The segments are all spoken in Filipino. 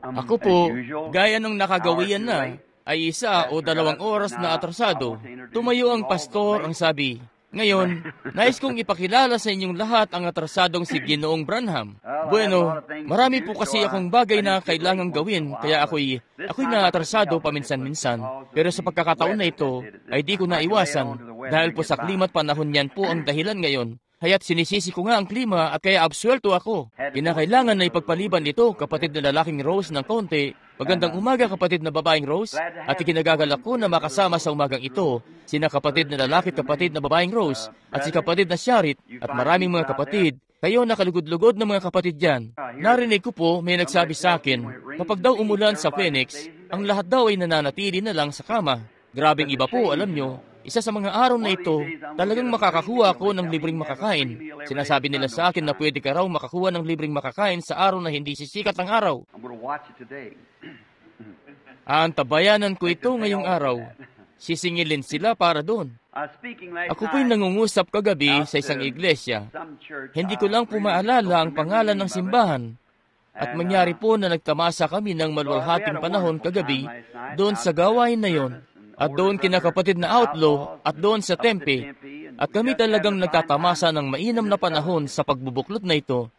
Ako po, gaya ng nakagawian na, ay 1 o 2 oras na atrasado. Tumayo ang pastor ang sabi, "Ngayon, nais kong ipakilala sa inyong lahat ang atrasadong si Ginoong Branham." Bueno, marami po kasi akong bagay na kailangang gawin, kaya ako'y naatrasado paminsan-minsan. Pero sa pagkakataon na ito, ay di ko naiwasan. Dahil po sa klima't panahon yan po ang dahilan ngayon. Kaya't sinisisi ko nga ang klima at kaya absuelto ako. Kinakailangan na ipagpaliban ito, kapatid na lalaking Rose, ng konti. Magandang umaga, kapatid na babaeng Rose. At ikinagagalak ko na makasama sa umagang ito sina kapatid na lalaki at kapatid na babaeng Rose at si kapatid na Sharit at maraming mga kapatid. Kayo nakalugod-lugod ng mga kapatid dyan. Narinig ko po may nagsabi sa akin, kapag daw umulan sa Phoenix, ang lahat daw ay nananatili na lang sa kama. Grabing iba po, alam nyo. Isa sa mga araw na ito, talagang makakakuha ako ng libreng makakain. Sinasabi nila sa akin na pwede ka raw makakuha ng libreng makakain sa araw na hindi sisikat ang araw. Aantabayanan ko ito ngayong araw. Sisingilin sila para doon. Ako po'y nangungusap kagabi sa isang iglesia. Hindi ko lang po maalala ang pangalan ng simbahan. At mangyari po na nagtamasa kami ng maluwalhating panahon kagabi doon sa gawain na yon. At doon kinakapatid na Outlaw at doon sa Tempe. At kami talagang nagtatamasa ng mainam na panahon sa pagbubuklod na ito.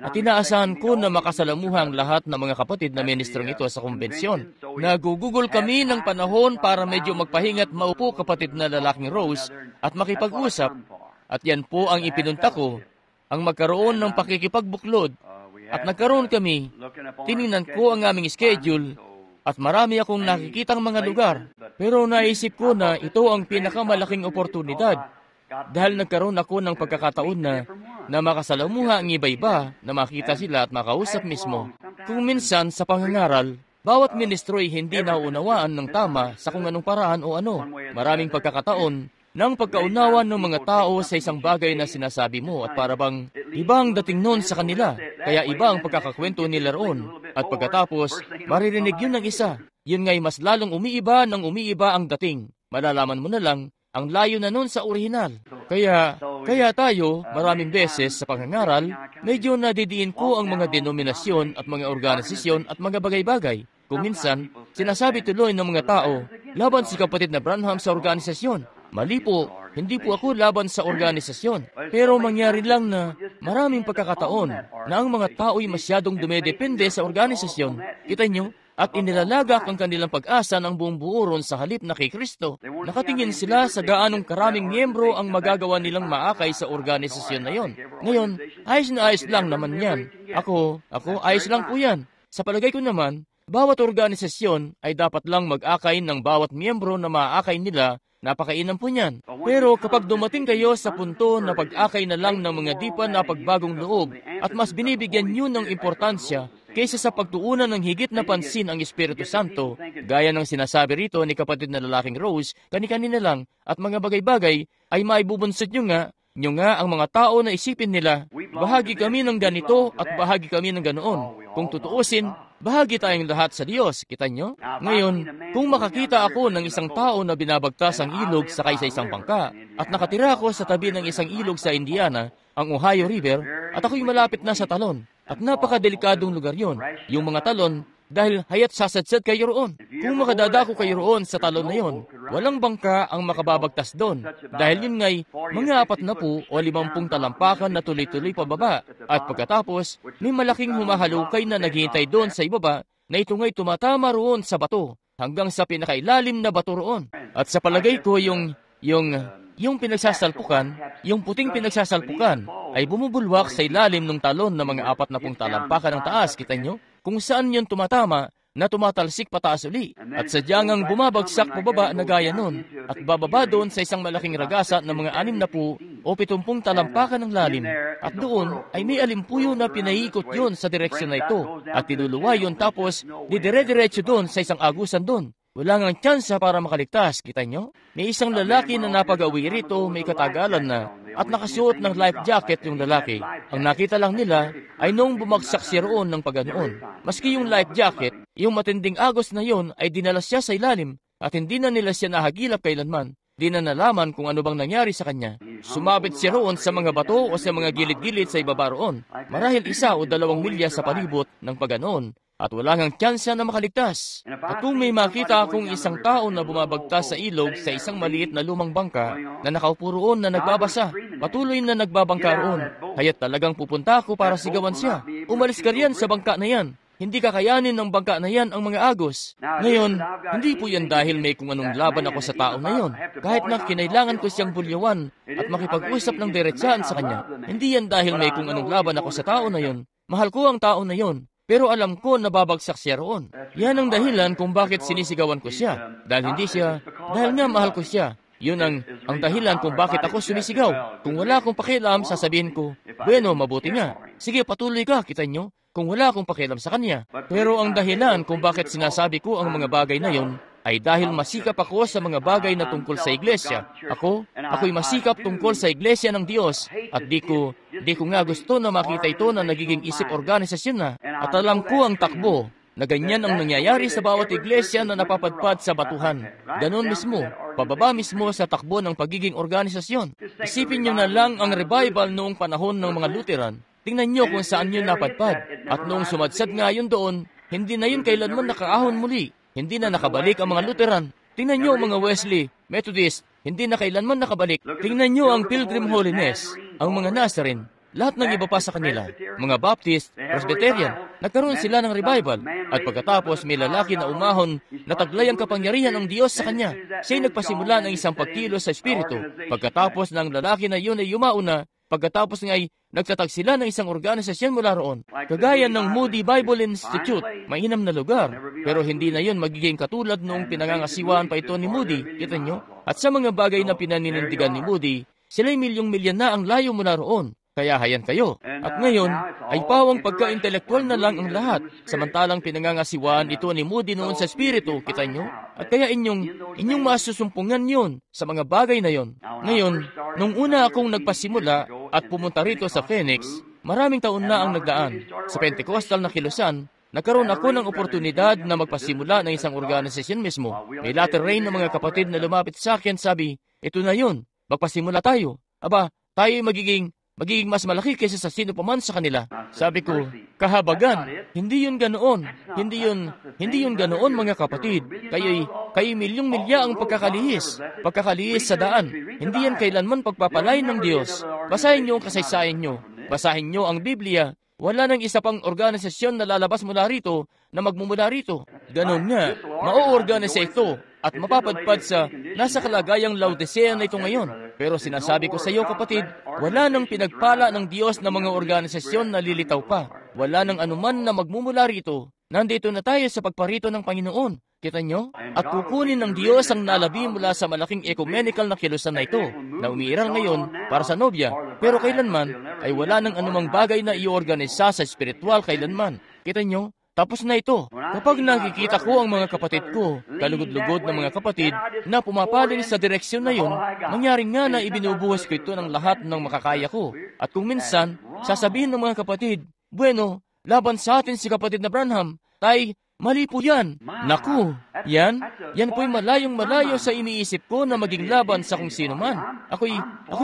At inaasahan ko na makasalamuha ang lahat ng mga kapatid na ministrong ito sa kumbensyon. Nagugugol kami ng panahon para medyo magpahinga at maupo, kapatid na lalaking Rose, at makipag-usap. At yan po ang ipinunta ko, ang magkaroon ng pakikipagbuklod. At nagkaroon kami. Tiningnan ko ang aming schedule. At marami akong nakikitang mga lugar. Pero naisip ko na ito ang pinakamalaking oportunidad. Dahil nagkaroon ako ng pagkakataon na makasalamuha ang iba-iba, na makita sila at makausap mismo. Kung minsan sa pangangaral, bawat ministro ay hindi nauunawaan ng tama sa kung anong paraan o ano. Maraming pagkakataon ng pagkaunawa ng mga tao sa isang bagay na sinasabi mo at parabang ibang dating noon sa kanila, kaya iba ang pagkakakwento nila roon. At pagkatapos, maririnig yun ng isa. Yun nga'y mas lalong umiiba ng umiiba ang dating. Malalaman mo na lang ang layo na noon sa orihinal. Kaya tayo, maraming beses sa pangangaral, medyo nadidiin ko ang mga denominasyon at mga organisasyon at mga bagay-bagay. Kung minsan, sinasabi tuloy ng mga tao, laban si kapatid na Branham sa organisasyon. Mali po, hindi po ako laban sa organisasyon. Pero mangyari lang na maraming pagkakataon na ang mga tao'y masyadong dumedepende sa organisasyon. Kita nyo? At inilalagak ang kanilang pag-asa ng buong buo ron sa halip na kay Kristo. Nakatingin sila sa gaanong karaming miyembro ang magagawa nilang maakay sa organisasyon na yon. Ngayon, ayos na ayos lang naman yan. Ako, ayos lang po yan. Sa palagay ko naman, bawat organisasyon ay dapat lang mag-akay ng bawat miyembro na maakay nila. Napakainam po niyan. Pero kapag dumating kayo sa punto na pag-akay na lang ng mga di pa na pagbagong loob at mas binibigyan nyo ng importansya kaysa sa pagtuunan ng higit na pansin ang Espiritu Santo, gaya ng sinasabi rito ni kapatid na lalaking Rose, kani-kanina lang, at mga bagay-bagay, ay maibubunsod nyo nga ang mga tao na isipin nila, bahagi kami ng ganito at bahagi kami ng ganoon. Kung tutuusin, bahagi tayong lahat sa Diyos, kita nyo? Ngayon, kung makakita ako ng isang tao na binabagtas ang ilog sakay sa isang bangka, at nakatira ako sa tabi ng isang ilog sa Indiana, ang Ohio River, at ako'y malapit na sa talon, at napakadelikadong lugar yon, yung mga talon, dahil hayat sasadsad kayo roon. Kung makadadako kayo roon sa talon na yon, walang bangka ang makababagtas doon. Dahil yun nga'y mga 40 o 50 talampakan na tuloy-tuloy pababa. At pagkatapos, may malaking humahalukay na naghihintay doon sa ibaba na ito nga'y tumatama roon sa bato hanggang sa pinakailalim na bato roon. At sa palagay ko yung pinagsasalpukan, yung puting pinagsasalpukan, ay bumubulwak sa ilalim ng talon na mga 40 talampakan ng taas, kita nyo? Kung saan yun tumatama, na tumatalsik pataas uli, at sadyang ang bumabagsak pababa na gaya nun, at bababa doon sa isang malaking ragasa ng mga 60 o 70 talampakan ng lalim, at doon ay may alimpuyo na pinaikot yun sa direksyon na ito, at tinuluwa yun tapos didire-diretso doon sa isang agusan doon. Wala ngang tsansa para makaligtas, kita nyo? May isang lalaki na napag-awi rito, may katagalan na, at nakasuot ng life jacket yung lalaki. Ang nakita lang nila ay noong bumagsak siya roon ng paganoon. Maski yung life jacket, yung matinding agos na yon ay dinala siya sa ilalim, at hindi na nila siya nahagilap kailanman. Di na nalaman kung ano bang nangyari sa kanya. Sumabit siya roon sa mga bato o sa mga gilid-gilid sa ibaba roon. Marahil 1 o 2 milya sa palibot ng paganoon. at wala ngang tsansa na makaligtas. At kung may makita akong isang tao na bumabagtas sa ilog sa isang maliit na lumang bangka na nakaupo roon na nagbabasa, patuloy na nagbabangka roon, kaya't talagang pupunta ako para sigawan siya. Umalis ka riyan sa bangka na yan. Hindi kakayanin ng bangka na yan ang mga agos. Ngayon, hindi po yan dahil may kung anong laban ako sa tao na yon. Kahit na kinailangan ko siyang bulyawan at makipag-usap ng diretsaan sa kanya. Hindi yan dahil may kung anong laban ako sa tao na yon. Mahal ko ang tao na yon. Pero alam ko na babagsak siya roon. Yan ang dahilan kung bakit sinisigawan ko siya. Dahil nga mahal ko siya. Yun ang dahilan kung bakit ako sumisigaw. Kung wala akong pakialam, sasabihin ko, bueno, mabuti nga. Sige, patuloy ka, kita nyo. Kung wala akong pakialam sa kanya. Pero ang dahilan kung bakit sinasabi ko ang mga bagay na yon ay dahil masikap ako sa mga bagay na tungkol sa iglesia. Ako'y masikap tungkol sa iglesia ng Diyos at di ko nga gusto na makita ito na nagiging isip organisasyon na. At alam ko ang takbo na ganyan ang nangyayari sa bawat iglesia na napapadpad sa batuhan. Ganon mismo, pababa mismo sa takbo ng pagiging organisasyon. Isipin nyo na lang ang revival noong panahon ng mga Lutheran. Tingnan nyo kung saan yun napadpad. At noong sumadsad nga yun doon, hindi na yun kailanman nakaahon muli. Hindi na nakabalik ang mga Lutheran. Tingnan nyo ang mga Wesley, Methodist, hindi na kailanman nakabalik. Tingnan nyo ang Pilgrim Holiness, ang mga Nazarene, lahat ng iba pa sa kanila, mga Baptist, Presbyterian, nagkaroon sila ng revival. At pagkatapos may lalaki na umahon na taglay ang kapangyarihan ng Diyos sa kanya. Siya'y nagpasimula ng isang pagkilos sa Espiritu. Pagkatapos ng lalaki na yun ay yumauna, pagkatapos nga'y nagtatag sila ng isang organisasyon mula roon. Kagaya ng Moody Bible Institute, mainam na lugar. Pero hindi na yun magiging katulad noong pinangangasiwaan pa ito ni Moody. Kita nyo? At sa mga bagay na pinaninindigan ni Moody, sila'y milyong-milyon na ang layo mula roon. Kaya hayan kayo. At ngayon, ay pawang pagka-intelektual na lang ang lahat. Samantalang pinangangasiwaan ito ni Moody noon sa Espiritu, kita nyo? At kaya inyong masusumpungan yun sa mga bagay na yon. Ngayon, nung una akong nagpasimula at pumunta rito sa Phoenix, maraming taon na ang nagdaan. Sa Pentecostal na kilusan, nagkaroon ako ng oportunidad na magpasimula ng isang organisasyon mismo. May latter rain ng mga kapatid na lumapit sa akin, sabi, ito na yun, magpasimula tayo. Aba, tayo'y magiging mas malaki kaysa sa sino pa man sa kanila. Sabi ko, kahabagan, hindi yun ganoon. Hindi yun ganoon mga kapatid. Kayo'y milyong-milya ang pagkakalihis sa daan. Hindi yan kailanman pagpapalay ng Diyos. Basahin nyo ang kasaysayan nyo. Basahin nyo ang Biblia. Wala nang isa pang organisasyon na lalabas mula rito na magmumula rito. Ganon nga, ma-o-organisa ito at mapapadpad sa nasa kalagayang Laodicea na ito ngayon. Pero sinasabi ko sa iyo kapatid, wala nang pinagpala ng Diyos na mga organisasyon na lilitaw pa. Wala nang anuman na magmumula rito. Nandito na tayo sa pagparito ng Panginoon. Kita nyo? At kukunin ng Diyos ang nalabi mula sa malaking ecumenical na kilusan na ito, na umiiral ngayon para sa nobya. Pero kailanman, ay wala nang anumang bagay na i-organisa sa espiritual kailanman. Kita nyo? Tapos na ito. Kapag nakikita ko ang mga kapatid ko, kalugod-lugod na mga kapatid, na pumapaling sa direksyon na yun, nangyaring nga na ibinubuhos ko ito ng lahat ng makakaya ko. At kung minsan, sasabihin ng mga kapatid, bueno, laban sa atin si kapatid na Branham, mali po yan. Naku, yan po'y malayong-malayo sa iniisip ko na maging laban sa kung sino man. Ako'y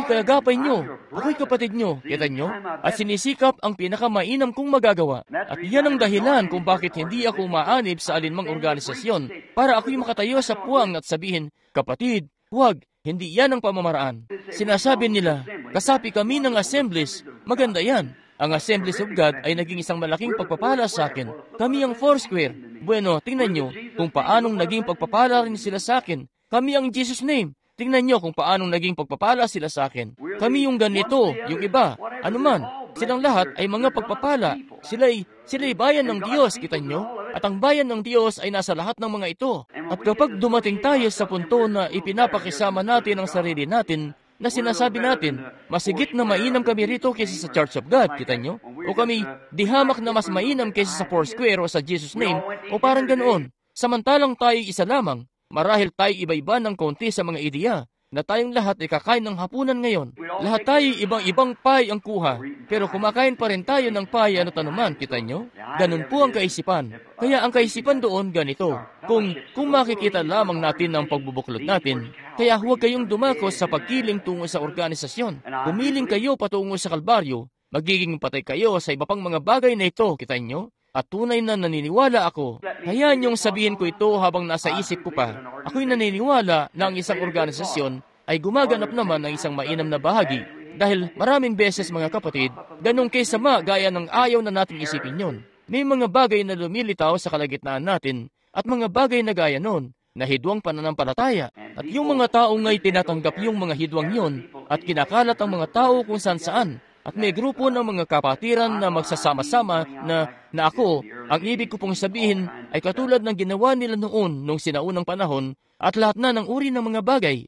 kayagapay nyo. Ako'y kapatid nyo. Kita nyo? At sinisikap ang pinakamainam kong magagawa. At yan ang dahilan kung bakit hindi ako maanib sa alinmang organisasyon para ako'y makatayo sa puwang at sabihin, kapatid, huwag, hindi yan ang pamamaraan. Sinasabi nila, kasapi kami ng assemblies. Maganda yan. Ang Assemblies of God ay naging isang malaking pagpapala sa akin. Kami ang Foursquare. Bueno, tingnan nyo kung paanong naging pagpapala rin sila sa akin. Kami ang Jesus Name. Tingnan nyo kung paanong naging pagpapala sila sa akin. Kami yung ganito, yung iba. Ano man, silang lahat ay mga pagpapala. Sila'y bayan ng Diyos, kita nyo? At ang bayan ng Diyos ay nasa lahat ng mga ito. At kapag dumating tayo sa punto na ipinapakisama natin ang sarili natin, na sinasabi natin, masigit na mainam kami rito kaysa sa Church of God, kita nyo? O kami, di hamak na mas mainam kaysa sa Foursquare o sa Jesus Name, o parang ganoon. Samantalang tayo isa lamang, marahil tayo iba-iba ng konti sa mga ideya, na tayong lahat ay kakain ng hapunan ngayon. Lahat tayo ibang-ibang pie ang kuha, pero kumakain pa rin tayo ng pie ano't anuman, kita nyo? Ganun po ang kaisipan. Kaya ang kaisipan doon ganito, kung makikita lamang natin ang pagbubuklod natin, kaya huwag kayong dumakos sa pagkiling tungo sa organisasyon. Pumiling kayo patungo sa Kalbaryo, magiging patay kayo sa iba pang mga bagay na ito, kita nyo? at tunay na naniniwala ako. Hayaan niyong sabihin ko ito habang nasa isip ko pa. Ako'y naniniwala na ang isang organisasyon ay gumaganap naman ng isang mainam na bahagi. Dahil maraming beses, mga kapatid, ganong kesama gaya ng ayaw na nating isipin yon. May mga bagay na lumilitaw sa kalagitnaan natin at mga bagay na gaya nun, na hidwang pananampalataya. At yung mga tao nga'y tinatanggap yung mga hidwang yon at kinakalat ang mga tao kung saan-saan. At may grupo ng mga kapatiran na magsasama-sama na ako, ang ibig ko pong sabihin ay katulad ng ginawa nila noon nung sinaunang panahon at lahat na ng uri ng mga bagay.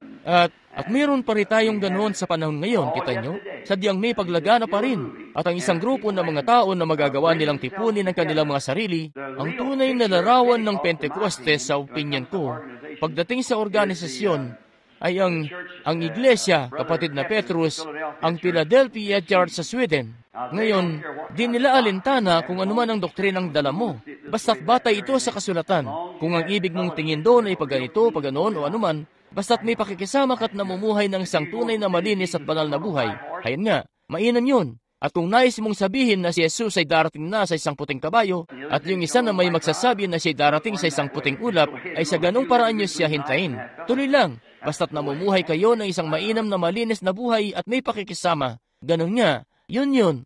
At mayroon pa rin tayong ganoon sa panahon ngayon, kita nyo? Sadyang may paglagana pa rin. At ang isang grupo ng mga tao na magagawa nilang tipunin ang kanilang mga sarili, ang tunay na larawan ng Pentecostes sa opinyon ko, pagdating sa organisasyon, ay ang iglesia, kapatid na Petrus, ang Philadelphia Church sa Sweden. Ngayon, di nila alintana kung anuman ang doktrinang dala mo. Basta't batay ito sa kasulatan. Kung ang ibig mong tingin doon ay pagganito, paganoon o anuman, basta't may pakikisama ka't namumuhay ng isang tunay na malinis at banal na buhay. Hayan nga, mainam yun. At kung nais mong sabihin na si Jesus ay darating na sa isang puting kabayo, at yung isa na may magsasabi na siya ay darating sa isang puting ulap, ay sa ganong paraan niyo siya hintayin. Tuloy lang, basta't namumuhay kayo ng isang mainam na malinis na buhay at may pakikisama. Ganon nga, yun.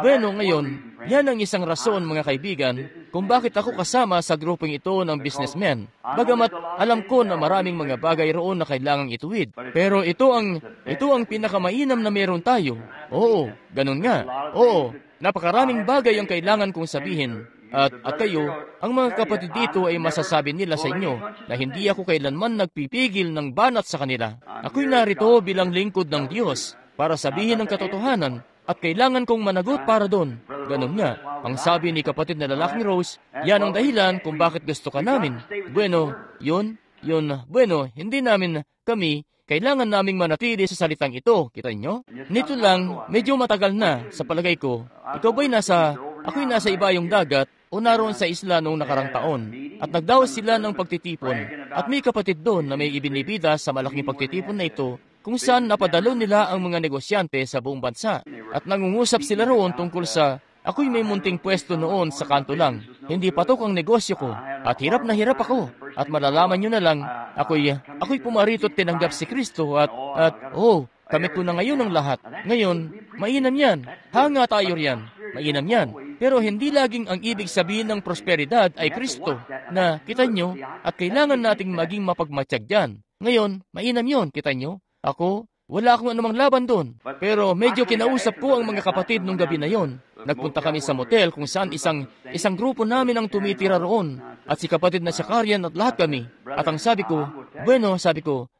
Bueno, ngayon, yan ang isang rason, mga kaibigan, kung bakit ako kasama sa grupong ito ng businessmen. Bagamat alam ko na maraming mga bagay roon na kailangang ituwid. Pero ito ang pinakamainam na meron tayo. Oo, ganon nga. Oo, napakaraming bagay ang kailangan kong sabihin. At kayo, ang mga kapatid dito ay masasabi nila sa inyo na hindi ako kailanman nagpipigil ng banat sa kanila. Ako'y narito bilang lingkod ng Diyos para sabihin ang katotohanan at kailangan kong managot para doon. Ganun nga, ang sabi ni kapatid na lalaking Rose, yan ang dahilan kung bakit gusto ka namin. Bueno, bueno, hindi namin kami, kailangan naming manatili sa salitang ito, kita nyo? Nito lang, medyo matagal na, sa palagay ko. Ako'y nasa ibayong dagat, o naroon sa isla noong nakarang taon, at nagdaos sila ng pagtitipon, at may kapatid doon na may ibinibida sa malaking pagtitipon na ito, kung saan napadalo nila ang mga negosyante sa buong bansa. At nangungusap sila roon tungkol sa, ako'y may munting pwesto noon sa kanto lang, hindi patok ang negosyo ko, at hirap na hirap ako, at malalaman nyo na lang, ako'y pumarito at tinanggap si Kristo, kami ko na ngayon ang lahat. Ngayon, mainam yan, hanga tayo riyan, mainam yan. Pero hindi laging ang ibig sabihin ng prosperidad ay Kristo, na kita nyo, at kailangan nating maging mapagmatsyag dyan. Ngayon, mainam yon, kita nyo. Ako, wala akong anumang laban doon. Pero medyo kinausap ko ang mga kapatid nung gabi na yon. Nagpunta kami sa motel kung saan isang grupo namin ang tumitira roon. At si kapatid na si Karian at lahat kami. At ang sabi ko, bueno,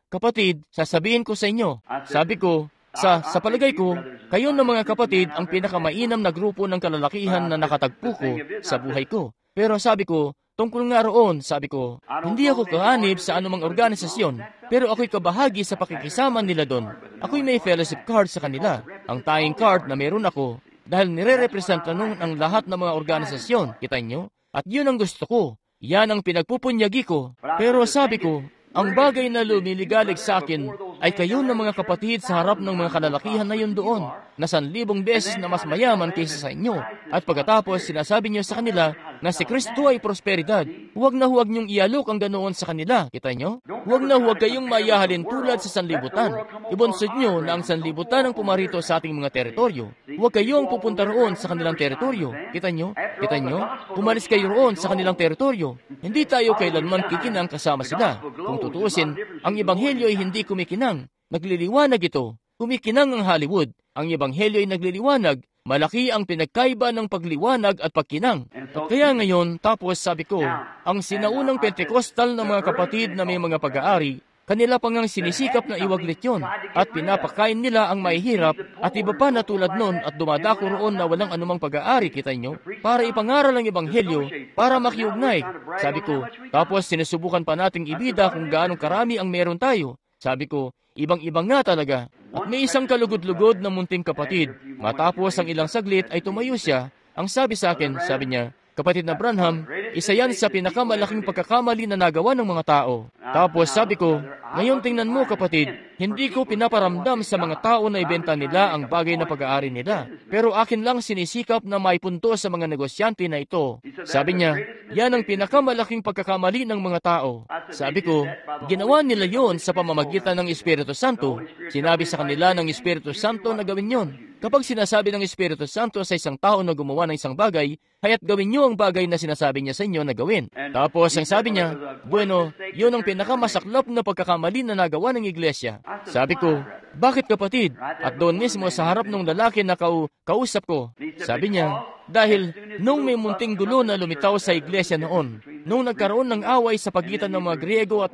kapatid, sasabihin ko sa inyo. Sabi ko, sa palagay ko, kayo ng mga kapatid ang pinakamainam na grupo ng kalalakihan na nakatagpo ko sa buhay ko. Pero sabi ko, tungkol nga roon, sabi ko, hindi ako kaanib sa anumang organisasyon, pero ako'y kabahagi sa pakikisama nila doon. Ako'y may fellowship card sa kanila, ang tayong card na meron ako, dahil nire-representa nun ang lahat ng mga organisasyon, kita nyo? At yun ang gusto ko, yan ang pinagpupunyagi ko. Pero sabi ko, ang bagay na lumiligalig sa akin ay kayo ng mga kapatid sa harap ng mga kalalakihan na yun doon, na 1,000 beses na mas mayaman kaysa sa inyo. At pagkatapos, sinasabi niyo sa kanila na si Kristo ay prosperidad. Huwag na huwag niyong ialok ang ganoon sa kanila, kita nyo? Huwag na huwag kayong mayahalin tulad sa sanlibutan. Ibonsod niyo na ang sanlibutan ang pumarito sa ating mga teritoryo. Huwag kayong pupunta roon sa kanilang teritoryo. Kita nyo? Kita nyo? Pumalis kayo roon sa kanilang teritoryo. Hindi tayo kailanman kikinang kasama sila. Kung tutuusin, ang ebanghelyo ay hindi kumikinang. Nagliliwanag ito. Kumikinang ang Hollywood. Ang ebanghelyo ay nagliliwanag. Malaki ang pinagkaiba ng pagliwanag at pagkinang. At kaya ngayon, tapos sabi ko, ang sinaunang Pentecostal na mga kapatid na may mga pag-aari, kanila pang ang sinisikap na iwaglit yon at pinapakain nila ang mahihirap at iba pa na tulad nun at dumadako roon na walang anumang pag-aari, kita nyo, para ipangaral ang ebanghelyo, para makiugnay. Sabi ko, tapos sinusubukan pa nating ibida kung gaano karami ang meron tayo. Sabi ko, ibang-ibang nga talaga. At may isang kalugod-lugod na munting kapatid. Matapos ang ilang saglit ay tumayo siya. Ang sabi sa akin, sabi niya, Kapatid na Branham, isa yan sa pinakamalaking pagkakamali na nagawa ng mga tao. Tapos sabi ko, ngayon tingnan mo kapatid, hindi ko pinaparamdam sa mga tao na ibenta nila ang bagay na pag-aari nila. Pero akin lang sinisikap na maipunto sa mga negosyante na ito. Sabi niya, yan ang pinakamalaking pagkakamali ng mga tao. Sabi ko, ginawa nila yon sa pamamagitan ng Espiritu Santo. Sinabi sa kanila ng Espiritu Santo na gawin yon. Kapag sinasabi ng Espiritu Santo sa isang tao na gumawa ng isang bagay, haya't gawin niyo ang bagay na sinasabi niya sa inyo na gawin. Tapos ang sabi niya, bueno, yun ang pinakamasaklap na pagkakamali na nagawa ng iglesia. Sabi ko, bakit kapatid? At doon mismo sa harap ng lalaki na kausap ko, sabi niya, dahil nung may munting gulo na lumitaw sa iglesia noon, nung nagkaroon ng away sa pagitan ng mga Griego at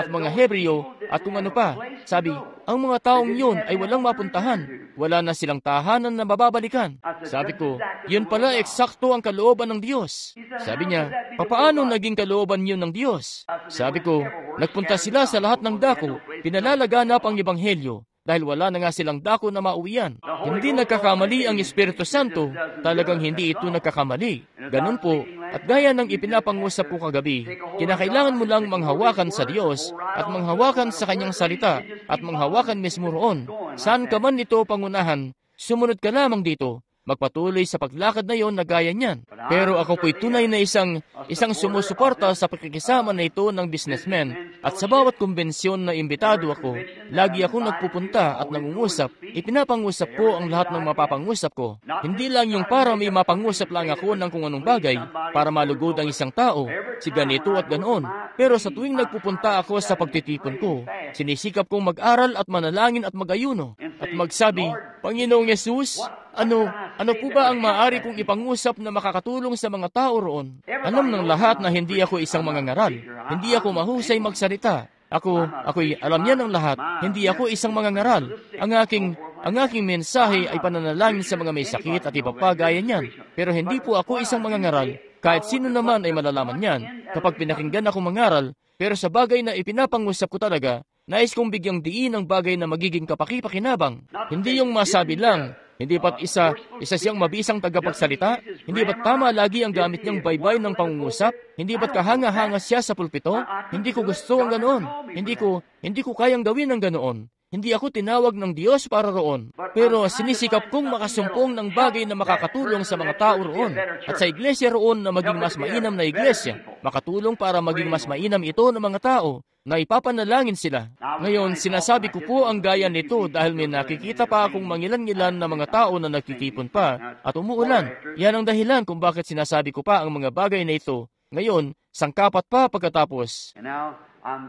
mga Hebreo at kung ano pa, sabi, ang mga taong yun ay walang mapuntahan. Wala na silang tahanan na mababalikan. Sabi ko, yun pala eksakto ang kalooban ng Diyos. Sabi niya, papaano naging kalooban yun ng Diyos? Sabi ko, nagpunta sila sa lahat ng dako, pinalalaganap ang ebanghelyo. Dahil wala na nga silang dako na mauwian. Hindi nagkakamali ang Espiritu Santo, talagang hindi ito nagkakamali. Ganun po, at gaya ng ipinapangusap ko kagabi, kinakailangan mo lang manghawakan sa Diyos at manghawakan sa Kanyang salita at manghawakan mismo roon. Saan ka man ito pangunahan, sumunod ka lamang dito. Magpatuloy sa paglakad na yon na gaya niyan. Pero ako po'y tunay na isang sumusuporta sa pakikisama na ito ng businessmen. At sa bawat kumbensyon na imbitado ako, lagi akong nagpupunta at nangungusap. Ipinapangusap ko ang lahat ng mapapangusap ko. Hindi lang yung para may mapangusap lang ako ng kung anong bagay, para malugod ang isang tao, si ganito at ganoon. Pero sa tuwing nagpupunta ako sa pagtitipon ko, sinisikap kong mag-aral at manalangin at mag-ayuno. At magsabi, Panginoong Yesus, ano po ba ang maaari kong ipangusap na makakatulong sa mga tao roon? Alam ng lahat na hindi ako isang mangangaral. Hindi ako mahusay magsalita. Ako'y alam niya ng lahat. Hindi ako isang mangangaral. Ang aking mensahe ay pananalangin sa mga may sakit at iba pa gaya niyan. Pero hindi po ako isang mangangaral. Kahit sino naman ay malalaman niyan kapag pinakinggan ako mangaral. Pero sa bagay na ipinapangusap ko talaga, nais kong bigyang diin ang bagay na magiging kapaki-pakinabang. Hindi yung masabi lang. Hindi ba't isa siyang mabisang tagapagsalita? Hindi ba't tama lagi ang gamit niyang baybay ng pangungusap? Hindi ba't kahanga-hanga siya sa pulpito? Hindi ko gusto ang ganoon. Hindi ko kayang gawin ang ganoon. Hindi ako tinawag ng Diyos para roon. Pero sinisikap kong makasumpong ng bagay na makakatulong sa mga tao roon. At sa iglesia roon na maging mas mainam na iglesia. Makatulong para maging mas mainam ito ng mga tao na ipapanalangin sila. Ngayon, sinasabi ko po ang gaya nito dahil may nakikita pa akong mangilan-ngilan na mga tao na nagtitipon pa at umuulan. Yan ang dahilan kung bakit sinasabi ko pa ang mga bagay na ito. Ngayon, sangkapat pa pagkatapos.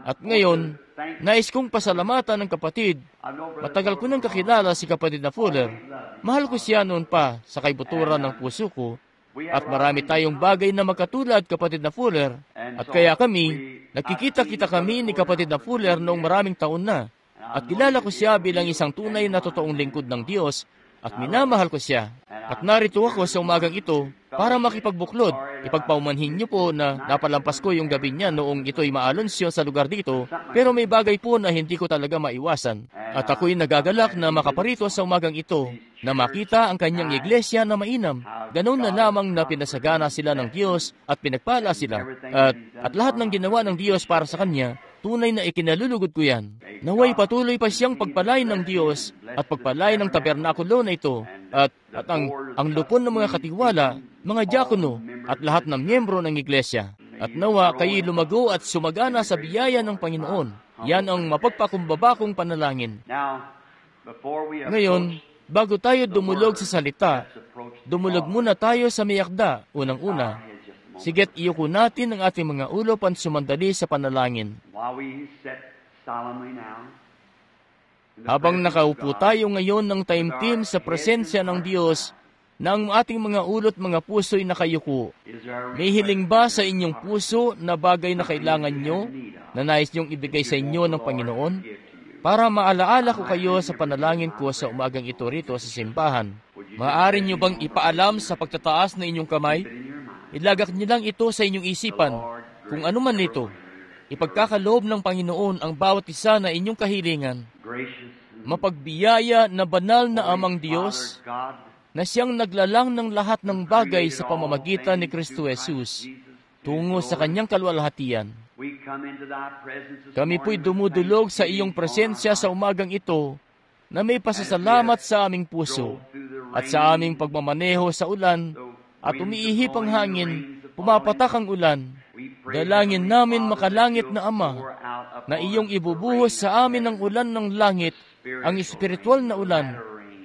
At ngayon, nais kong pasalamatan ng kapatid. Matagal ko nang kakilala si kapatid na Fuller. Mahal ko siya noon pa sa kaibuturan ng puso ko. At marami tayong bagay na magkatulad, kapatid na Fuller. At kaya nagkikita-kita kami ni kapatid na Fuller noong maraming taon na. At kilala ko siya bilang isang tunay na totoong lingkod ng Diyos. At minamahal ko siya. At narito ako sa umagang ito para makipagbuklod. Ipagpaumanhin niyo po na napalampas ko yung gabi niya noong ito'y maalonsyo sa lugar dito, pero may bagay po na hindi ko talaga maiwasan. At ako'y nagagalak na makaparito sa umagang ito, na makita ang kanyang iglesia na mainam. Ganoon na lamang na pinasagana sila ng Diyos at pinagpala sila. At lahat ng ginawa ng Diyos para sa kanya, tunay na ikinalulugod ko yan. Naway patuloy pa siyang pagpalain ng Diyos at pagpalain ng tabernakulo na ito at ang lupon ng mga katiwala, mga diakono at lahat ng miyembro ng iglesia. At nawa kayo lumago at sumagana sa biyaya ng Panginoon. Yan ang mapagpakumbaba kong panalangin. Ngayon, bago tayo dumulog sa salita, dumulog muna tayo sa miyakda, unang-una. Siget iyuko natin ang ating mga ulo pansumandali sa panalangin. Habang nakaupo tayo ngayon ng taimtim sa presensya ng Diyos, na ang ating mga ulo't mga puso'y nakayuko, may hiling ba sa inyong puso na bagay na kailangan nyo, na nais nyong ibigay sa inyo ng Panginoon? Para maalaala ko kayo sa panalangin ko sa umagang ito rito sa simbahan. Maaari nyo bang ipaalam sa pagtataas na inyong kamay? Ilagak niyo lang ito sa inyong isipan, kung ano man ito. Ipagkakaloob ng Panginoon ang bawat isa na inyong kahilingan. Mapagbiyaya na banal na Amang Diyos, na siyang naglalang ng lahat ng bagay sa pamamagitan ni Kristo Jesus tungo sa kanyang kaluwalhatian. Kami po'y dumudulog sa iyong presensya sa umagang ito na may pasasalamat sa aming puso at sa aming pagmamaneho sa ulan at umiihip ang hangin, pumapatak ang ulan. Dalangin namin makalangit na Ama na iyong ibubuhos sa amin ang ulan ng langit, ang espiritual na ulan,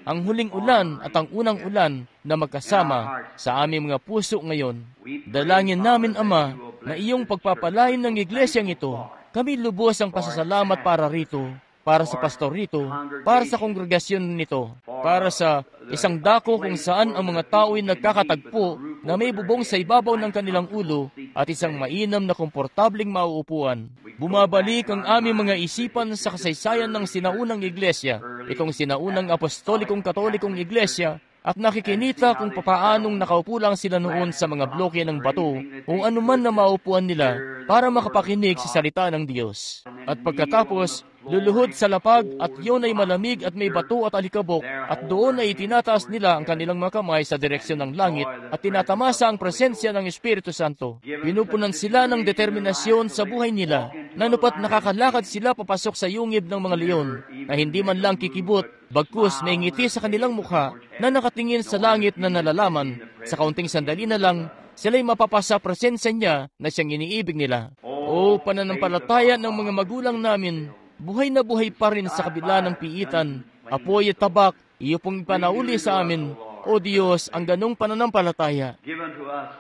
ang huling ulan at ang unang ulan na magkasama sa aming mga puso ngayon. Dalangin namin, Ama, na iyong pagpapalain ng iglesyang ito. Kami lubos ang pasasalamat para rito, para sa pastor rito, para sa kongregasyon nito, para sa isang dako kung saan ang mga tao'y nagkakatagpo na may bubong sa ibabaw ng kanilang ulo at isang mainam na komportabling mauupuan. Bumabalik ang aming mga isipan sa kasaysayan ng sinaunang iglesia, itong sinaunang apostolikong katolikong iglesia, at nakikinita kung papaanong nakaupo lang sila noon sa mga bloke ng bato, kung anuman na maupuan nila para makapakinig sa salita ng Diyos. At pagkatapos, luluhod sa lapag at yun ay malamig at may bato at alikabok, at doon ay itinataas nila ang kanilang mga kamay sa direksyon ng langit at tinatamasa ang presensya ng Espiritu Santo. Pinupunan sila ng determinasyon sa buhay nila, nanupat nakakalakad sila papasok sa yungib ng mga leon, na hindi man lang kikibot, bagkus may ngiti sa kanilang mukha na nakatingin sa langit na nalalaman, sa kaunting sandali na lang, sila'y mapapasa presensya niya na siyang iniibig nila. O pananampalataya ng mga magulang namin, buhay na buhay pa rin sa kabila ng piitan, apoy at tabak, iyo pong ipanauli sa amin. O Diyos, ang ganong pananampalataya.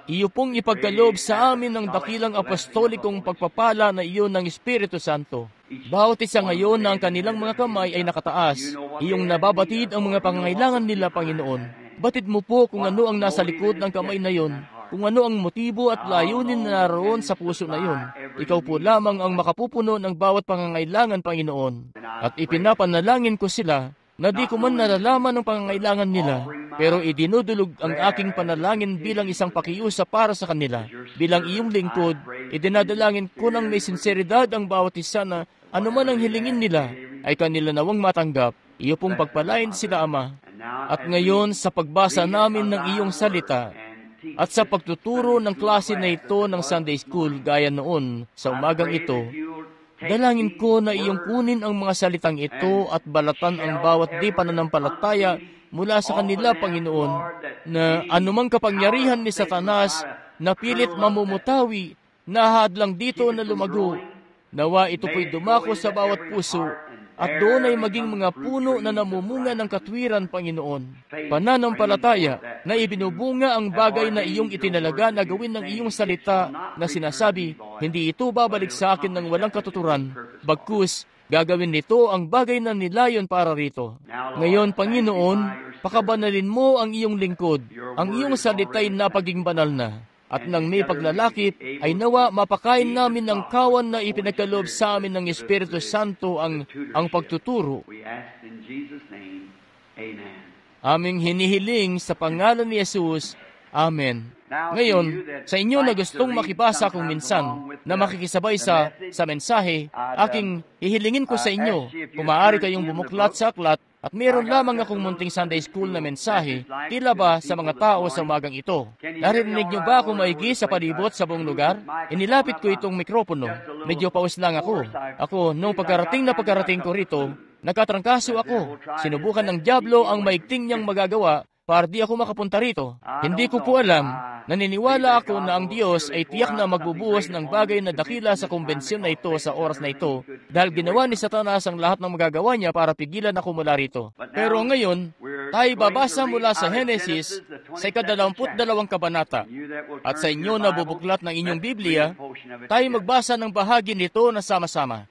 Iyo pong ipagkaloob sa amin ng dakilang apostolikong pagpapala na iyon ng Espiritu Santo. Bawat isa ngayon na ang kanilang mga kamay ay nakataas, iyong nababatid ang mga pangangailangan nila, Panginoon. Batid mo po kung ano ang nasa likod ng kamay na iyon, kung ano ang motibo at layunin na naroon sa puso na iyon. Ikaw po lamang ang makapupuno ng bawat pangangailangan, Panginoon. At ipinapanalangin ko sila na di ko man nalalaman ang pangangailangan nila, pero idinudulog ang aking panalangin bilang isang pakiusap para sa kanila. Bilang iyong lingkod, idinadalangin ko ng may sinseridad ang bawat isa na anuman ang hilingin nila ay kanila nawang matanggap. Iyo pong pagpalain sila, Ama. At ngayon, sa pagbasa namin ng iyong salita, at sa pagtuturo ng klase na ito ng Sunday School gaya noon sa umagang ito, dalangin ko na iyong kunin ang mga salitang ito at balatan ang bawat di pananampalataya mula sa kanila, Panginoon, na anumang kapangyarihan ni Satanas na pilit mamumutawi, na hadlang dito na lumago, nawa ito po'y dumako sa bawat puso, at doon ay maging mga puno na namumunga ng katwiran, Panginoon. Pananampalataya na ibinubunga ang bagay na iyong itinalaga na gawin ng iyong salita na sinasabi, hindi ito babalik sa akin ng walang katuturan, bagkus gagawin nito ang bagay na nilayon para rito. Ngayon, Panginoon, pakabanalin mo ang iyong lingkod, ang iyong salita'y napaging banal na. At nang may paglalakip, ay nawa mapakain namin ng kawan na ipinagkaloob sa amin ng Espiritu Santo ang pagtuturo. Aming hinihiling sa pangalan ni Jesus. Amen. Ngayon, sa inyo na gustong makibasa kung minsan na makikisabay sa mensahe, aking hihilingin ko sa inyo, kung maaari kayong bumuklat sa aklat, at meron lamang akong munting Sunday School na mensahe, tila ba sa mga tao sa umagang ito. Narinig niyo ba kung maigi sa palibot sa buong lugar? Inilapit ko itong mikropono. Medyo paus lang ako. Nung pagkarating ko rito, nagkatrangkaso ako. Sinubukan ng dyablo ang maigting niyang magagawa para di ako makapunta rito. Hindi ko po alam. Naniniwala ako na ang Diyos ay tiyak na magbubuhos ng bagay na dakila sa konbensyon na ito sa oras na ito dahil ginawa ni Satanas ang lahat ng magagawa niya para pigilan ako mula rito. Pero ngayon, tayo babasa mula sa Henesis sa 22 kabanata. At sa inyo na bubuklat ng inyong Biblia, tayo magbasa ng bahagi nito na sama-sama.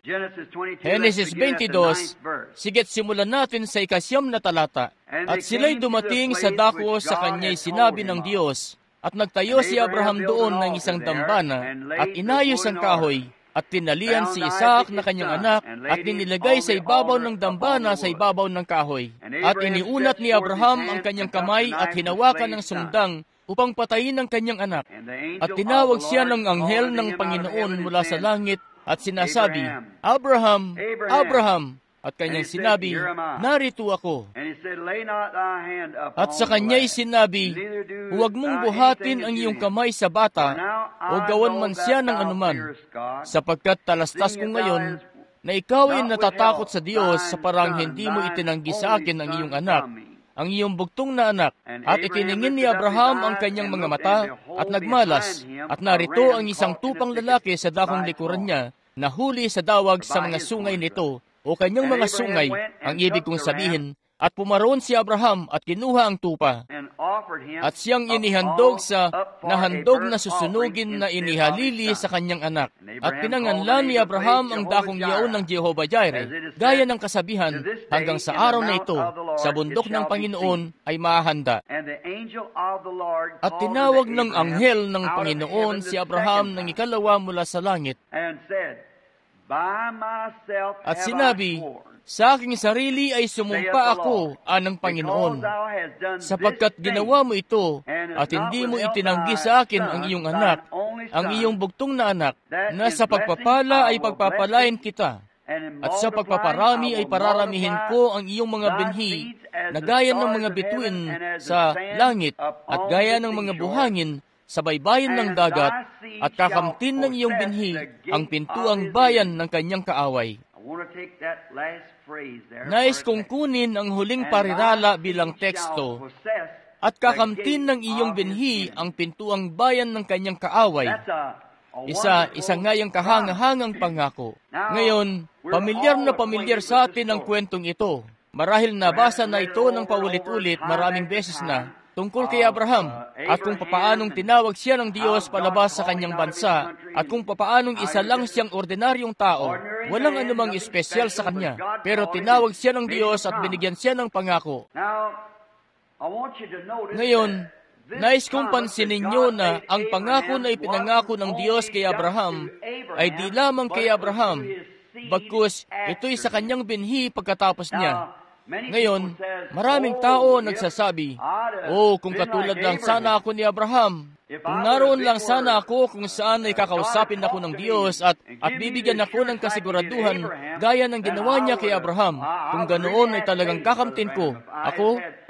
Henesis 22, sigit simulan natin sa 9 na talata. At sila'y dumating sa dako sa kanya'y sinabi ng Diyos, at nagtayo si Abraham doon ng isang dambana, at inayos ang kahoy, at tinalian si Isaac na kanyang anak, at dinilagay sa ibabaw ng dambana sa ibabaw ng kahoy. At iniunat ni Abraham ang kanyang kamay at hinawakan ng sundang upang patayin ang kanyang anak. At tinawag siya ng anghel ng Panginoon mula sa langit, at sinasabi, Abraham, Abraham! At kanyang sinabi, narito ako. At sa kanya'y sinabi, huwag mong buhatin ang iyong kamay sa bata o gawan man siya ng anuman, sapagkat talastas ko ngayon na ikaw ay natatakot sa Diyos sa parang hindi mo itinanggi sa akin ang iyong anak, ang iyong bugtong na anak. At itiningin ni Abraham ang kanyang mga mata at nagmalas, at narito ang isang tupang lalaki sa dakong likuran niya, nahuli sa dawag sa mga sungay nito, o kanyang mga sungay, ang ibig kong sabihin. At pumaroon si Abraham at kinuha ang tupa, at siyang inihandog sa nahandog na susunugin na inihalili sa kanyang anak. At pinanganlan ni Abraham ang dakong yaon ng Jehovah Jireh, gaya ng kasabihan, hanggang sa araw na ito, sa bundok ng Panginoon ay mahahanda. At tinawag ng anghel ng Panginoon si Abraham ng ikalawa mula sa langit, at sinabi, sa aking sarili ay sumumpa ako, anang Panginoon, sapagkat ginawa mo ito, at hindi mo itinanggi sa akin ang iyong anak, ang iyong bugtong na anak, na sa pagpapala ay pagpapalain kita, at sa pagpaparami ay pararamihin ko ang iyong mga binhi, na gaya ng mga bituin sa langit, at gaya ng mga buhangin sa baybayin ng dagat, at kakamtin ng iyong binhi ang pintuang bayan ng kanyang kaaway. Nais kong kunin ang huling parirala bilang teksto, at kakamtin ng iyong binhi ang pintuang bayan ng kanyang kaaway. Isa ngayang kahangahangang pangako. Ngayon, pamilyar sa atin ang kwentong ito. Marahil nabasa na ito ng paulit-ulit maraming beses na, tungkol kay Abraham, at kung papaanong tinawag siya ng Diyos palabas sa kanyang bansa, at kung papaanong isa lang siyang ordinaryong tao, walang anumang espesyal sa kanya, pero tinawag siya ng Diyos at binigyan siya ng pangako. Ngayon, nais kong pansinin niyo na ang pangako na ipinangako ng Diyos kay Abraham ay di lamang kay Abraham, bagkus ito'y sa kanyang binhi pagkatapos niya. Ngayon, maraming tao nagsasabi, kung katulad lang sana ako ni Abraham, kung naroon lang sana ako kung saan ay kakausapin ako ng Diyos at bibigyan ako ng kasiguraduhan gaya ng ginawa niya kay Abraham, kung ganoon ay talagang kakamtin ko.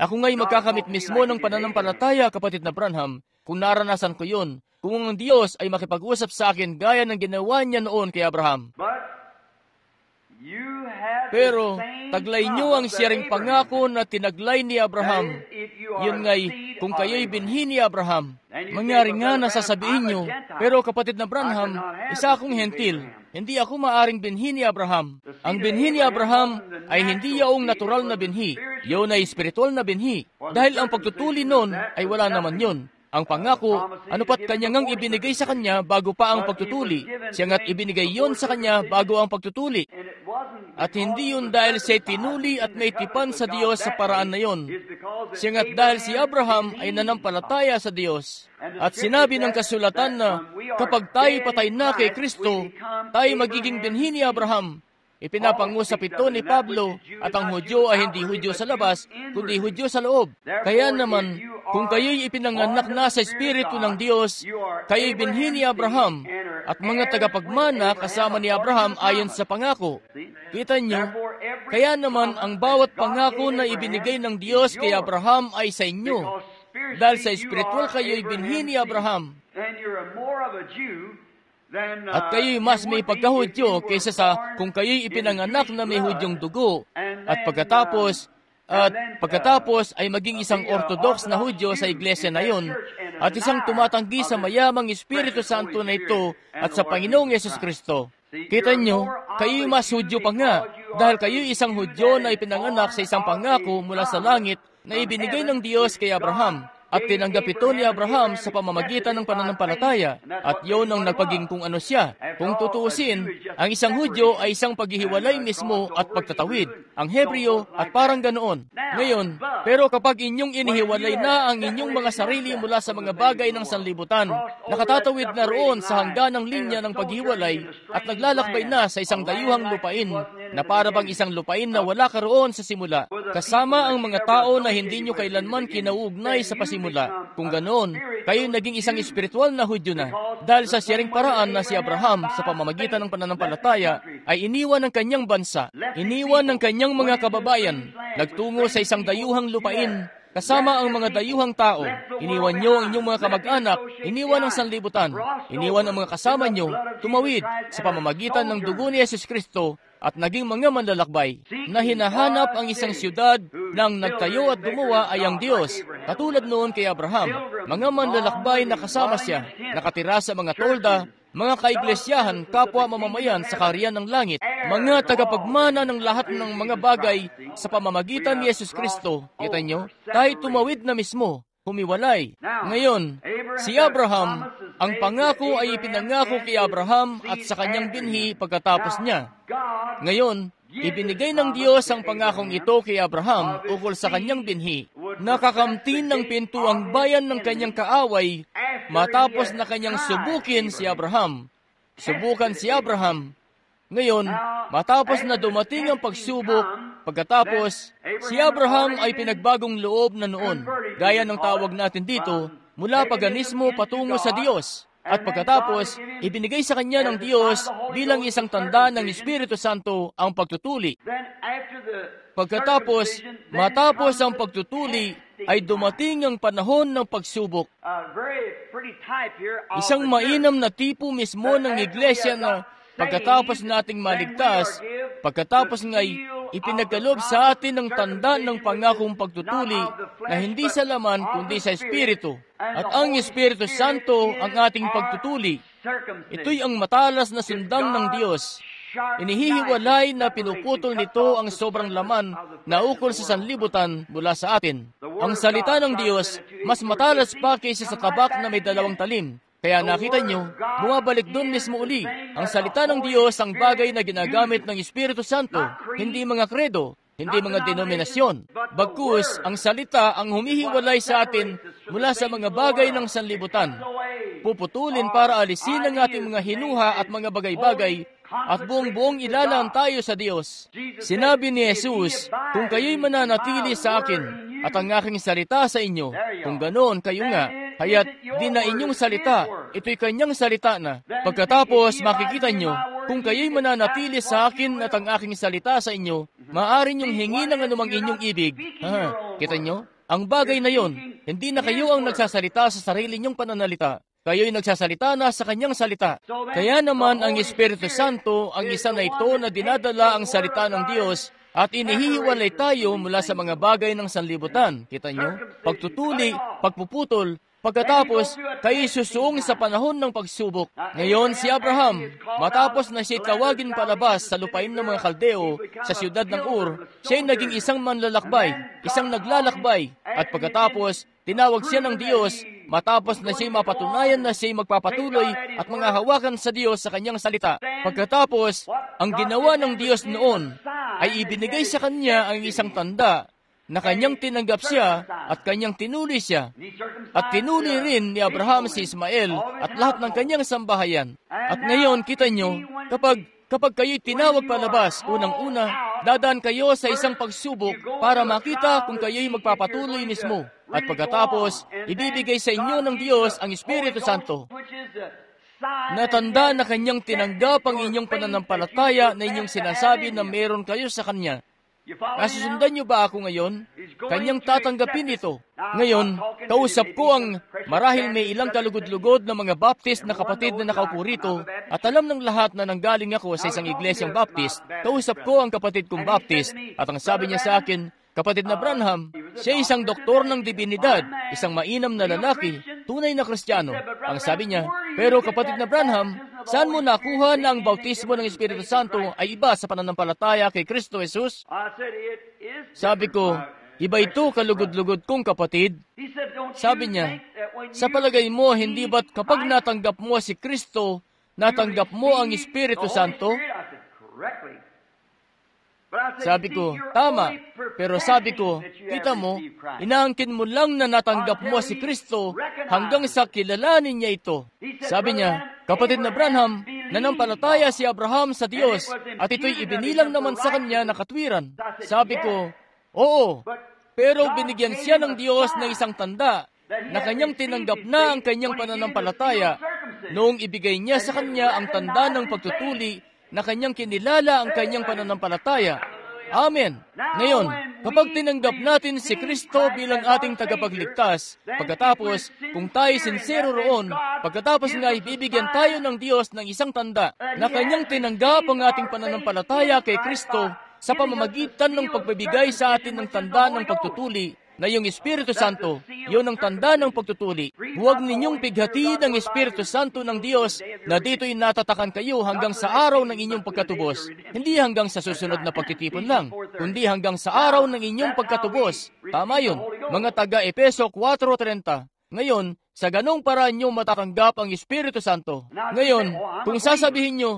Ako ngay magkakamit mismo ng pananampalataya, kapatid na Branham, kung naranasan ko yun, kung ang Diyos ay makipag-usap sa akin gaya ng ginawa niya noon kay Abraham. Pero, taglay niyo ang siyaring pangako na tinaglay ni Abraham. Yun nga'y, kung kayo'y binhi ni Abraham. Mangyari nga na sasabihin niyo, pero kapatid na Branham, isa akong hentil. Hindi ako maaring binhi ni Abraham. Ang binhi ni Abraham ay hindi yaong natural na binhi. Yun ay spiritual na binhi. Dahil ang pagtutuli nun ay wala naman yun. Ang pangako, ano pat kanya ngang ibinigay sa kanya bago pa ang pagtutuli. Siya nga't ibinigay yon sa kanya bago ang pagtutuli. At hindi yun dahil siya tinuli at may tipan sa Diyos sa paraan na yon. Siya nga't dahil si Abraham ay nanampalataya sa Diyos. At sinabi ng kasulatan na kapag tayo patay na kay Kristo, tayo magiging binhi ni Abraham. Ipinapangusap ito ni Pablo, at ang Hudyo ay hindi Hudyo sa labas, kundi Hudyo sa loob. Kaya naman, kung kayo'y ipinanganak na sa Espiritu ng Diyos, kayo'y binhi ni Abraham, at mga tagapagmana kasama ni Abraham ayon sa pangako. Kita niyo, kaya naman ang bawat pangako na ibinigay ng Diyos kay Abraham ay sa inyo, dahil sa espiritual kayo'y binhi ni Abraham. At kayo'y mas may pagkahudyo kaysa sa kung kayo'y ipinanganak na may hudyong dugo. At pagkatapos ay maging isang orthodox na Hudyo sa iglesia na yon, at isang tumatanggi sa mayamang Espiritu Santo na ito at sa Panginoong Yesus Kristo. Kita nyo, kayo'y mas Hudyo pa nga, dahil kayo'y isang Hudyo na ipinanganak sa isang pangako mula sa langit na ibinigay ng Diyos kay Abraham. At tinanggap ito ni Abraham sa pamamagitan ng pananampalataya, at yun ang nagpaging kung ano siya. Kung tutuusin, ang isang Hudyo ay isang paghihiwalay mismo at pagtatawid, ang Hebreo at parang ganoon. Ngayon, pero kapag inyong inihiwalay na ang inyong mga sarili mula sa mga bagay ng sanlibutan, nakatatawid na roon sa hangganang linya ng paghiwalay at naglalakbay na sa isang dayuhang lupain na para bang isang lupain na wala karoon sa simula, kasama ang mga tao na hindi nyo kailanman kinauugnay sa pasimula. Kung ganoon, kayo naging isang espiritual na Hudyo na, dahil sa siyering paraan na si Abraham sa pamamagitan ng pananampalataya ay iniwan ng kanyang bansa, iniwan ng kanyang mga kababayan, nagtungo sa isang dayuhang lupain, kasama ang mga dayuhang tao. Iniwan nyo ang inyong mga kamag-anak, iniwan ang sanlibutan, iniwan ang mga kasama nyo, tumawid sa pamamagitan ng dugo ni Yesus Kristo at naging mga manlalakbay, na hinahanap ang isang siyudad nang nagtayo at gumawa ay ang Diyos, katulad noon kay Abraham, mga manlalakbay na kasama siya, nakatira sa mga tolda, mga kaiglesiyahan, kapwa mamamayan sa kaharian ng langit, mga tagapagmana ng lahat ng mga bagay sa pamamagitan ni Yesus Kristo. Kita nyo? Tayo tumawid na mismo, humiwalay. Ngayon, si Abraham, ang pangako ay ipinangako kay Abraham at sa kanyang binhi pagkatapos niya. Ngayon, ibinigay ng Diyos ang pangakong ito kay Abraham ukol sa kanyang binhi. Nakakamtin ng pinto ang bayan ng kanyang kaaway matapos na kanyang subukin si Abraham. Subukan si Abraham. Ngayon, matapos na dumating ang pagsubok, pagkatapos, si Abraham ay pinagbagong loob na noon, gaya ng tawag natin dito, mula paganismo patungo sa Diyos. At pagkatapos, ibinigay sa kanya ng Diyos bilang isang tanda ng Espiritu Santo ang pagtutuli. Pagkatapos, matapos ang pagtutuli, ay dumating ang panahon ng pagsubok. Isang mainam na tipo mismo ng iglesia na pagkatapos nating maligtas, pagkatapos nga'y ipinagkaloob sa atin ang tanda ng pangakong pagtutuli na hindi sa laman kundi sa Espiritu. At ang Espiritu Santo ang ating pagtutuli. Ito'y ang matalas na sundang ng Diyos. Inihihiwalay na pinuputol nito ang sobrang laman na ukol sa sanlibutan mula sa atin. Ang salita ng Diyos, mas matalas pa kaysa sa tabak na may dalawang talim. Kaya nakita nyo, bumabalik doon mismo uli. Ang salita ng Diyos ang bagay na ginagamit ng Espiritu Santo, hindi mga kredo, hindi mga denominasyon. Bagkus, ang salita ang humihiwalay sa atin mula sa mga bagay ng sanlibutan. Puputulin para alisin ang ating mga hinuha at mga bagay-bagay at buong-buong ilalaan tayo sa Diyos. Sinabi ni Jesus, kung kayo'y mananatili sa akin at ang aking salita sa inyo, kung ganoon kayo nga, kaya't di na inyong salita, ito'y kanyang salita na. Pagkatapos makikita nyo, kung kayo'y mananatili sa akin at ang aking salita sa inyo, maaari nyong hingi ng anumang inyong ibig. Kita nyo? Ang bagay na yon, hindi na kayo ang nagsasalita sa sarili nyong pananalita. Kayo'y nagsasalita na sa kanyang salita. Kaya naman ang Espiritu Santo ang isa na ito na dinadala ang salita ng Diyos at inihihiwalay tayo mula sa mga bagay ng sanlibutan. Kita nyo? Pagtutuli, pagpuputol, pagkatapos, kayo'y susuong sa panahon ng pagsubok. Ngayon si Abraham, matapos na siya'y tawagin palabas sa lupain ng mga Kaldeo sa siyudad ng Ur, siya'y naging isang manlalakbay, isang naglalakbay, at pagkatapos, tinawag siya ng Diyos matapos na siya'y mapatunayan na siya'y magpapatuloy at mga hawakan sa Diyos sa kanyang salita. Pagkatapos, ang ginawa ng Diyos noon ay ibinigay sa kanya ang isang tanda na kanyang tinanggap siya at kanyang tinuli siya. At tinuli rin ni Abraham si Ismael at lahat ng kanyang sambahayan. At ngayon, kita nyo, kapag kayo'y tinawag palabas, unang-una, dadaan kayo sa isang pagsubok para makita kung kayo'y magpapatuloy mismo. At pagkatapos, ibibigay sa inyo ng Diyos ang Espiritu Santo. Natanda na kanyang tinanggap ang inyong pananampalataya na inyong sinasabi na meron kayo sa kanya. Nasusundan niyo ba ako ngayon? Kanyang tatanggapin ito. Ngayon, kausap ko ang marahil may ilang kalugod-lugod na mga Baptist na kapatid na nakaupo rito at alam ng lahat na nanggaling ako sa isang iglesyang Baptist. Kausap ko ang kapatid kong Baptist at ang sabi niya sa akin, kapatid na Branham, siya isang doktor ng dibinidad, isang mainam na lalaki, tunay na Kristiyano. Ang sabi niya, pero kapatid na Branham, saan mo nakuha na ang bautismo ng Espiritu Santo ay iba sa pananampalataya kay Kristo Jesus? Sabi ko, iba ito kalugod-lugod kong kapatid. Sabi niya, sa palagay mo, hindi ba't kapag natanggap mo si Kristo, natanggap mo ang Espiritu Santo? Sabi ko, tama. Pero sabi ko, kita mo, inaangkin mo lang na natanggap mo si Kristo hanggang sa kilalanin niya ito. Sabi niya, kapatid na Branham, Nanampalataya si Abraham sa Diyos at ito'y ibinilang naman sa kanya na katwiran. Sabi ko, oo, pero binigyan siya ng Diyos ng isang tanda na kanyang tinanggap na ang kanyang pananampalataya noong ibigay niya sa kanya ang tanda ng pagtutuli na kanyang kinilala ang kanyang pananampalataya. Amen. Ngayon, kapag tinanggap natin si Kristo bilang ating tagapagligtas, pagkatapos, kung tayo sincero roon, pagkatapos nga ibibigyan tayo ng Diyos ng isang tanda na kanyang tinanggap ang ating pananampalataya kay Kristo sa pamamagitan ng pagbibigay sa atin ng tanda ng pagtutuli na yung Espiritu Santo, yun ang tanda ng pagtutuli. Huwag ninyong pighatid ang Espiritu Santo ng Diyos na dito'y natatakan kayo hanggang sa araw ng inyong pagkatubos. Hindi hanggang sa susunod na pagtitipon lang, kundi hanggang sa araw ng inyong pagkatubos. Tama yun, mga taga-Epeso 4:30. Ngayon, sa ganong paraan nyo matatanggap ang Espiritu Santo. Ngayon, kung sasabihin nyo,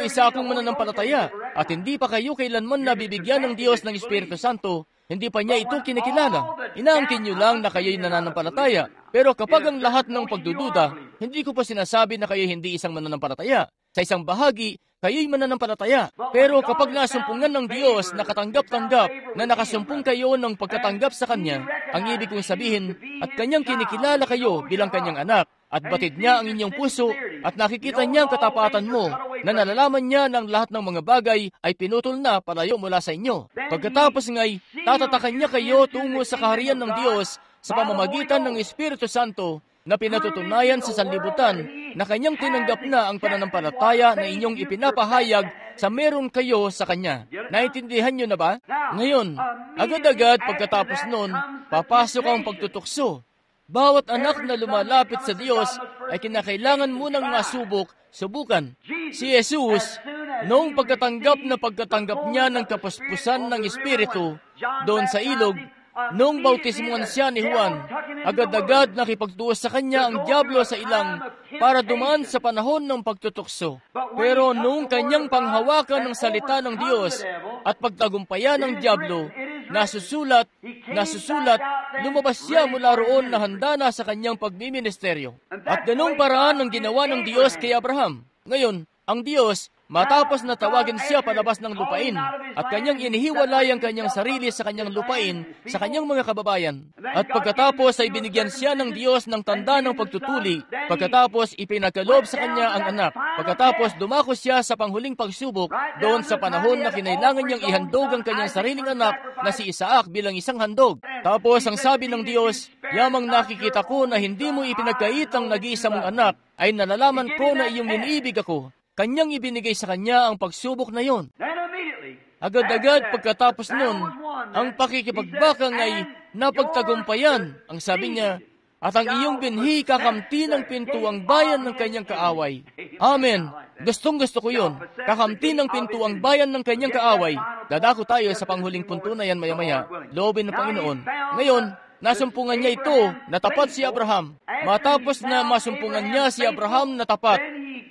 isa akong mananampalataya, at hindi pa kayo kailanman nabibigyan ng Diyos ng Espiritu Santo, hindi pa niya ito kinikilala. Inaangkin nyo lang na kayo'y nananampalataya. Pero kapag ang lahat ng pagdududa, hindi ko pa sinasabi na kayo'y hindi isang mananampalataya. Sa isang bahagi, kayo'y mananampalataya. Pero kapag nasumpungan ng Diyos na katanggap-tanggap, na nakasumpong kayo ng pagkatanggap sa Kanya, ang ibig kong sabihin, at Kanyang kinikilala kayo bilang Kanyang anak, at batid niya ang inyong puso, at nakikita niya ang katapatan mo, na nalalaman niya ng lahat ng mga bagay ay pinutol na palayo mula sa inyo. Pagkatapos nga'y, tatatakan niya kayo tungo sa kaharian ng Diyos sa pamamagitan ng Espiritu Santo na pinatutunayan sa sanlibutan na kanyang tinanggap na ang pananampalataya na inyong ipinapahayag sa meron kayo sa Kanya. Naintindihan niyo na ba? Ngayon, agad-agad pagkatapos nun, papasok ang pagtutukso. Bawat anak na lumalapit sa Diyos ay kinakailangan munang subukan. Si Jesus, noong pagkatanggap niya ng kapuspusan ng Espiritu doon sa ilog, noong bautismuhan siya ni Juan, agad-agad nakipagtuos sa kanya ang dyablo sa ilang para dumaan sa panahon ng pagtutukso. Pero noong kanyang panghawakan ng salita ng Diyos at pagtagumpayan ng dyablo, nasusulat, lumabas siya mula roon na handa na sa kanyang pagmiministeryo. At ganung paraan ang ginawa ng Diyos kay Abraham. Ngayon, ang Diyos, matapos na tawagin siya palabas ng lupain at kanyang inihiwalay ang kanyang sarili sa kanyang lupain, sa kanyang mga kababayan. At pagkatapos ay binigyan siya ng Diyos ng tanda ng pagtutuli. Pagkatapos ipinagkaloob sa kanya ang anak. Pagkatapos dumako siya sa panghuling pagsubok doon sa panahon na kinailangan niyang ihandog ang kanyang sariling anak na si Isaac bilang isang handog. Tapos ang sabi ng Diyos, yamang nakikita ko na hindi mo ipinagkait ang nag-iisa mong anak, ay nalalaman ko na iyong iniibig ako. Kanyang ibinigay sa kanya ang pagsubok na yon. Agad-agad pagkatapos nun, ang pakikipagbakang ay napagtagumpayan. Ang sabi niya, at ang iyong binhi kakamti ng pintuang bayan ng kanyang kaaway. Amen. Gustong-gusto ko yun. Kakamti ng pintuang bayan ng kanyang kaaway. Dadako tayo sa panghuling punto na yan maya-maya. Loobin ng Panginoon. Ngayon, nasumpungan niya ito na tapat si Abraham. Matapos na masumpungan niya si Abraham na tapat,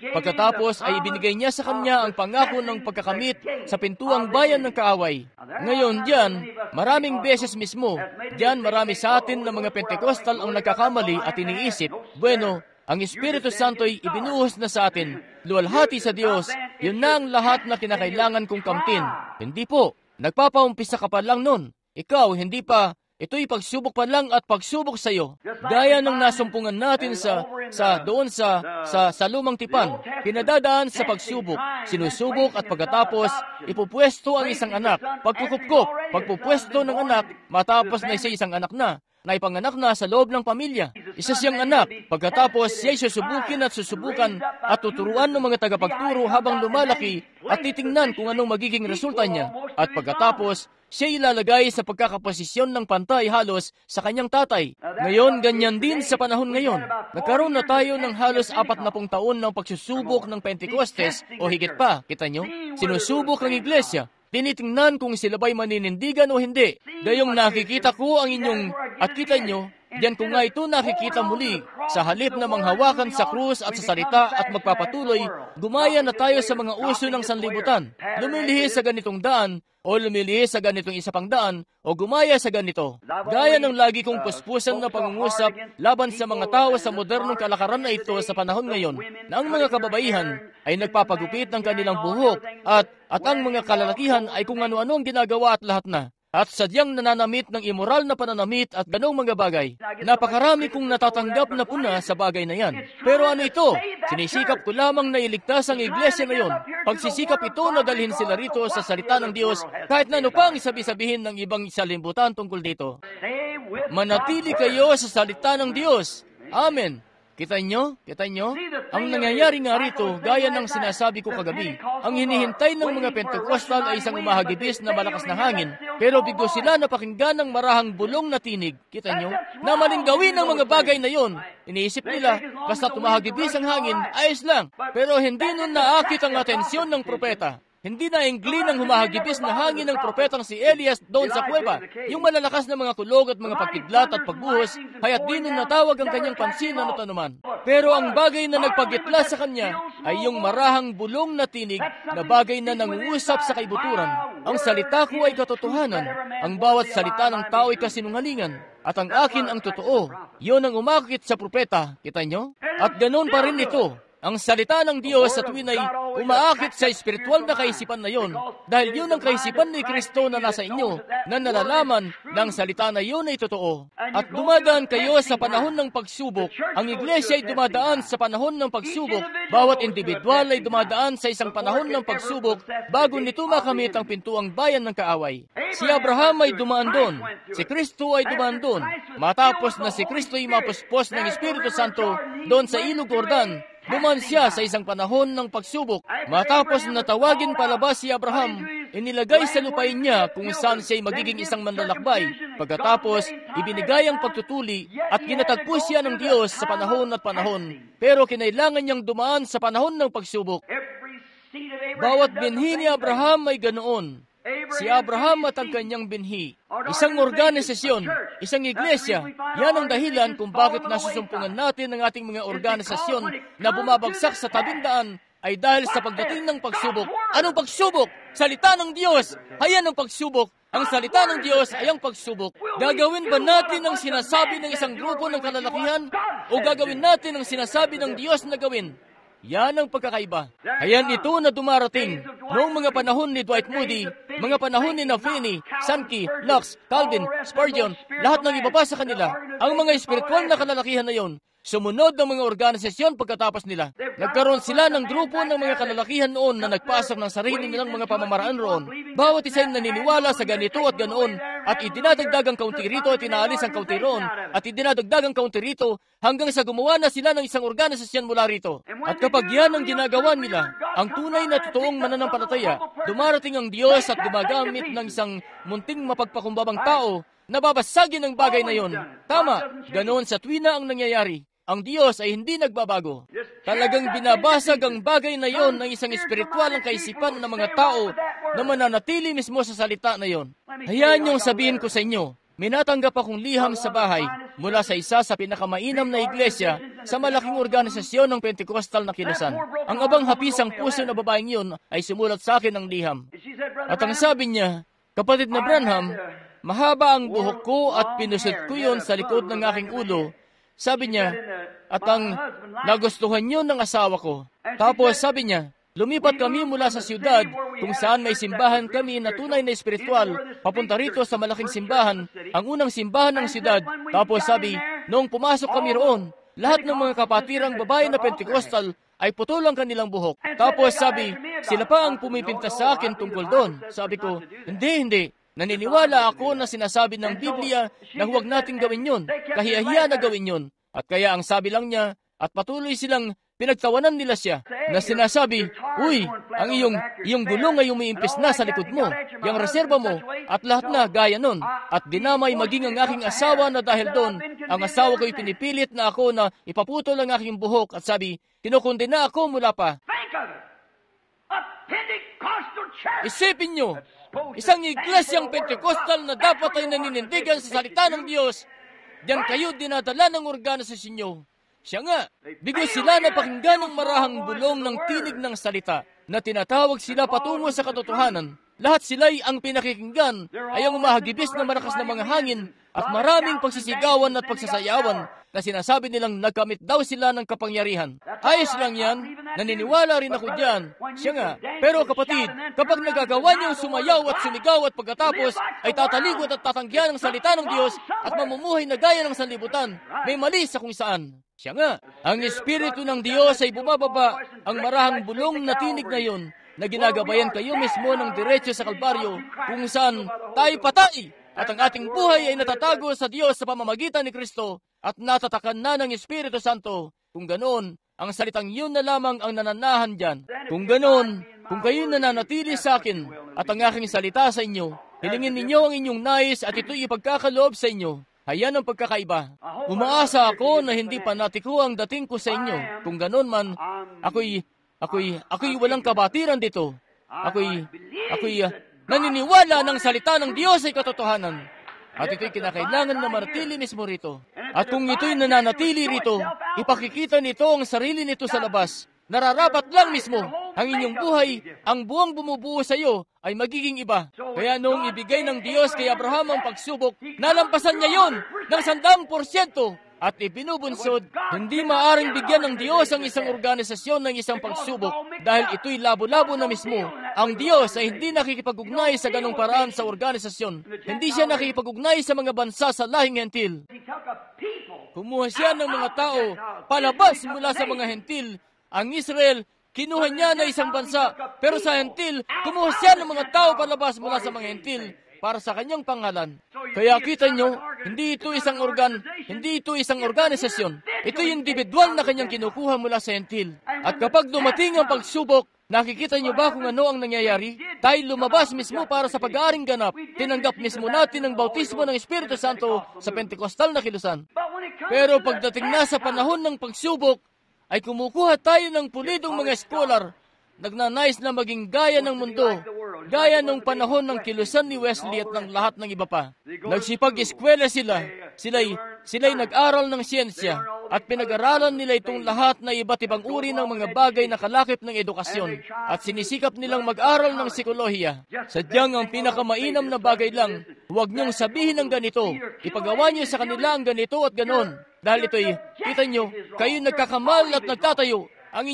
pagkatapos ay ibinigay niya sa kanya ang pangako ng pagkakamit sa pintuang bayan ng kaaway. Ngayon diyan, maraming beses mismo, diyan marami sa atin na mga Pentecostal ang nagkakamali at iniisip, bueno, ang Espiritu Santo'y ibinuhos na sa atin. Luwalhati sa Diyos, yun na ang lahat na kinakailangan kong kamtin. Hindi po, nagpapaumpisa ka pa lang nun. Ikaw, hindi pa. Ito'y pagsubok pa lang at pagsubok sa iyo. Gaya ng nasumpungan natin sa lumang tipan, pinadadaan sa pagsubok, sinusubok at pagkatapos, ipupwesto ang isang anak. Pagkukupkop, pagpupwesto ng anak, matapos na isang anak na ipanganak na sa loob ng pamilya. Isa siyang anak, pagkatapos siya'y susubukin at susubukan at tuturuan ng mga tagapagturo habang lumalaki at titingnan kung anong magiging resulta niya. At pagkatapos, siya ilalagay sa pagkakaposisyon ng pantay halos sa kanyang tatay. Ngayon, ganyan din sa panahon ngayon. Nagkaroon na tayo ng halos 40 taon ng pagsusubok ng Pentecostes o higit pa, kita nyo? Sinusubok ang iglesia. Tinitingnan kung sila ba'y maninindigan o hindi. Gayong nakikita ko ang inyong, at kita nyo, Diyan ko nga ito nakikita muli. Sa halip na manghawakan sa krus at sa salita at magpapatuloy, gumaya na tayo sa mga uso ng sanlibutan. Lumilihis sa ganitong daan, o lumilihis sa ganitong isa pang daan, o gumaya sa ganito. Gaya ng lagi kong puspusan na pangungusap laban sa mga tao sa modernong kalakaran na ito sa panahon ngayon, na ang mga kababaihan ay nagpapagupit ng kanilang buhok at ang mga kalalakihan ay kung ano-ano ang ginagawa at lahat na. At sadyang nananamit ng immoral na pananamit at ganong mga bagay. Napakarami kong natatanggap na puna sa bagay na yan. Pero ano ito? Sinisikap ko lamang na iligtas ang iglesia ngayon. Pagsisikap ito na dalhin sila rito sa salita ng Diyos, kahit na ano pa ang isabi-sabihin ng ibang salimbutan tungkol dito. Manatili kayo sa salita ng Diyos. Amen. Kita nyo? Ang nangyayari nga rito, gaya ng sinasabi ko kagabi, ang hinihintay ng mga Pentecostal ay isang umahagibis na malakas na hangin, pero biglo sila napakinggan ng marahang bulong na tinig. Kita nyo? Na maling gawin ang mga bagay na yon. Iniisip nila, basta tumahagibis ang hangin, ayos lang. Pero hindi nun naakit ang atensyon ng propeta. Hindi na ingli ng humahagibis na hangin ng propetang si Elias doon sa kuweba. Yung malalakas na mga kulog at mga pagkidlat at pagbuhos, kaya't di nun natawag ang kanyang pansin na tanuman. Pero ang bagay na nagpagitla sa kanya ay yung marahang bulong na tinig na bagay na nangungusap sa kaibuturan. Ang salita ko ay katotohanan. Ang bawat salita ng tao ay kasinungalingan. At ang akin ang totoo. Yun ang umakit sa propeta. Kita nyo? At ganoon pa rin ito. Ang salita ng Diyos sa tuwin ay umaakit sa espiritual na kaisipan na yon, dahil yun ang kaisipan ni Kristo na nasa inyo, na nalalaman na ang salita na yun ay totoo. At dumadaan kayo sa panahon ng pagsubok. Ang iglesia ay dumadaan sa panahon ng pagsubok. Bawat individual ay dumadaan sa isang panahon ng pagsubok bago nito makamit ang pintuang bayan ng kaaway. Si Abraham ay dumaan doon. Si Kristo ay dumaan doon. Matapos na si Kristo ay mapuspos ng Espiritu Santo doon sa Ilog Jordan, dumaan siya sa isang panahon ng pagsubok. Matapos na tawagin palabas si Abraham, inilagay sa lupain niya kung saan siya'y magiging isang manlalakbay. Pagkatapos, ibinigay ang pagtutuli at ginatagpo siya ng Diyos sa panahon at panahon. Pero kinailangan niyang dumaan sa panahon ng pagsubok. Bawat binhi ni Abraham ay ganoon. Si Abraham at ang kanyang binhi. Isang organisasyon, isang iglesia. Yan ang dahilan kung bakit nasusumpungan natin ang ating mga organisasyon na bumabagsak sa tabing daan ay dahil sa pagdating ng pagsubok. Anong pagsubok? Salita ng Diyos. Ayan ang pagsubok. Ang salita ng Diyos ay ang pagsubok. Gagawin ba natin ang sinasabi ng isang grupo ng kalalakihan o gagawin natin ang sinasabi ng Diyos na gawin? Yan ang pagkakaiba. Ayan ito na dumarating. Noong mga panahon ni Dwight Moody, mga panahon ni Finney, Sankey, Knox, Calvin, Spurgeon, lahat ng iba pa sa kanila, ang mga espiritual na kalalakihan na yon, sumunod ng mga organisasyon pagkatapos nila. Nagkaroon sila ng grupo ng mga kalalakihan noon na nagpasok ng sarili nilang mga pamamaraan roon. Bawat isa ay naniniwala sa ganito at ganoon, at idinadagdag ang kaunti rito at inaalis ang kaunti roon, at idinadagdag ang kaunti rito hanggang sa gumawa na sila ng isang organisasyon mula rito. At kapag yan ang ginagawa nila, ang tunay na totoong mananampalataya, dumarating ang Diyos at gumagamit ng isang munting mapagpakumbabang tao, nababasagin ang bagay na yon. Tama, ganoon sa tuwina ang nangyayari. Ang Diyos ay hindi nagbabago. Talagang binabasag ang bagay na yon ng isang espiritual ang kaisipan ng mga tao na mananatili mismo sa salita na yon. Hayaan niyong sabihin ko sa inyo, minatanggap akong liham sa bahay mula sa isa sa pinakamainam na iglesia sa malaking organisasyon ng Pentecostal na kilusan. Ang abang hapisang puso na babaeng yun ay sumulat sa akin ng liham. At ang sabi niya, "Kapatid na Branham, mahaba ang buhok ko at pinusot ko yun sa likod ng aking ulo." Sabi niya, at ang nagustuhan yun ng asawa ko. Tapos sabi niya, lumipat kami mula sa siyudad kung saan may simbahan kami na tunay na espiritual, papunta rito sa malaking simbahan, ang unang simbahan ng siyudad. Tapos sabi, noong pumasok kami roon, lahat ng mga kapatirang babae na Pentecostal ay putol ang kanilang buhok. Tapos sabi, sila pa ang pumipintas sa akin tungkol doon. Sabi ko, hindi. Naniniwala ako na sinasabi ng Biblia na huwag nating gawin yun, kahiyahiya na gawin yun. At kaya ang sabi lang niya, at patuloy silang pinagtawanan nila siya, na sinasabi, "Uy, ang iyong gulong ay umiimpis na sa likod mo, yung reserba mo, at lahat na gaya nun." At dinamay maging ang aking asawa na dahil doon, ang asawa ko'y pinipilit na ako na ipaputol ang aking buhok at sabi, "Kinukundina ako mula pa." Isipin nyo, isang iglesyang Pentecostal na dapat ay naninindigan sa salita ng Diyos, Diyan kayo dinadala ng organisasyon nyo. Siya nga, bigo sila na pakinggan ng marahang bulong ng tinig ng salita na tinatawag sila patungo sa katotohanan. Lahat sila'y ang pinakikinggan ay ang umahagibis na malakas na mga hangin at maraming pagsisigawan at pagsasayawan na sinasabi nilang nagkamit daw sila ng kapangyarihan. Ayos lang yan, naniniwala rin ako dyan. Siya nga, pero kapatid, kapag nagagawa niyong sumayaw at sumigaw at pagkatapos ay tatalikod at tatanggihan ang salita ng Diyos at mamumuhay na gaya ng sanlibutan, may mali sa kung saan. Siya nga, ang Espiritu ng Diyos ay bumababa ang marahang bulong na tinig na yun na ginagabayan kayo mismo ng diretso sa Kalbaryo kung saan tayo patay at ang ating buhay ay natatago sa Diyos sa pamamagitan ni Kristo at natatakan na ng Espiritu Santo. Kung ganoon, ang salitang yun na lamang ang nananahan dyan. Kung ganoon, kung kayo nananatili sa akin at ang aking salita sa inyo, hilingin ninyo ang inyong nais at ito'y ipagkakaloob sa inyo. Hayan ang pagkakaiba. Umaasa ako na hindi panatiko ang dating ko sa inyo. Kung ganoon man, ako'y walang kabatiran dito. Ako'y naniniwala ng salita ng Diyos ay katotohanan. At ito'y kinakailangan na manatili mismo rito. At kung ito'y nananatili rito, ipakikita nito ang sarili nito sa labas. Nararapat lang mismo ang inyong buhay, ang buwang bumubuo sa iyo ay magiging iba. Kaya noong ibigay ng Diyos kay Abraham ang pagsubok, nalampasan niya yon ng 100%. At ibinubunsod, hindi maaring bigyan ng Diyos ang isang organisasyon ng isang pagsubok dahil ito'y labo-labo na mismo. Ang Diyos ay hindi nakikipag-ugnay sa ganong paraan sa organisasyon. Hindi siya nakikipag-ugnay sa mga bansa sa lahing hentil. Kumuha siya ng mga tao palabas mula sa mga hentil. Ang Israel, kinuha niya na isang bansa, pero sa hentil, kumuha siya ng mga tao palabas mula sa mga hentil para sa kanyang pangalan. Kaya kita nyo, hindi ito isang organisasyon. Ito yung individual na kanyang kinukuha mula sa hentil. At kapag dumating ang pagsubok, nakikita nyo ba kung ano ang nangyayari? Tayo lumabas mismo para sa pag-aaring ganap. Tinanggap mismo natin ang bautismo ng Espiritu Santo sa Pentecostal na kilusan. Pero pagdating na sa panahon ng pagsubok, ay kumukuha tayo ng pulidong mga scholar, nagnanais na maging gaya ng mundo, gaya nung panahon ng kilusan ni Wesley at ng lahat ng iba pa. Nagsipag-eskwela sila. Sila'y nag-aral ng siyensya at pinag-aralan nila itong lahat na iba't ibang uri ng mga bagay na kalakip ng edukasyon at sinisikap nilang mag-aral ng psikolohiya. Sadyang ang pinakamainam na bagay lang, huwag niyong sabihin ng ganito, ipagawa niyo sa kanila ang ganito at ganon. Dahil ito'y, kita niyo, kayo nagkakamal at nagtatayo. Ang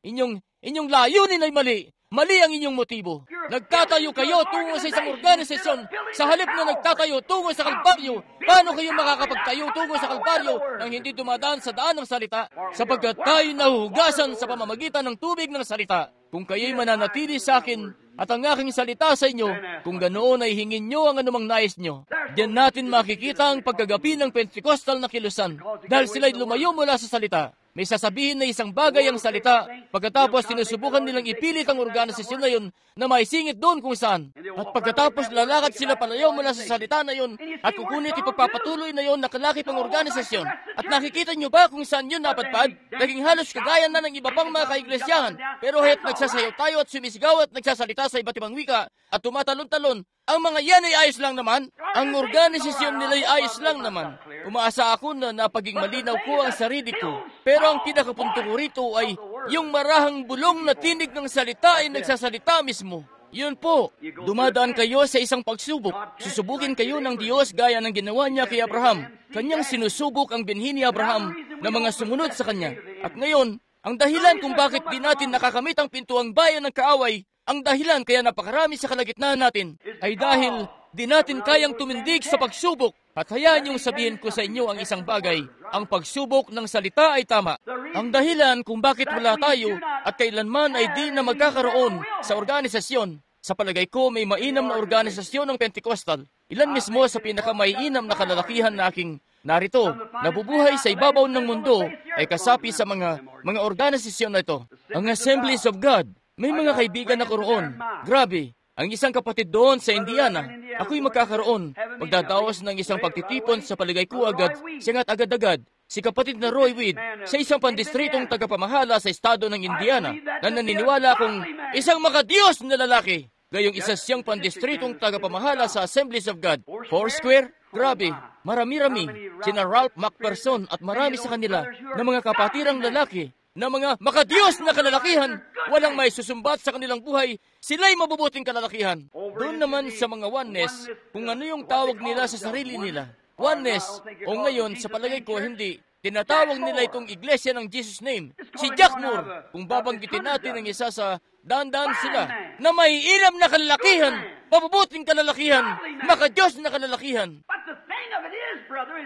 inyong layunin ay mali. Mali ang inyong motibo. Nagtatayo kayo tungo sa isang organisasyon. Sa halip na nagtatayo tungo sa Kalbaryo, paano kayo makakapagtayo tungo sa Kalbaryo nang hindi dumadaan sa daan ng salita? Sapagkat tayo nahuhugasan sa pamamagitan ng tubig ng salita. Kung kayo'y mananatili sa akin at ang aking salita sa inyo, kung ganoon ay hingin nyo ang anumang nais nyo. Diyan natin makikita ang pagkagapi ng Pentecostal na kilusan dahil sila'y lumayo mula sa salita. May sasabihin na isang bagay ang salita, pagkatapos sinusubukan nilang ipilit ang organisasyon na yun na maisingit doon kung saan. At pagkatapos lalakad sila palayaw mula sa salita na yun at kukunit ipagpapatuloy na yun na kalakip ang organisasyon. At nakikita nyo ba kung saan yun napadpad? Naging halos kagaya na ng iba pang mga kaiglesiyahan. Pero kahit nagsasayaw tayo at sumisigaw at nagsasalita sa iba't ibang wika at tumatalon-talon, ang mga yan ay ayos lang naman. Ang organisasyon nila ay ayos lang naman. Umaasa ako na napaging malinaw ko ang sarili ko. Pero ang pinakapunto ko rito ay yung marahang bulong na tinig ng salita ay nagsasalita mismo. Yun po, dumadaan kayo sa isang pagsubok. Susubukin kayo ng Diyos gaya ng ginawa niya kay Abraham. Kanyang sinusubok ang binhi ni Abraham na mga sumunod sa kanya. At ngayon, ang dahilan kung bakit di natin nakakamit ang pintuang bayan ng kaaway, ang dahilan kaya napakarami sa kalagitnaan natin, ay dahil di natin kayang tumindig sa pagsubok. At hayaan niyong sabihin ko sa inyo ang isang bagay, ang pagsubok ng salita ay tama. Ang dahilan kung bakit wala tayo at kailanman ay di na magkakaroon sa organisasyon, sa palagay ko may mainam na organisasyon ng Pentecostal. Ilan mismo sa pinakamaiinam na kalalakihan na aking narito, nabubuhay sa ibabaw ng mundo ay kasapi sa mga organisasyon na ito. Ang Assemblies of God. May mga kaibigan ako roon. Grabe, ang isang kapatid doon sa Indiana. Ako'y magkakaroon. Magdadaos ng isang pagtitipon sa paligay ko agad, siyangat agad-agad. Si kapatid na Roy Weed, sa isang pandistritong tagapamahala sa estado ng Indiana, na naniniwala akong isang makadiyos na lalaki. Gayong isa siyang pandistritong tagapamahala sa Assemblies of God. Foursquare? Grabe. Marami-rami, sina Ralph McPherson at marami sa kanila na mga kapatirang lalaki, na mga makadiyos na kalalakihan, walang may susumbat sa kanilang buhay, sila'y mabubuting kalalakihan. Doon naman sa mga oneness, kung ano yung tawag nila sa sarili nila. Oneness, o ngayon, sa palagay ko, hindi. Tinatawag nila itong iglesia ng Jesus name. Si Jack Moore, kung babanggitin natin ang isa sa daan-daan sila, na may ilam na kalalakihan, mabubuting kalalakihan, makadiyos na kalalakihan.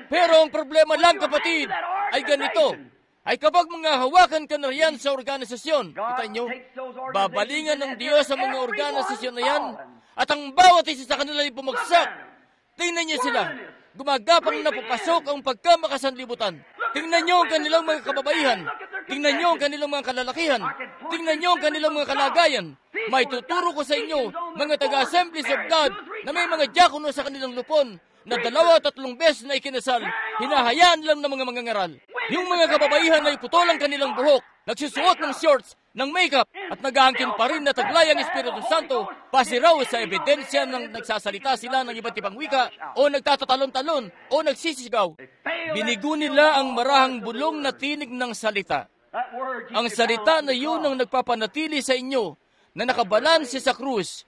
Pero ang problema lang, kapatid, ay ganito. Ay kapag mga hawakan ka na riyan sa organisasyon, kita nyo, babalingan ng Diyos sa mga organisasyon na yan, at ang bawat isa sa kanila ay bumagsak. Tingnan nyo sila, gumagapang na papasok ang pagkamakasanlibutan. Tingnan nyo ang kanilang mga kababaihan. Tingnan nyo ang kanilang mga kalalakihan. Tingnan nyo ang kanilang mga kalagayan. May tuturo ko sa inyo, mga taga-Assemblies of God, na may mga diakono sa kanilang lupon, na 2-3 beses na ikinasal, hinahayaan lang ng mga mangangaral. Yung mga kababaihan ay putol ang kanilang buhok, nagsusuot ng shorts, ng makeup, at nag-aangkin pa rin na taglay ang Espiritu Santo, base raw sa ebidensya ng nagsasalita sila ng iba't ibang wika, o nagtatatalon-talon, o nagsisigaw. Binigo nila ang marahang bulong na tinig ng salita. Ang salita na yun ang nagpapanatili sa inyo, na nakabalanse sa krus,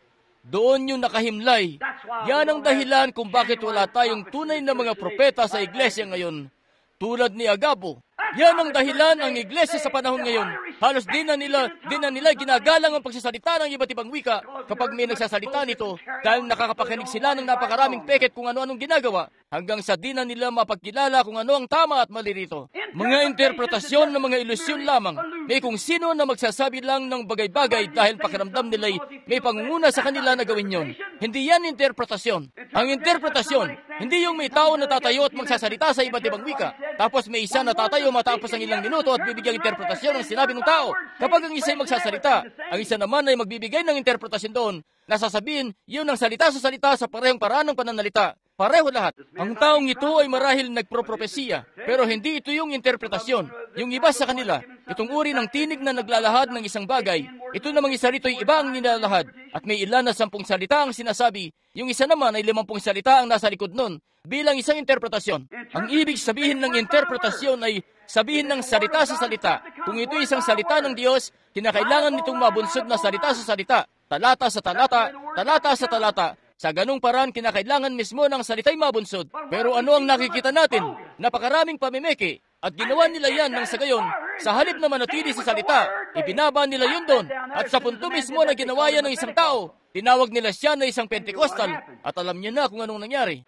doon yung nakahimlay. Yan ang dahilan kung bakit wala tayong tunay na mga propeta sa iglesia ngayon, tulad ni Agabo. Yan ang dahilan ang iglesia sa panahon ngayon. Halos di na nila ginagalang ang pagsasalita ng iba't ibang wika kapag may nagsasalita nito, dahil nakakapakinig sila ng napakaraming peket kung ano-anong ginagawa, hanggang sa di na nila mapagkilala kung ano ang tama at mali rito. Mga interpretasyon ng mga ilusyon lamang. May kung sino na magsasabi lang ng bagay-bagay dahil pakiramdam nila'y may pangunguna sa kanila na gawin yon. Hindi yan interpretasyon. Ang interpretasyon, hindi yung may tao na tatayo at magsasalita sa iba't ibang wika, tapos may isa na tatayo matapos ang ilang minuto at bibigyang interpretasyon ng sinabi ng tao. Kapag ang isa ay magsasalita, ang isa naman ay magbibigay ng interpretasyon doon, na sasabihin, yun ang salita sa parehong paraan ng pananalita. Pareho lahat. Ang taong ito ay marahil nagpropropesiya, pero hindi ito yung interpretasyon. Yung iba sa kanila, itong uri ng tinig na naglalahad ng isang bagay, ito namang isa rito ay iba ang nilalahad, at may ilan na 10 salita ang sinasabi, yung isa naman ay 50 salita ang nasa likod nun, bilang isang interpretasyon. Ang ibig sabihin ng interpretasyon ay sabihin ng salita sa salita. Kung ito isang salita ng Diyos, kinakailangan nitong mabunsod na salita sa salita, talata sa talata, talata sa talata. Sa ganung paraan, kinakailangan mismo ng salita'y mabunsod. Pero ano ang nakikita natin? Napakaraming pamimiki. At ginawa nila yan nang sa gayon, sa halip na manatili sa salita, ibinaba nila yun doon. At sa punto mismo na ginawa yan ng isang tao, tinawag nila siya na isang Pentecostal. At alam niyo na kung anong nangyari.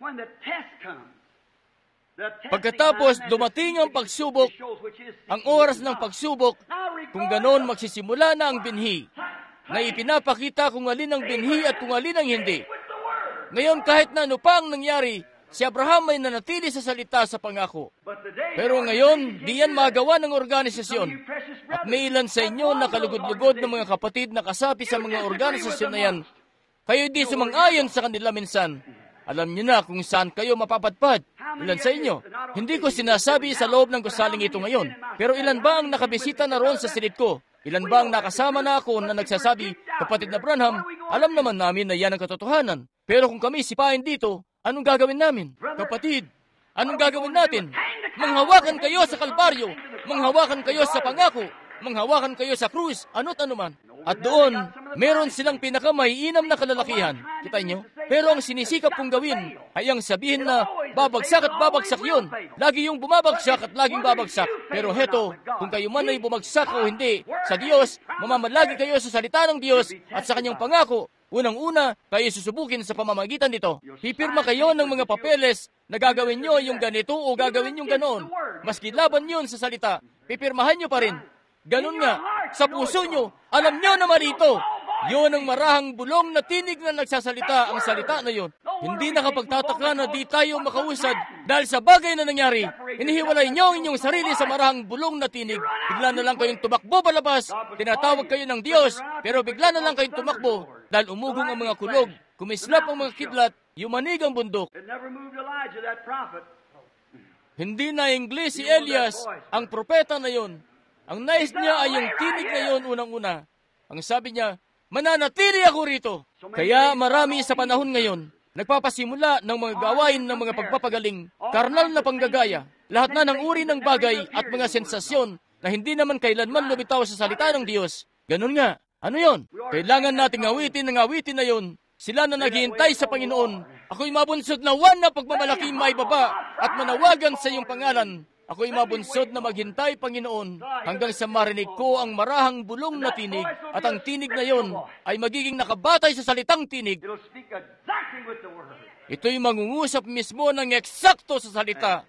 Pagkatapos dumating ang pagsubok, ang oras ng pagsubok, kung ganon magsisimula na ang binhi, na ipinapakita kung alin ang binhi at kung alin ang hindi. Ngayon, kahit na ano pa ang nangyari, si Abraham ay nanatili sa salita sa pangako. Pero ngayon, di yan magawa ng organisasyon. At may ilan sa inyo na kalugod-lugod ng mga kapatid na kasapi sa mga organisasyon na yan. Kayo di sumang-ayon sa kanila minsan. Alam niyo na kung saan kayo mapapadpad. Ilan sa inyo? Hindi ko sinasabi sa loob ng gusaling ito ngayon. Pero ilan ba ang nakabisita na roon sa silid ko? Ilan ba ang nakasama na ako na nagsasabi, kapatid na Branham, alam naman namin na yan ang katotohanan. Pero kung kami sipain dito, anong gagawin namin? Kapatid, anong gagawin natin? Manghawakan kayo sa Kalbaryo, manghawakan kayo sa pangako, manghawakan kayo sa krus, ano't anuman. At doon, meron silang pinakamaiinam na kalalakihan. Kita nyo? Pero ang sinisikap kong gawin ay ang sabihin na babagsak at babagsak yun. Lagi yung bumabagsak at laging babagsak. Pero heto, kung kayo man ay bumagsak o hindi, sa Diyos, mamamalagi kayo sa salita ng Diyos at sa kanyang pangako. Unang-una, kayo susubukin sa pamamagitan nito. Pipirma kayo ng mga papeles na gagawin nyo yung ganito o gagawin yung ganoon. Maski laban yun sa salita, pipirmahan nyo pa rin. Ganun nga, sa puso nyo, alam nyo na marito. Yun ang marahang bulong na tinig na nagsasalita, ang salita na yun. Hindi nakapagtataka na di tayo makausad dahil sa bagay na nangyari. Inihiwalay nyo ang inyong sarili sa marahang bulong na tinig. Bigla na lang kayong tumakbo palabas, tinatawag kayo ng Diyos, pero bigla na lang kayong tumakbo dahil umugong ang mga kulog, kumislap ang mga kidlat, yumanig ang bundok. Hindi na Ingles si Elias, ang propeta na yun. Ang nais niya ay yung tinig na yun unang-una. Ang sabi niya, mananatili ako rito. Kaya marami sa panahon ngayon, nagpapasimula ng mga gawain ng mga pagpapagaling, karnal na panggagaya, lahat na ng uri ng bagay at mga sensasyon na hindi naman kailanman lumitaw sa salita ng Diyos. Ganun nga. Ano yon? Kailangan nating awitin ng awitin na yon. Sila na naghihintay sa Panginoon. Ako'y mabunsod na na pagmamalaki maibaba at manawagan sa iyong pangalan. Ako'y mabunsod na maghintay, Panginoon, hanggang sa marinig ko ang marahang bulong na tinig, at ang tinig na yon ay magiging nakabatay sa salitang tinig. Ito'y mangungusap mismo ng eksakto sa salita.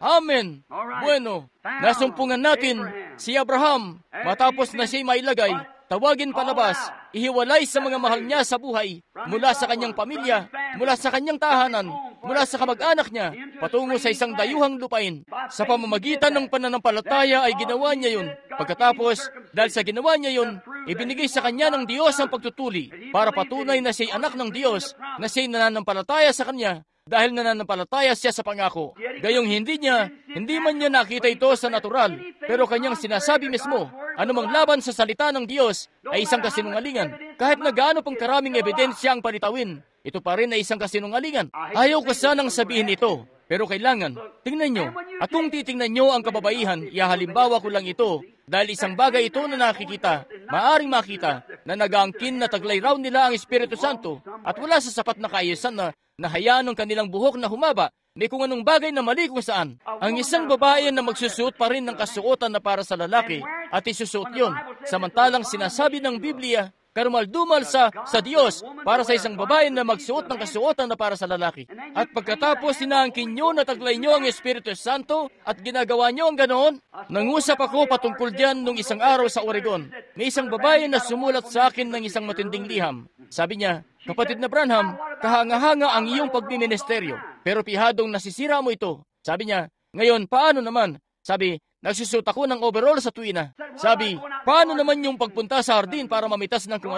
Amen. Bueno, nasumpungan natin si Abraham matapos na siya'y mailagay, tawagin palabas, ihiwalay sa mga mahal niya sa buhay, mula sa kanyang pamilya, mula sa kanyang tahanan, mula sa kamag-anak niya, patungo sa isang dayuhang lupain. Sa pamamagitan ng pananampalataya ay ginawa niya yun. Pagkatapos, dahil sa ginawa niya yun, ibinigay sa kanya ng Diyos ang pagtutuli para patunay na siya'y anak ng Diyos, na siya'y nananampalataya sa kanya, dahil nananampalataya siya sa pangako. Gayong hindi man niya nakita ito sa natural, pero kanyang sinasabi mismo, anumang laban sa salita ng Diyos ay isang kasinungalingan. Kahit na gaano pang karaming ebidensya ang palitawin, ito pa rin ay isang kasinungalingan. Ayaw ko sanang sabihin ito, pero kailangan. Tingnan nyo, at kung titingnan nyo ang kababaihan, ihahalimbawa ko lang ito, dahil isang bagay ito na nakikita, maaring makita, na nag-aangkin na taglay raw nila ang Espiritu Santo, at wala sa sapat na kaayusan na nahayaan ng kanilang buhok na humaba, may kung anong bagay na mali kung saan. Ang isang babae na magsusuot pa rin ng kasuotan na para sa lalaki, at isusuot yun, samantalang sinasabi ng Biblia, karumaldumal sa Diyos para sa isang babae na magsuot ng kasuotan na para sa lalaki. At pagkatapos sinaangkin nyo na taglay nyo ang Espiritu Santo at ginagawa nyo ang ganoon, nangusap ako patungkol diyan nung isang araw sa Oregon. May isang babae na sumulat sa akin ng isang matinding liham. Sabi niya, "Kapatid na Branham, kahanga-hanga ang iyong pagmiministeryo, pero pihadong nasisira mo ito." Sabi niya, "Ngayon, paano naman?" Sabi, "Nagsusuot ako ng overall sa tuwina." Sabi, "Paano naman yung pagpunta sa hardin para mamitas ng kung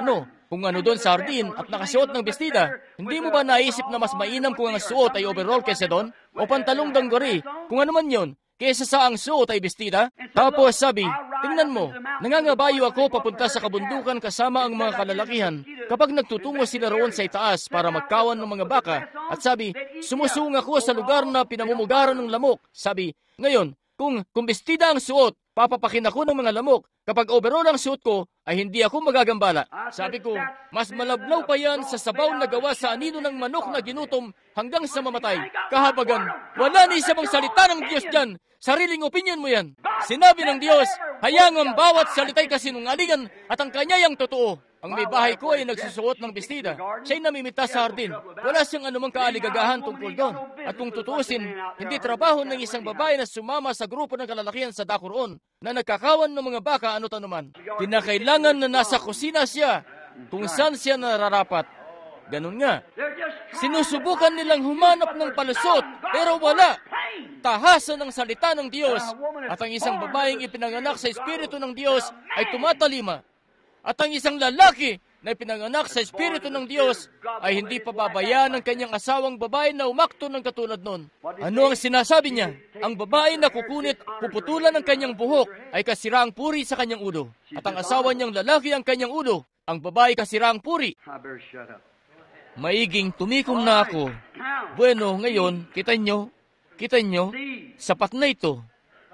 ano doon sa hardin at nakasuot ng bestida? Hindi mo ba naisip na mas mainam kung ang suot ay overall kaysa doon? O pantalong danggari, kung ano man yun, kaysa sa ang suot ay bestida?" Tapos sabi, "Tingnan mo, nangangabayo ako papunta sa kabundukan kasama ang mga kalalakihan kapag nagtutungo sila roon sa itaas para magkawan ng mga baka. At sabi, sumusung ako sa lugar na pinamumugaran ng lamok." Sabi, "Ngayon, kung bestida ang suot, papapakin ako ng mga lamok. Kapag overall ang suot ko, ay hindi ako magagambala." Sabi ko, mas malablaw pa yan sa sabaw na gawa sa anino ng manok na ginutom hanggang sa mamatay. Kahabagan, wala ni isa pang salita ng Diyos dyan. Sariling opinion mo yan. Sinabi ng Diyos, hayang ang bawat salita'y kasinungalingan at ang kanya'y ang totoo. Ang may bahay ko ay nagsusuot ng bestida. Siya'y namimitas sa hardin. Wala siyang anumang kaaligagahan tungkol doon. At kung tutuusin, hindi trabaho ng isang babae na sumama sa grupo ng kalalakihan sa dako roon na nagkakawan ng mga baka ano't anuman. Kinakailangan na nasa kusina siya kung saan siya nararapat. Ganun nga. Sinusubukan nilang humanap ng palusot, pero wala. Tahasan ng salita ng Diyos. At ang isang babaeng ipinanganak sa Espiritu ng Diyos ay tumatalima. At ang isang lalaki na ipinanganak sa Espiritu ng Diyos ay hindi pababayaan ng kanyang asawang babae na umakto ng katulad nun. Ano ang sinasabi niya? Ang babae na kukunit, puputulan ng kanyang buhok ay kasiraang puri sa kanyang ulo. At ang asawa niyang lalaki ang kanyang ulo. Ang babae kasiraang puri. Maiging tumikom na ako. Bueno, ngayon, kita nyo, sapat na ito.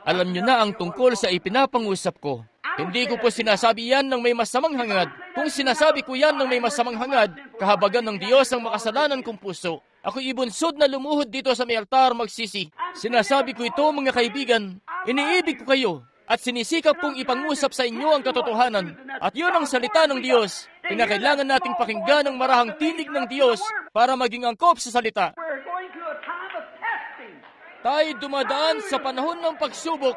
Alam nyo na ang tungkol sa ipinapangusap ko. Hindi ko po sinasabi yan ng may masamang hangad. Kung sinasabi ko yan ng may masamang hangad, kahabagan ng Diyos ang makasalanan kong puso. Ako ibunsod na lumuhod dito sa may altar magsisi. Sinasabi ko ito, mga kaibigan, iniibig ko kayo at sinisikap kong ipangusap sa inyo ang katotohanan. At yun ang salita ng Diyos. Pinakailangan nating pakinggan ang marahang tinig ng Diyos para maging angkop sa salita. Tayo dumadaan sa panahon ng pagsubok.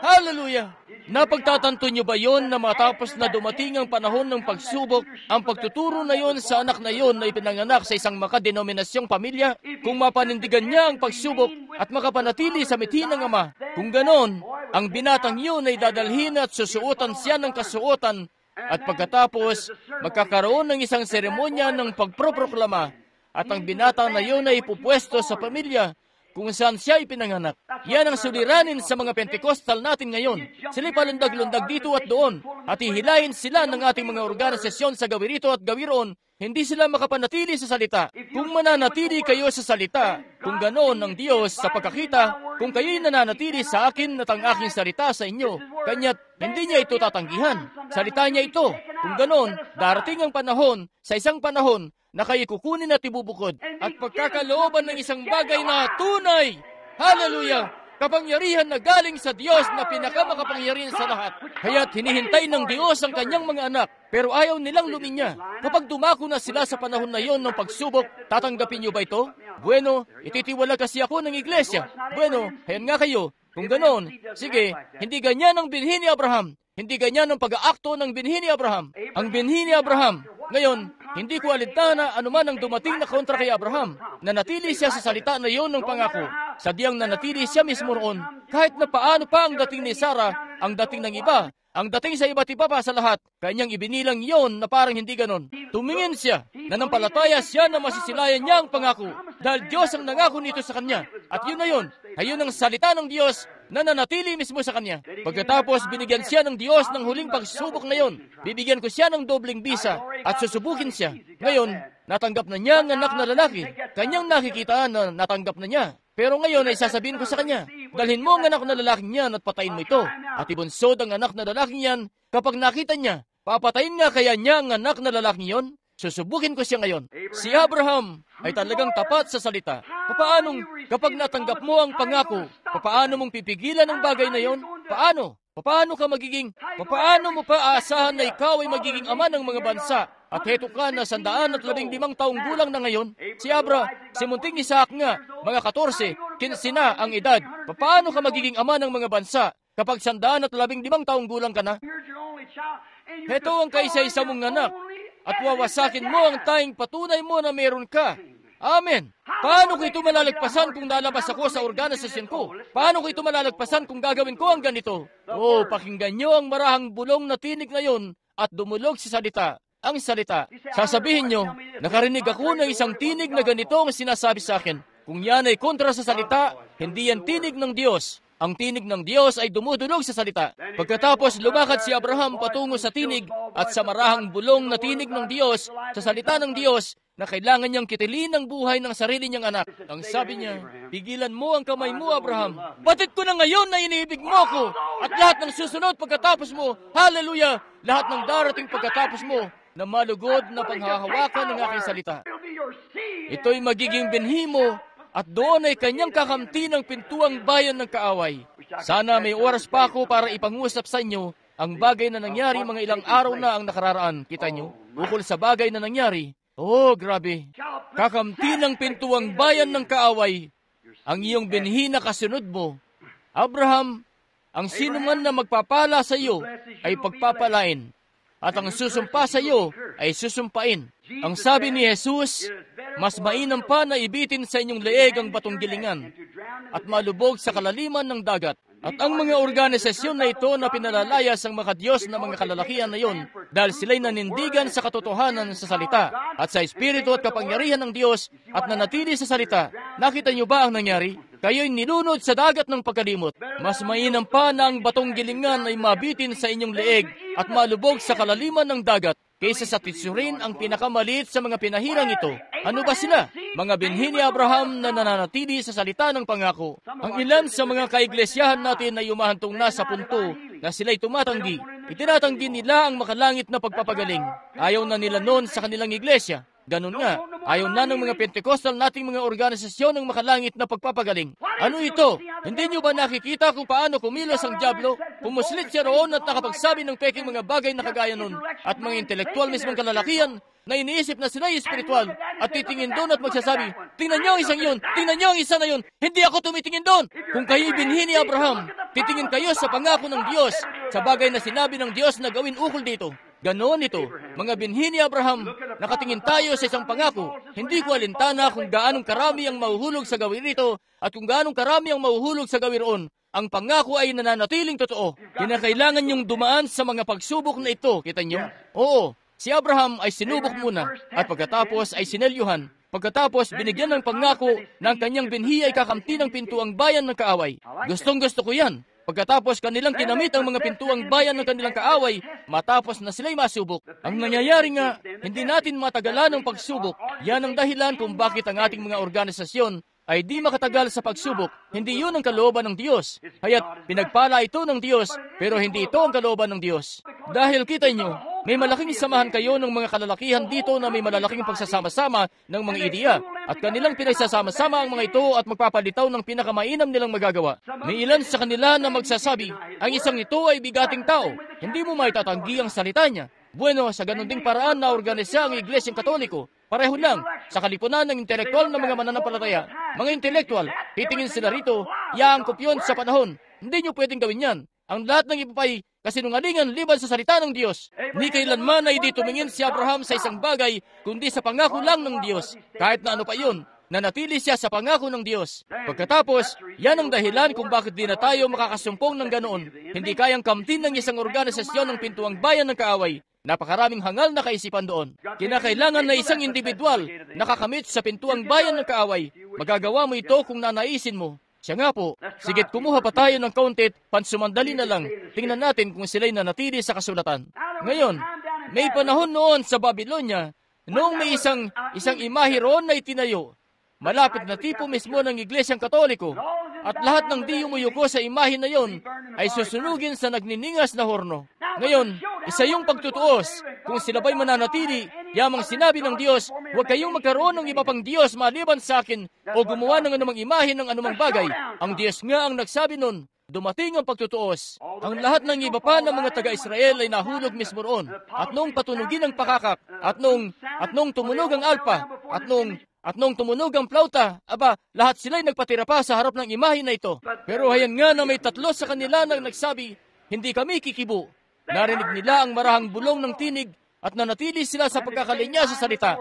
Hallelujah! Napagtatanto nyo ba yon na matapos na dumating ang panahon ng pagsubok, ang pagtuturo na yon sa anak na yon na ipinanganak sa isang makadenominasyong pamilya, kung mapanindigan niya ang pagsubok at makapanatili sa mithin ng Ama, kung ganon, ang binatang yun ay dadalhin at susuotan siya ng kasuotan at pagkatapos magkakaroon ng isang seremonya ng pagproproklama at ang binatang na yun ay ipupwesto sa pamilya kung saan siya ipinanganak. Yan ang suliranin sa mga Pentecostal natin ngayon. Sila'y palundag-lundag dito at doon at hihilahin sila ng ating mga organisasyon sa gawirito at gawiroon. Hindi sila makapanatili sa salita. Kung mananatili kayo sa salita, kung ganoon ang Diyos sa pagkakita, kung kayo'y nananatili sa akin at ang aking salita sa inyo, kanya't hindi niya ito tatanggihan. Salita niya ito. Kung ganoon, darating ang panahon, sa isang panahon, na kayo kukunin at ibubukod at pagkakalooban ng isang bagay na tunay. Hallelujah! Kapangyarihan na galing sa Diyos na pinakamakapangyarihan sa lahat. Kaya't hinihintay ng Diyos ang kanyang mga anak, pero ayaw nilang luminya. Kapag dumako na sila sa panahon na yon ng pagsubok, tatanggapin niyo ba ito? Bueno, ititiwala kasi ako ng iglesia. Bueno, hayan nga kayo. Kung ganoon, sige, hindi ganyan ang binhi ni Abraham. Hindi ganyan ang pag-aakto ng binhi ni Abraham. Ang binhi ni Abraham, ngayon, hindi ko alinta na anuman ang dumating na kontra kay Abraham. Nanatili siya sa salita na iyon ng pangako. Sadyang nanatili siya mismo roon. Kahit na paano pa ang dating ni Sarah, ang dating ng iba, ang dating sa iba't iba pa sa lahat, kanyang ibinilang iyon na parang hindi ganon. Tumingin siya, nanampalataya siya na masisilayan niya ang pangako. Dahil Diyos ang nangako nito sa kanya. At yun na yun, ayun ang salita ng Diyos na nanatili mismo sa kanya. Pagkatapos binigyan siya ng Diyos ng huling pagsubok na yon. Bibigyan ko siya ng dobling bisa at susubukin siya. Ngayon, natanggap na niya ang anak na lalaki. Kanyang nakikita na natanggap na niya. Pero ngayon ay sasabihin ko sa kanya, dalhin mo ang anak na lalaki niyan at patayin mo ito. At ibunsod ang anak na lalaki niyan. Kapag nakita niya, papatayin nga kaya niya ang anak na lalaki niyon? Susubukin ko siya ngayon. Si Abraham ay talagang tapat sa salita. Papaanong kapag natanggap mo ang pangako, papaano mong pipigilan ang bagay na yon? Paano? Paano mo pa aasahan na ikaw ay magiging ama ng mga bansa? At heto ka na 115 taong gulang na ngayon. Si si munting Isaac nga, mga 14, 15 na ang edad. Paano ka magiging ama ng mga bansa kapag 115 taong gulang ka na? Heto ang kaisa-isa mong anak. At wawasakin mo ang tayong patunay mo na meron ka. Amen. Paano ko ito malalagpasan kung lalabas ako sa organisasyon ko? Paano ko ito malalagpasan kung gagawin ko ang ganito? Pakinggan nyo ang marahang bulong na tinig na yon at dumulog sa salita. Ang salita. Sasabihin nyo, nakarinig ako ng isang tinig na ganito ang sinasabi sa akin. Kung yan ay kontra sa salita, hindi yan tinig ng Diyos. Ang tinig ng Diyos ay dumudulog sa salita. Pagkatapos lumakad si Abraham patungo sa tinig at sa marahang bulong na tinig ng Diyos, sa salita ng Diyos, na kailangan niyang kitilin ang buhay ng sarili niyang anak. Ang sabi niya, pigilan mo ang kamay mo, Abraham. Batid ko na ngayon na iniibig mo ako. At lahat ng susunod pagkatapos mo, hallelujah, lahat ng darating pagkatapos mo, na malugod na panghahawakan ng aking salita. Ito'y magiging binhi mo, at doon ay kanyang kakamti ng pintuang bayan ng kaaway. Sana may oras pa ako para ipangusap sa inyo ang bagay na nangyari mga ilang araw na ang nakararaan. Kita nyo? Ukol sa bagay na nangyari. Grabe. Kakamti ng pintuang bayan ng kaaway ang iyong binhi na kasunod mo. Abraham, ang sino man na magpapala sa iyo ay pagpapalain. At ang susumpa sa iyo ay susumpain. Ang sabi ni Jesus, mas mainam pa na ibitin sa inyong leeg ang batong gilingan at malubog sa kalaliman ng dagat. At ang mga organisasyon na ito na pinalalayas ang mga Diyos na mga kalalakihan na yon dahil sila'y nanindigan sa katotohanan sa salita at sa espiritu at kapangyarihan ng Diyos at nanatili sa salita. Nakita niyo ba ang nangyari? Kayo'y nilunod sa dagat ng pagkalimot. Mas mainam pa na ang batong gilingan ay mabitin sa inyong leeg at malubog sa kalaliman ng dagat kaysa sa titsurin ang pinakamaliit sa mga pinahirang ito. Ano ba sila? Mga binhi ni Abraham na nananatili sa salita ng pangako. Ang ilan sa mga kaiglesiyahan natin ay umahantong na sa punto na sila'y tumatanggi. Itinatanggi nila ang makalangit na pagpapagaling. Ayaw na nila noon sa kanilang iglesia. Ganun nga, ayaw na ng mga Pentecostal nating mga organisasyon ng makalangit na pagpapagaling. Ano ito? Hindi nyo ba nakikita kung paano kumilos ang dyablo? Pumuslit siya roon at nakapagsabi ng peking mga bagay na kagaya nun. At mga intelektual mismong kalalakihan na iniisip na sila espiritual at titingin doon at magsasabi, tingnan niyo ang isang yun, tingnan niyo ang isa na yun, hindi ako tumitingin doon. Kung kayo'y binhi ni Abraham, titingin kayo sa pangako ng Diyos, sa bagay na sinabi ng Diyos na gawin ukol dito. Ganoon ito, mga binhi ni Abraham, nakatingin tayo sa isang pangako. Hindi ko alintana kung gaanong karami ang mahuhulog sa gawin rito at kung gaanong karami ang mahuhulog sa gawin roon. Ang pangako ay nananatiling totoo. Kinakailangan niyong dumaan sa mga pagsubok na ito, kita niyo? Oo, si Abraham ay sinubok muna at pagkatapos ay sinelyuhan. Pagkatapos, binigyan ng pangako na ang kanyang binhi ay kakamti ng pintuang bayan ng kaaway. Gustong-gusto ko yan. Pagkatapos kanilang kinamit ang mga pintuang bayan ng kanilang kaaway, matapos na sila'y masubok. Ang nangyayari nga, hindi natin matagalan ang pagsubok. Yan ang dahilan kung bakit ang ating mga organisasyon ay di makatagal sa pagsubok. Hindi yun ang kalooban ng Diyos. Kaya't pinagpala ito ng Diyos, pero hindi ito ang kalooban ng Diyos. Dahil kita nyo, may malaking samahan kayo ng mga kalalakihan dito na may malalaking pagsasama-sama ng mga ideya. At kanilang pinagsasama-sama ang mga ito at magpapalitaw ng pinakamainam nilang magagawa. May ilan sa kanila na magsasabi, ang isang ito ay bigating tao. Hindi mo maitatanggi ang salita niya. Bueno, sa ganun ding paraan na organisa ang Iglesyang Katoliko. Pareho lang, sa kalipunan ng intelektual na mga mananampalataya, mga intelektual, titingin sila rito, yaangkop yun sa panahon. Hindi nyo pwedeng gawin yan. Ang lahat ng iba pa'y kasinungalingan liban sa salita ng Diyos. Ni kailanman ay di tumingin si Abraham sa isang bagay, kundi sa pangako lang ng Diyos. Kahit na ano pa yun, nanatili siya sa pangako ng Diyos. Pagkatapos, yan ang dahilan kung bakit di na tayo makakasumpong ng ganoon. Hindi kayang kamtin ng isang organisasyon ng pintuang bayan ng kaaway. Napakaraming hangal na kaisipan doon. Kinakailangan na isang individual nakakamit sa pintuang bayan ng kaaway. Magagawa mo ito kung nanaisin mo. Siya nga po, sigit kumuha pa tayo ng kauntit, pansumandali na lang. Tingnan natin kung sila'y nanatili sa kasulatan. Ngayon, may panahon noon sa Babylonia, noong may isang imahe roon na itinayo. Malapit na tipo mismo ng Iglesyang Katoliko. At lahat ng di umuyuko sa imahe na yon ay susunugin sa nagniningas na horno. Ngayon, isa yung pagtutuos. Kung sila ba'y mananatili, yamang sinabi ng Diyos, huwag kayong magkaroon ng iba pang Diyos maliban sa akin o gumawa ng anumang imahe ng anumang bagay. Ang Diyos nga ang nagsabi nun, dumating ang pagtutuos. Ang lahat ng iba pa ng mga taga-Israel ay nahulog mismo roon. At noong patunugin ang pakakak, at noong tumunog ang alpa, at noong tumunog ang plauta, aba, lahat sila'y nagpatira pa sa harap ng imahe na ito. Pero hayan nga na may tatlo sa kanila nang nagsabi, hindi kami kikibo. Narinig nila ang marahang bulong ng tinig at nanatili sila sa pagkakalinya sa salita.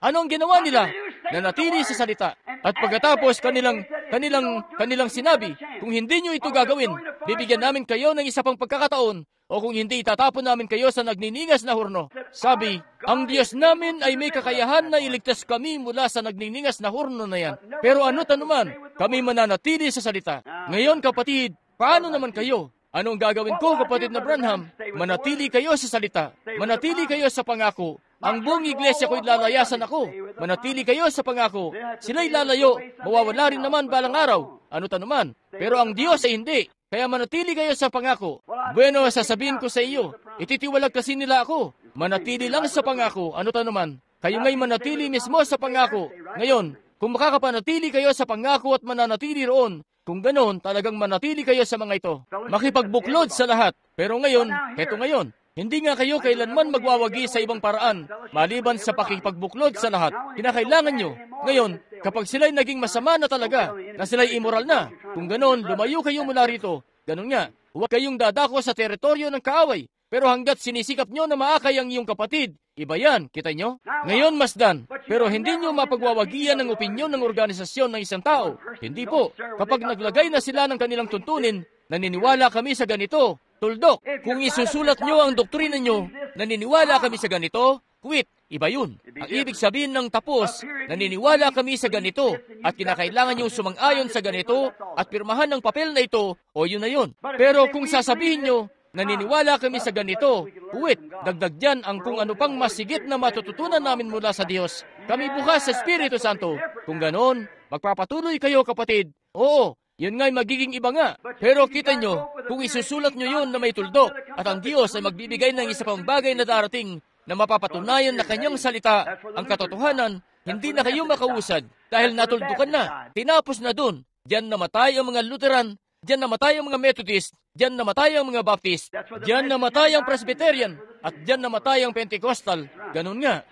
Ano ang ginawa nila? Nanatili sa salita. At pagkatapos kanilang sinabi, kung hindi nyo ito gagawin, bibigyan namin kayo ng isa pang pagkakataon o kung hindi itatapon namin kayo sa nagniningas na horno. Sabi, ang Diyos namin ay may kakayahan na iligtas kami mula sa nagniningas na horno na yan. Pero ano't anuman, kami mananatili sa salita. Ngayon kapatid, paano naman kayo? Anong gagawin ko, kapatid na Branham? Manatili kayo sa salita. Manatili kayo sa pangako. Ang buong iglesia ko'y lalayasan ako. Manatili kayo sa pangako. Sila'y lalayo. Mawawala rin naman balang araw. Ano't anuman. Pero ang Diyos ay hindi. Kaya manatili kayo sa pangako. Bueno, sasabihin ko sa iyo, ititiwalag kasi nila ako. Manatili lang sa pangako. Ano't anuman. Kayo nga'y manatili mismo sa pangako. Ngayon, kung makakapanatili kayo sa pangako at mananatili roon, kung ganoon, talagang manatili kayo sa mga ito. Makipagbuklod sa lahat. Pero ngayon, heto ngayon, hindi nga kayo kailanman magwawagi sa ibang paraan, maliban sa pakipagbuklod sa lahat. Kinakailangan nyo. Ngayon, kapag sila'y naging masama na talaga, na sila'y immoral na, kung ganoon, lumayo kayo mula rito. Ganon nga, huwag kayong dadako sa teritoryo ng kaaway. Pero hanggat sinisikap nyo na maakay ang iyong kapatid, iba yan, kita nyo? Ngayon, masdan. Pero hindi nyo mapagwawagian ng opinyon ng organisasyon ng isang tao. Hindi po. Kapag naglagay na sila ng kanilang tuntunin, naniniwala kami sa ganito. Tuldok. Kung isusulat nyo ang doktrina nyo, naniniwala kami sa ganito, quit. Iba yun. Ang ibig sabihin ng tapos, naniniwala kami sa ganito at kinakailangan nyo sumang-ayon sa ganito at pirmahan ng papel na ito, o yun na yun. Pero kung sasabihin nyo, naniniwala kami sa ganito, quit. Dagdag dyan ang kung ano pang masigit na matututunan namin mula sa Diyos. Kami bukas sa Espiritu Santo. Kung ganoon, magpapatuloy kayo kapatid. Oo, yun nga'y magiging iba nga. Pero kita nyo, kung isusulat nyo yun na may tuldok at ang Diyos ay magbibigay ng isa pang bagay na darating na mapapatunayan na kanyang salita, ang katotohanan, hindi na kayo makausad dahil natuldukan na. Tinapos na dun. Diyan namatay ang mga Lutheran, diyan namatay ang mga Methodist, diyan namatay ang mga Baptist, diyan namatay ang Presbyterian, at diyan namatay ang Pentecostal. Ganun nga.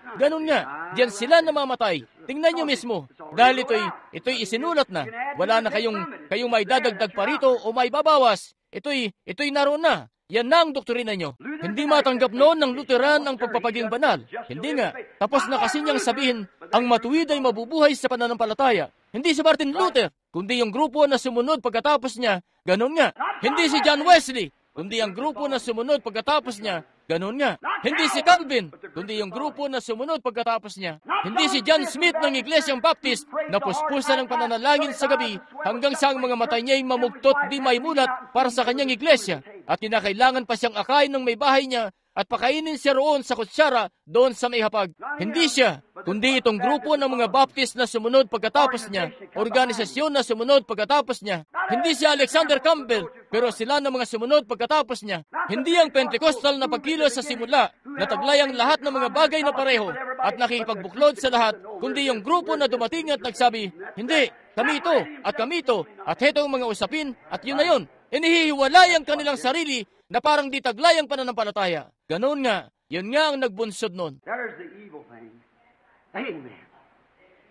Diyan sila namamatay. Tingnan nyo mismo. Dahil ito'y isinulat na. Wala na kayong may dadagdag pa rito o may babawas. Ito'y naroon na. Yan na ang doktrina nyo. Hindi matanggap noon ng Lutheran ang pagpapaging banal. Hindi nga. Tapos na kasi niyang sabihin, ang matuwid ay mabubuhay sa pananampalataya. Hindi si Martin Luther, kundi yung grupo na sumunod pagkatapos niya. Ganon nga. Hindi si John Wesley, kundi ang grupo na sumunod pagkatapos niya. Ganon nga. Hindi si Calvin, kundi yung grupo na sumunod pagkatapos niya. Hindi si John Smith ng Iglesyang Baptist na puspusan ng pananalangin sa gabi hanggang sa ang mga mata niya'y mamugtot di may mulat para sa kanyang iglesia. At kinakailangan pa siyang akayin ng may bahay niya at pakainin siya roon sa kutsara doon sa may hapag. Hindi siya, kundi itong grupo ng mga Baptist na sumunod pagkatapos niya, organisasyon na sumunod pagkatapos niya. Hindi si Alexander Campbell, pero sila na mga sumunod pagkatapos niya. Hindi ang Pentecostal na pagkilos sa simula, na taglay ang lahat ng mga bagay na pareho at nakikipagbuklod sa lahat, kundi yung grupo na dumating at nagsabi, hindi, kami ito, at heto ang mga usapin, at yun na yun. Inihiwalay ang kanilang sarili na parang di taglay ang pananampalataya. Ganoon nga, yun nga ang nagbunsod nun.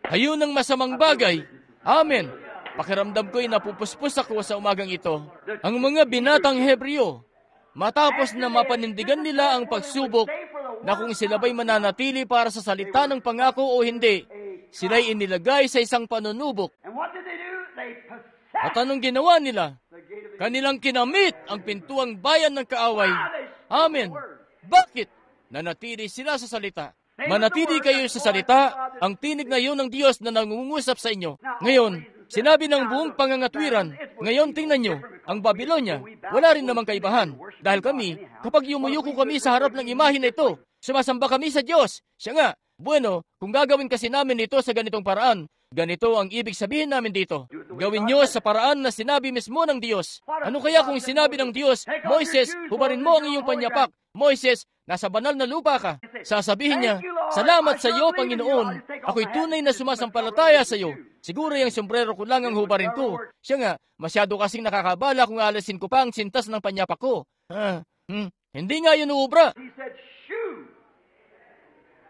Ayun ang masamang bagay. Amen. Pakiramdam ko'y napupuspos ako sa umagang ito. Ang mga binatang Hebreo, matapos na mapanindigan nila ang pagsubok na kung sila ba'y mananatili para sa salita ng pangako o hindi, sila'y inilagay sa isang panunubok. At anong ginawa nila? Kanilang kinamit ang pintuang bayan ng kaaway. Amen. Bakit? Nanatili sila sa salita. Manatili kayo sa salita, ang tinig na yun ng Diyos na nangungusap sa inyo. Ngayon, sinabi ng buong pangangatwiran, ngayon tingnan nyo, ang Babylonia, wala rin namang kaibahan. Dahil kami, kapag yumuyuko kami sa harap ng imahe na ito, sumasamba kami sa Diyos. Siya nga, bueno, kung gagawin kasi namin ito sa ganitong paraan, ganito ang ibig sabihin namin dito. Gawin nyo sa paraan na sinabi mismo ng Diyos. Ano kaya kung sinabi ng Diyos, Moises, hubarin mo ang iyong panyapak. Moises, nasa banal na lupa ka. Sasabihin niya, salamat sa iyo, Panginoon. Ako'y tunay na sumasampalataya sa iyo. Siguro yung sombrero ko lang ang hubarin ko. Siya nga, masyado kasing nakakabala kung alisin ko pa ang sintas ng panyapak ko. Hindi nga yun uubra.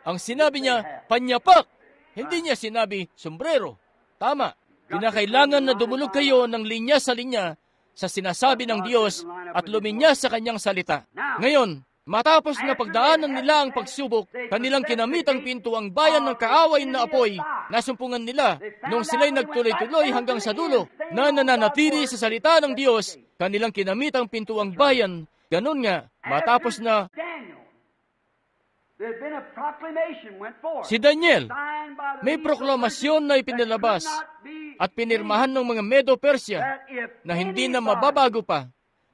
Ang sinabi niya, panyapak. Hindi niya sinabi, sombrero. Tama. Kinakailangan na dumulog kayo ng linya sa sinasabi ng Diyos at luminya sa kanyang salita. Ngayon, matapos na pagdaanan nila ang pagsubok, kanilang kinamit ang pintuang bayan ng kaaway na apoy, nasumpungan nila nung sila'y nagtuloy-tuloy hanggang sa dulo, na nananatili sa salita ng Diyos, kanilang kinamit ang pintuang bayan. Ganun nga, matapos na si Daniel, may proklamasyon na ipinalabas at pinirmahan ng mga Medo-Persia na hindi na mababago pa,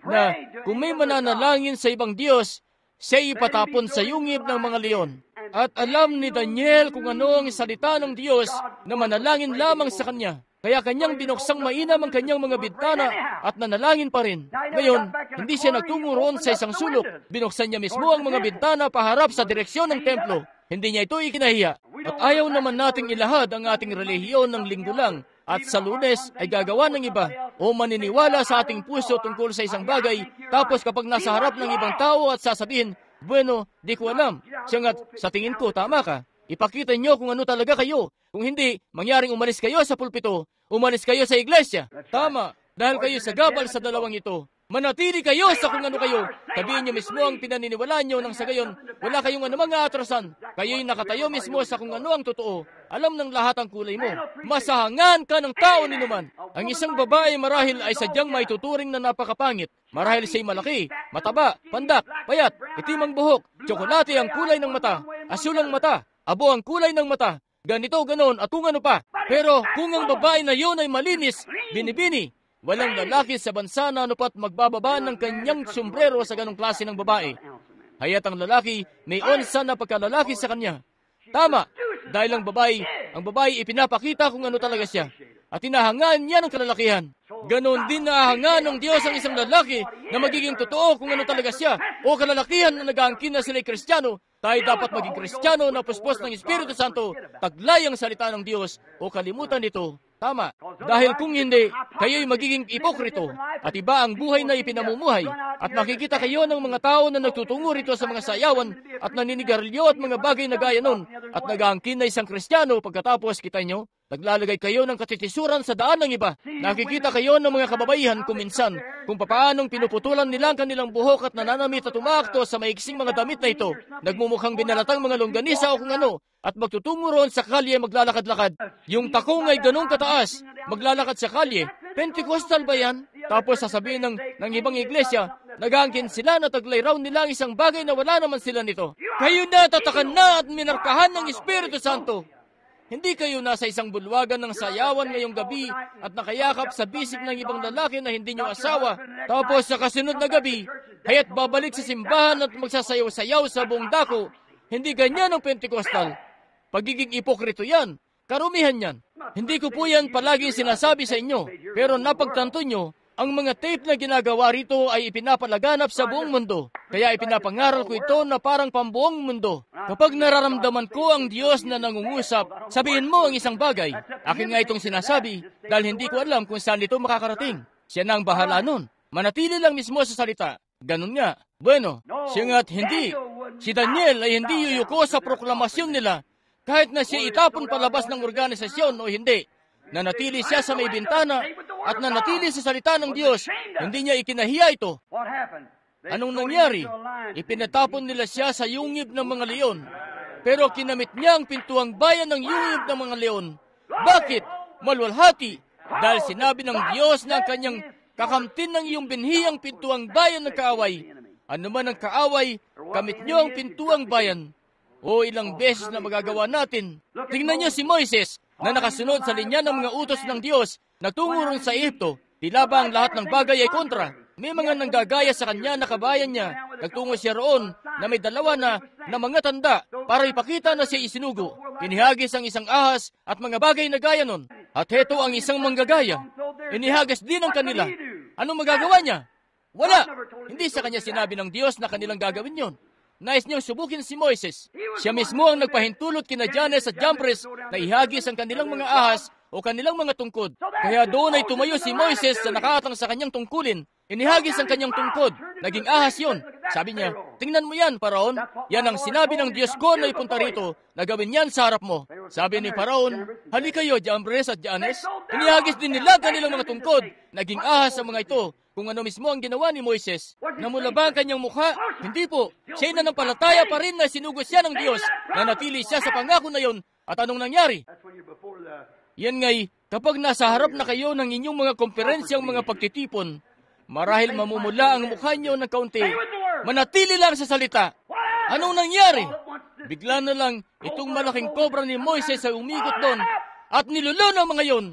na kung may mananalangin sa ibang Diyos, siya ipatapon sa yungib ng mga leon. At alam ni Daniel kung ano ang salita ng Diyos na manalangin lamang sa kanya. Kaya kanyang binuksang mainam ang kanyang mga bintana at nanalangin pa rin. Ngayon, hindi siya nagtungo roon sa isang sulok. Binuksan niya mismo ang mga bintana paharap sa direksyon ng templo. Hindi niya ito ikinahiya. At ayaw naman nating ilahad ang ating relihiyon ng linggo lang at sa Lunes ay gagawa ng iba o maniniwala sa ating puso tungkol sa isang bagay, tapos kapag nasa harap ng ibang tao at sasabihin, bueno, di ko alam. Siya nga't, sa tingin ko, tama ka. Ipakita niyo kung ano talaga kayo. Kung hindi, mangyaring umalis kayo sa pulpito, umalis kayo sa iglesia. Tama, dahil kayo sa gabal sa dalawang ito. Manatili kayo sa kung ano kayo. Sabihin niyo mismo ang pinaniniwalaan niyo nang sa gayon, wala kayong anumang aatrasan. Kayo'y nakatayo mismo sa kung ano ang totoo. Alam ng lahat ang kulay mo. Masahangan ka ng tao ni naman. Ang isang babae marahil ay sadyang may tuturing na napakapangit. Marahil siya'y malaki, mataba, pandak, payat, itim ang buhok, tsokolate ang kulay ng mata, asul ang mata, abo ang kulay ng mata, ganito, ganon, at kung ano pa. Pero kung ang babae na yun ay malinis, binibini, walang lalaki sa bansa na anupat magbababa ng kanyang sombrero sa ganong klase ng babae. Haya't ang lalaki may onsa na pagkalalaki sa kanya. Tama, dahil ang babae ipinapakita kung ano talaga siya. At inahangaan niya ng kalalakihan. Ganon din nahangaan ng Diyos ang isang lalaki na magiging totoo kung ano talaga siya. O kalalakihan na nag-aangkin na sila'y Kristiyano, tayo dapat maging Kristiyano na puspos ng Espiritu Santo, taglay ang salita ng Diyos o kalimutan nito. Tama. Dahil kung hindi, kayo'y magiging ipokrito at iba ang buhay na ipinamumuhay at makikita kayo ng mga tao na nagtutungo rito sa mga sayawan at naninigarilyo at mga bagay na gaya nun at nag-aangkin na isang Kristiyano pagkatapos kita nyo, naglalagay kayo ng katitisuran sa daan ng iba. Nakikita kayo ng mga kababaihan kuminsan kung papaanong pinuputulan nila ang kanilang buhok at nananamit at umaakto sa maiksing mga damit na ito. Nagmumukhang binalatang mga longganisa o kung ano at magtutungo roon sa kalye maglalakad-lakad. Yung takong ay ganong kataas, maglalakad sa kalye. Pentecostal ba yan? Tapos sasabihin ng ibang iglesia, Nagangkin sila na taglay raw nila ang isang bagay na wala naman sila nito. Kayo na tatakan na at minarkahan ng Espiritu Santo. Hindi kayo nasa isang bulwagan ng sayawan ngayong gabi at nakayakap sa bisig ng ibang lalaki na hindi nyo asawa. Tapos sa kasunod na gabi, haya't babalik sa simbahan at magsasayaw-sayaw sa buong dako. Hindi ganyan ang Pentecostal. Pagiging ipokrito yan. Karumihan yan. Hindi ko po yan palagi sinasabi sa inyo. Pero napagtanto nyo, ang mga tape na ginagawa rito ay ipinapalaganap sa buong mundo. Kaya ipinapangaral ko ito na parang pambuong mundo. Kapag nararamdaman ko ang Diyos na nangungusap, sabihin mo ang isang bagay. Akin nga itong sinasabi dahil hindi ko alam kung saan ito makakarating. Siya na ang bahala nun. Manatili lang mismo sa salita. Ganun nga. Bueno, siya nga't hindi. Si Daniel ay hindi yuyuko sa proklamasyon nila kahit na siya itapon palabas ng organisasyon o hindi. Nanatili siya sa may bintana at nanatili sa salita ng Diyos. Hindi niya ikinahiya ito. Anong nangyari? Ipinatapon nila siya sa yungib ng mga leon. Pero kinamit niya ang pintuang bayan ng yungib ng mga leon. Bakit? Malwalhati. Dahil sinabi ng Diyos na ang kanyang kakamtin ng iyong binhiyang pintuang bayan ng kaaway. Ano man ang kaaway, kamit niyo ang pintuang bayan. O ilang beses na magagawa natin. Tingnan niyo si Moises na nakasunod sa linya ng mga utos ng Diyos na tungo ron sa Ehipto. Tila ba ang lahat ng bagay ay kontra? May mga nanggagaya sa kanya na kabayan niya. Nagtungo siya roon na may dalawa na mga tanda para ipakita na siya isinugo. Inihagis ang isang ahas at mga bagay na gaya nun. At heto ang isang manggagaya. Inihagis din ang kanila. Anong magagawa niya? Wala! Hindi sa kanya sinabi ng Diyos na kanilang gagawin yon. Nais niyang subukin si Moises. Siya mismo ang nagpahintulot kina Janes at Jambres na ihagis ang kanilang mga ahas o kanilang mga tungkod. Kaya doon ay tumayo si Moises na nakaatang sa kanyang tungkulin. Inihagis ang kanyang tungkod. Naging ahas yon. Sabi niya, tingnan mo yan, Paraon. Yan ang sinabi ng Diyos ko na ipunta rito na gawin yan sa harap mo. Sabi ni Paraon, hali kayo, Jambres at Janes. Inihagis din nila kanilang mga tungkod. Naging ahas ang mga ito. Kung ano mismo ang ginawa ni Moises. Namula ba ang kanyang mukha? Hindi po. Siya'y nanampalataya pa rin na sinugos siya ng Diyos. Nanatili siya sa pangako na yon. At anong nangyari? Yan nga'y, kapag nasa harap na kayo ng inyong mga komperensyang mga pagtitipon, marahil mamumula ang mukha niyo ng kaunti. Manatili lang sa salita. Anong nangyari? Bigla na lang, itong malaking kobra ni Moises ay umikot doon at nilulo ng mga yon.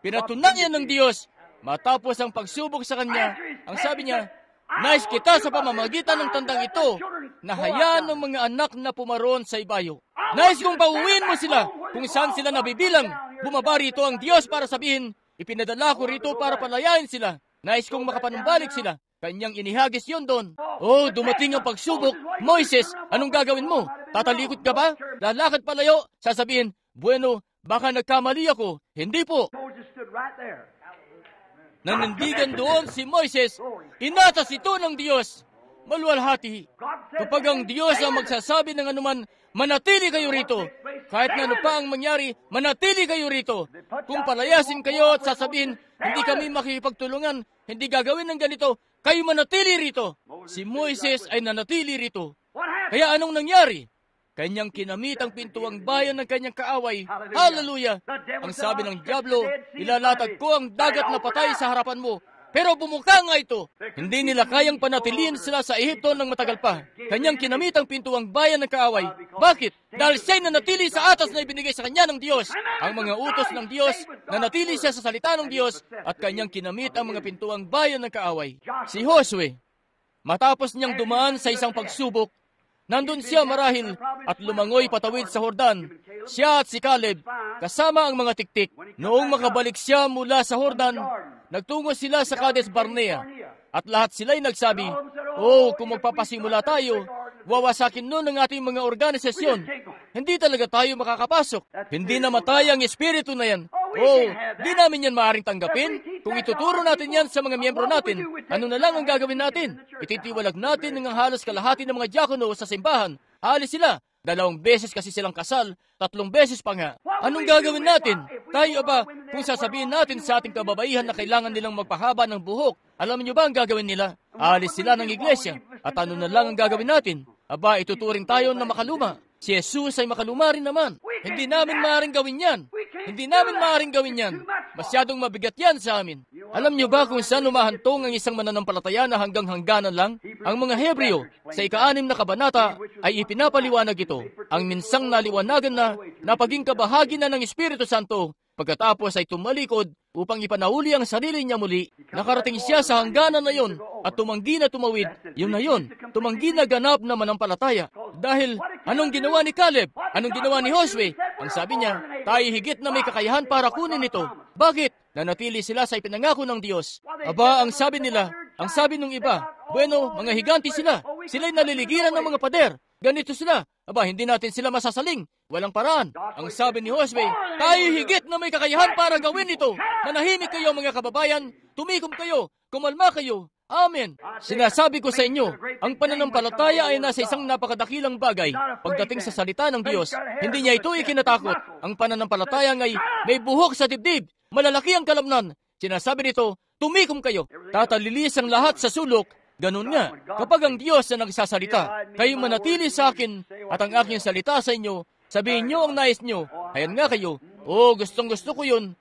Pinatunan niya ng Diyos. Matapos ang pagsubok sa kanya, ang sabi niya, nais kita sa pamamagitan ng tandang ito na hayaan ng mga anak na pumaroon sa ibayo. Nais kong pauwiin mo sila kung saan sila nabibilang. Bumaba rito ang Diyos para sabihin, ipinadala ko rito para palayain sila. Nais kong makapanumbalik sila. Kanyang inihagis yon doon. Oh, dumating ang pagsubok. Moises, anong gagawin mo? Tatalikod ka ba? Lalakad palayo? Sasabihin, bueno, baka nagkamali ako. Hindi po. Nanindigan doon si Moises, inatas ito ng Diyos. Maluwalhati. Kapag ang Diyos ang magsasabi ng anuman, manatili kayo rito. Kahit na ano pa ang mangyari, manatili kayo rito. Kung palayasin kayo at sasabihin, hindi kami makikipagtulungan, hindi gagawin ng ganito, kayo manatili rito. Si Moises ay nanatili rito. Kaya anong nangyari? Kanyang kinamit ang pintuang bayan ng kanyang kaaway. Hallelujah! Ang sabi ng Diablo, ilalatag ko ang dagat na patay sa harapan mo. Pero bumuka nga ito. Hindi nila kayang panatilihin sila sa Ehipto ng matagal pa. Kanyang kinamit ang pintuang bayan ng kaaway. Bakit? Dahil siya'y nanatili sa atas na ibinigay sa kanya ng Diyos. Ang mga utos ng Diyos, nanatili siya sa salita ng Diyos at kanyang kinamit ang mga pintuang bayan ng kaaway. Si Josue, matapos niyang dumaan sa isang pagsubok, nandun siya marahil at lumangoy patawid sa Hordan. Siya at si Caleb, kasama ang mga tiktik. Noong makabalik siya mula sa Hordan, nagtungo sila sa Kades Barnea. At lahat sila'y nagsabi, oh, kung magpapasimula tayo, wawasakin nun ang ating mga organisasyon. Hindi talaga tayo makakapasok. Hindi namatay ang espiritu na yan. Oh, di namin yan maaaring tanggapin. Kung ituturo natin yan sa mga miyembro natin, ano na lang ang gagawin natin? Ititiwalag natin ng halos kalahati ng mga diakono sa simbahan. Alis sila. 2 beses kasi silang kasal, 3 beses pa nga. Anong gagawin natin? Tayo ba, kung sasabihin natin sa ating kababaihan na kailangan nilang magpahaba ng buhok, alam niyo ba ang gagawin nila? Alis sila ng iglesia. At ano na lang ang gagawin natin? Aba, ituturing tayo na makaluma. Si Jesus ay makaluma rin naman. Hindi namin maaaring gawin yan. Hindi namin maaaring gawin yan. Masyadong mabigat yan sa amin. Alam niyo ba kung saan humahantong ang isang mananampalataya na hanggang hangganan lang? Ang mga Hebreo, sa ika-6 na kabanata, ay ipinapaliwanag ito. Ang minsang naliwanagan na napaging kabahagi na ng Espiritu Santo, pagkatapos ay tumalikod upang ipanahuli ang sarili niya muli. Nakarating siya sa hangganan na yon at tumanggi na tumawid. Yun na yon, tumanggi na ganap na manampalataya. Dahil anong ginawa ni Caleb? Anong ginawa ni Josue? Ang sabi niya, tayo higit na may kakayahan para kunin ito. Bakit? Nanatili sila sa ipinangako ng Diyos. Aba, ang sabi nila, ang sabi ng iba, bueno, mga higanti sila. Sila'y naliligiran ng mga pader. Ganito sila. Aba, hindi natin sila masasaling. Walang paraan. Ang sabi ni Josue, tayo higit na may kakayahan para gawin ito. Manahimik kayo mga kababayan. Tumikom kayo. Kumalma kayo. Amen. Sinasabi ko sa inyo, ang pananampalataya ay nasa isang napakadakilang bagay. Pagdating sa salita ng Diyos, hindi niya ito ikinatakot. Ang pananampalataya ay may buhok sa dibdib. Malalaki ang kalamnan. Sinasabi nito, tumikom kayo. Tatalilis ang lahat sa sulok. Ganun nga, kapag ang Diyos na nagsasalita, kayo manatili sa akin at ang aking salita sa inyo, sabihin nyo ang nais nyo. Ayan nga kayo. Gustong gusto ko yun.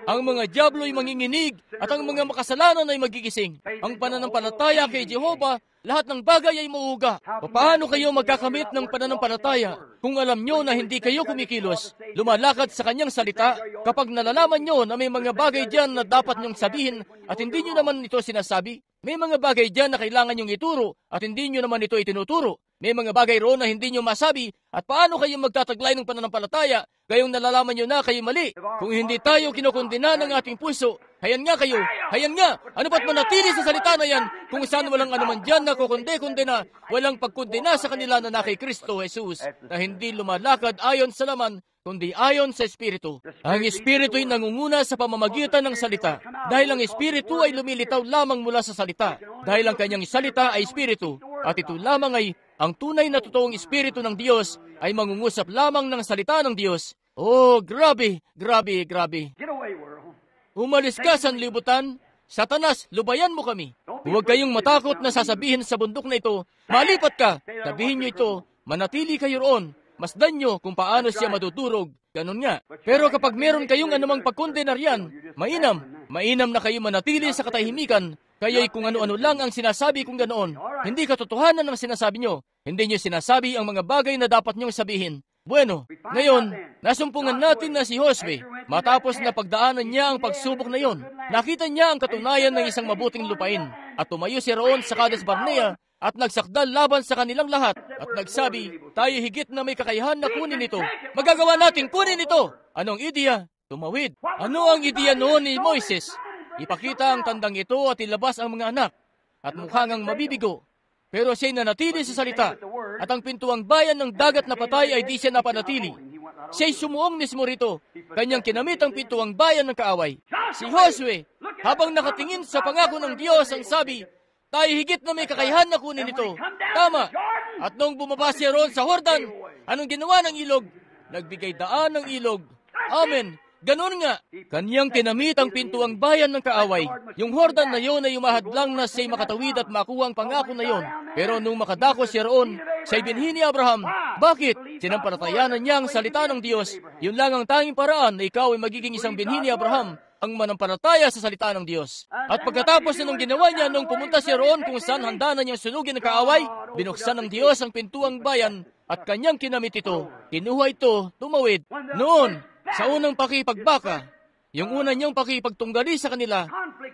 Ang mga diablo ay manginginig at ang mga makasalanan ay magigising. Ang pananampalataya kay Jehovah, lahat ng bagay ay mauuga. Paano kayo magkakamit ng pananampalataya kung alam nyo na hindi kayo kumikilos, lumalakad sa kanyang salita, kapag nalalaman nyo na may mga bagay dyan na dapat nyong sabihin at hindi nyo naman ito sinasabi? May mga bagay dyan na kailangan nyong ituro at hindi nyo naman ito itinuturo. May mga bagay roon na hindi nyo masabi at paano kayo magtataglay ng pananampalataya gayong nalalaman nyo na kayo mali? Kung hindi tayo kinukundina ng ating puso, hayan nga kayo, hayan nga, ano ba't manatili sa salita na yan kung saan walang anuman dyan na kukundi-kundina, walang pagkundina sa kanila na kay Kristo Jesus na hindi lumalakad ayon sa laman, kundi ayon sa Espiritu. Ang Espiritu ay nangunguna sa pamamagitan ng salita. Dahil ang Espiritu ay lumilitaw lamang mula sa salita. Dahil ang kanyang salita ay Espiritu. At ito lamang ay ang tunay na totoong Espiritu ng Diyos ay mangungusap lamang ng salita ng Diyos. Grabe, grabe, grabe. Umalis ka sa libutan. Satanas, lubayan mo kami. Huwag kayong matakot na sasabihin sa bundok na ito, malipat ka. Sabihin nyo ito, manatili kayo roon. Masdan nyo kung paano siya madudurog. Ganun nga. Pero kapag meron kayong anumang pagkondenaryan, mainam na kayo manatili sa katahimikan. Kayo'y kung ano-ano lang ang sinasabi kung ganoon. Hindi katotohanan ang sinasabi nyo. Hindi nyo sinasabi ang mga bagay na dapat nyong sabihin. Bueno, ngayon, nasumpungan natin na si Josue. Matapos na pagdaanan niya ang pagsubok na yon, nakita niya ang katunayan ng isang mabuting lupain. At tumayo siya roon sa Kades Barnea at nagsakdal laban sa kanilang lahat. At nagsabi, tayo higit na may kakayahan na kunin ito. Magagawa natin kunin ito. Anong ideya? Tumawid. Ano ang ideya noon ni Moises? Ipakita ang tandang ito at ilabas ang mga anak. At mukhang ang mabibigo. Pero siya'y nanatili sa salita. At ang pintuang bayan ng dagat na patay ay di siya napanatili. Siya'y sumuong mismo rito. Kanyang kinamit ang pintuang bayan ng kaaway. Si Josue, habang nakatingin sa pangako ng Diyos, ang sabi, tayo higit na may kakayahan na kunin ito. Tama. At noong bumaba siya roon sa Jordan, anong ginawa ng ilog? Nagbigay daan ng ilog. Amen. Ganon nga. Kanyang kinamit ang pintuang bayan ng kaaway. Yung Jordan na yon ay umahadlang na siya'y makatawid at makuha ang pangako na yon. Pero nung makadako siya roon, siya'y binhi ni Abraham. Bakit? Sinampalatayanan niya ang salita ng Diyos. Yun lang ang tanging paraan na ikaw ay magiging isang binhi ni Abraham, ang manampalataya sa salita ng Diyos. At pagkatapos na nung ginawa niya, nung pumunta siya roon kung saan handa na niyang sunugin ng kaaway, binuksan ng Diyos ang pintuang bayan at kanyang kinamit ito. Kinuha ito, tumawid. Noon, sa unang pakipagbaka, yung una niyang pakipagtunggali sa kanila,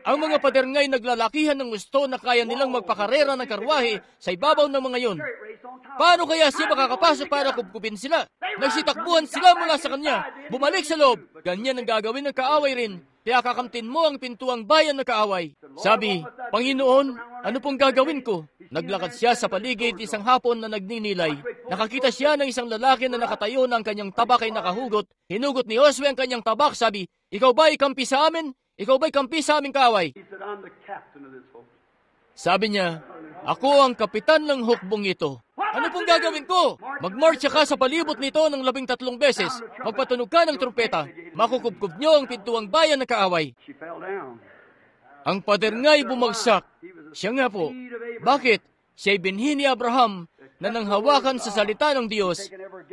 ang mga pader nga'y naglalakihan ng gusto na kaya nilang magpakarera ng karwahe sa ibabaw ng mga yon. Paano kaya siya makakapasok para kupkupin sila? Nagsitakbuhan sila mula sa kanya. Bumalik sa loob. Ganyan ang gagawin ng kaaway rin. Kaya kakamtin mo ang pintuang bayan ng kaaway. Sabi, Panginoon, ano pong gagawin ko? Naglakad siya sa paligid isang hapon na nagninilay. Nakakita siya ng isang lalaki na nakatayo na ang kanyang tabak ay nakahugot. Hinugot ni Josue ang kanyang tabak. Sabi, ikaw ba'y kampi sa amin? Ikaw ba'y kampi sa aming kaaway? Sabi niya, ako ang kapitan ng hukbong ito. Ano pong gagawin ko? Magmarcha ka sa palibot nito ng 13 beses. Magpatunog ka ng trumpeta. Makukubkub niyo ang pintuang bayan ng kaaway. Ang pader nga'y bumagsak. Siya nga po. Bakit? Siya'y binhi ni Abraham na nanghawakan sa salita ng Diyos.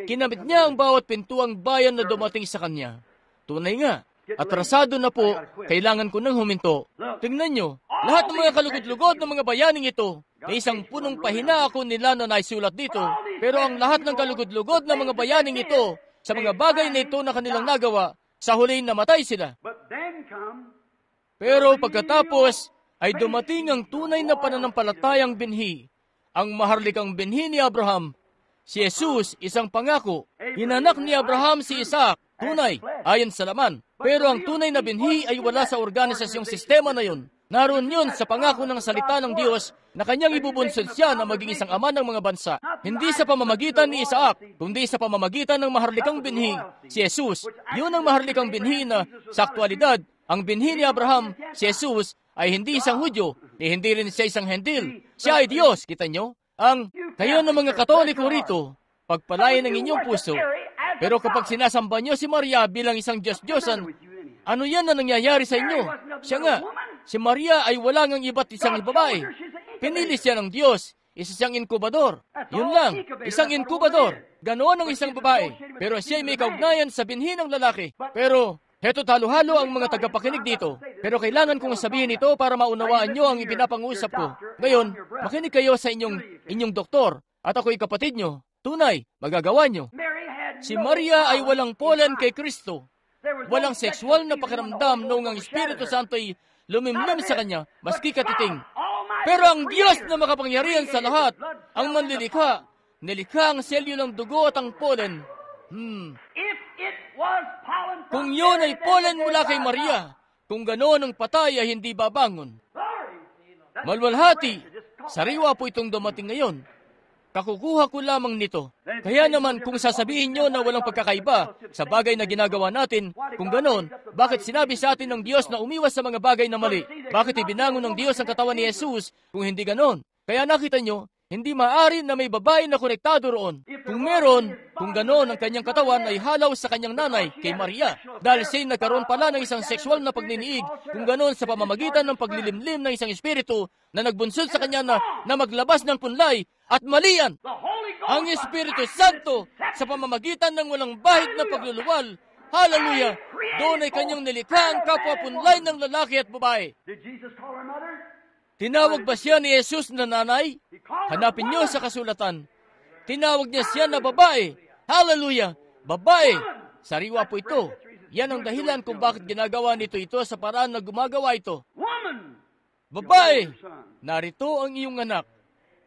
Kinamit niya ang bawat pintuang bayan na dumating sa kanya. Tunay nga. Atrasado na po, kailangan ko nang huminto. Tingnan nyo, lahat ng mga kalugod-lugod ng mga bayaning ito, may isang punong pahina ako nila na naisulat dito, pero ang lahat ng kalugod-lugod ng mga bayaning ito, sa mga bagay na ito na kanilang nagawa, sa huli namatay sila. Pero pagkatapos, ay dumating ang tunay na pananampalatayang binhi, ang maharlikang binhi ni Abraham. Si Jesus, isang pangako. Inanak ni Abraham si Isaac, tunay, ayon sa laman. Pero ang tunay na binhi ay wala sa organisasyong sistema na yun. Naroon yun sa pangako ng salita ng Diyos na kanyang ibubunsod siya na maging isang ama ng mga bansa. Hindi sa pamamagitan ni Isaac, kundi sa pamamagitan ng maharlikang binhi, si Jesus. Yun ang maharlikang binhi na, sa aktualidad, ang binhi ni Abraham, si Jesus, ay hindi isang Hudyo, hindi rin siya isang Hentil. Siya ay Diyos, kita nyo? Kayo ng mga Katoliko rito, pagpalayan ng inyong puso. Pero kapag sinasamba nyo si Maria bilang isang Diyos-Diyosan, ano yan na nangyayari sa inyo? Siya nga, si Maria ay wala ngang iba't isang babae. Pinili siya ng Diyos, isa siyang inkubador. Yun lang, isang inkubador. Ganoon ang isang babae. Pero siya ay may kaugnayan sa binhi ng lalaki. Pero, heto talo-halo ang mga tagapakinig dito. Pero kailangan kong sabihin ito para maunawaan nyo ang ipinapang-usap ko. Ngayon, makinig kayo sa inyong doktor. At ako'y kapatid nyo. Tunay, magagawa nyo. Si Maria ay walang pollen kay Kristo. Walang sexual na pakiramdam noong ang Espiritu Santo ay lumimlim sa kanya, maski katiting. Pero ang Diyos na makapangyarihan sa lahat, ang manlilikha, nilikha ang selyo ng dugo at ang pollen. Kung yun ay pollen mula kay Maria, kung ganoon ang patay ay hindi babangon. Malwalhati, sariwa po itong dumating ngayon. Kakukuha ko lamang nito. Kaya naman kung sasabihin nyo na walang pagkakaiba sa bagay na ginagawa natin, kung ganon, bakit sinabi sa atin ng Diyos na umiwas sa mga bagay na mali? Bakit ibinangon ng Diyos ang katawan ni Jesus kung hindi ganon? Kaya nakita nyo, hindi maaari na may babae na konektado roon. Kung meron, kung ganon ang kanyang katawan ay halaw sa kanyang nanay, kay Maria. Dahil siya'y nagkaroon pala ng isang sexual na pagniniig, kung ganon sa pamamagitan ng paglilimlim ng isang espiritu na nagbunsod sa kanya na maglabas ng punlay, at mali yan. Ang Espiritu Santo sa pamamagitan ng walang bahid na pagluluwal, hallelujah, doon ay kanyang nilikha ang kapwa punlay ng lalaki at babae. Tinawag ba siya ni Jesus na nanay? Hanapin niyo sa kasulatan. Tinawag niya siya na babae. Hallelujah! Babae! Sariwa po ito. Yan ang dahilan kung bakit ginagawa nito ito sa paraan na gumagawa ito. Babae! Narito ang iyong anak.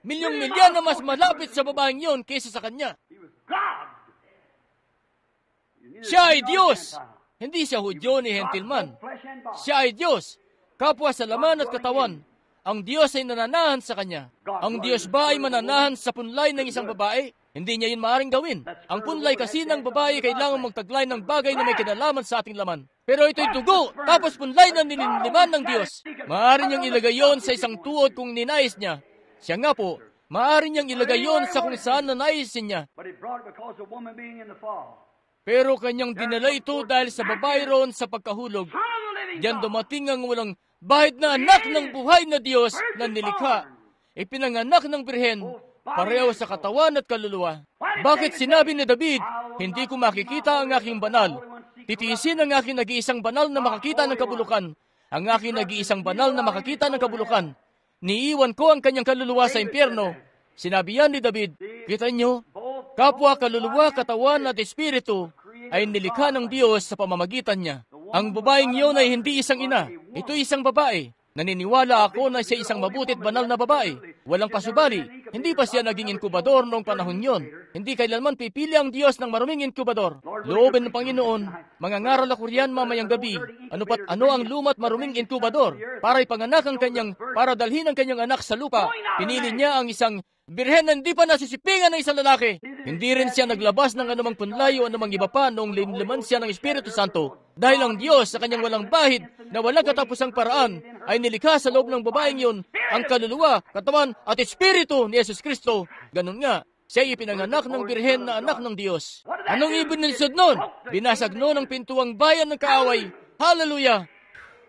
Milyong-milya na mas malapit sa babaeng yon kaysa sa kanya. Siya ay Diyos! Hindi siya Hudyo ni Hentilman. Siya ay Diyos! Kapwa sa laman at katawan. Ang Diyos ay nananahan sa kanya. Ang Diyos ba ay mananahan sa punlay ng isang babae? Hindi niya yun maaaring gawin. Ang punlay kasi ng babae kailangan magtaglay ng bagay na may kinalaman sa ating laman. Pero ito'y dugo, tapos punlay na nilinliman ng Diyos. Maaari niyang ilagay yon sa isang tuod kung ninais niya. Siya nga po, maaari niyang ilagay yon sa kung saan na naisin niya. Pero kanyang dinala ito dahil sa babae roon sa pagkahulog. Diyan dumating ang walang bahid na anak ng buhay na Diyos na nilikha. Ipinanganak ng birhen, pareho sa katawan at kaluluwa. Bakit sinabi ni David, hindi ko makikita ang aking banal? Titiisin ang aking nag-iisang banal na makakita ng kabulukan. Ang aking nag-iisang banal na makakita ng kabulukan. Niiwan ko ang kanyang kaluluwa sa impyerno. Sinabi yan ni David, kita nyo, kapwa kaluluwa, katawan at espiritu ay nilikha ng Diyos sa pamamagitan niya. Ang babaeng yun ay hindi isang ina. Ito isang babae. Naniniwala ako na siya isang mabutit banal na babae. Walang pasubali. Hindi pa siya naging inkubador noong panahon yon. Hindi kailanman pipili ang Diyos ng maruming inkubador. Loobin ng Panginoon, mangangaral ako riyan mamayang gabi. Ano ang lumat maruming inkubador? Para ipanganak ang kanyang, para dalhin ang kanyang anak sa lupa. Pinili niya ang isang birhen na hindi pa nasisipingan ng isang lalaki. Hindi rin siya naglabas ng anumang punlay o anumang iba pa noong limliman siya ng Espiritu Santo. Dahil ang Diyos sa kanyang walang bahid na walang katapusang paraan ay nilikha sa loob ng babaeng yun ang kaluluwa, katawan at espiritu ni Jesus Kristo. Ganun nga, siya ipinanganak ng birhen na anak ng Diyos. Anong ibinilisod nun? Binasag nun ang pintuang bayan ng kaaway. Hallelujah!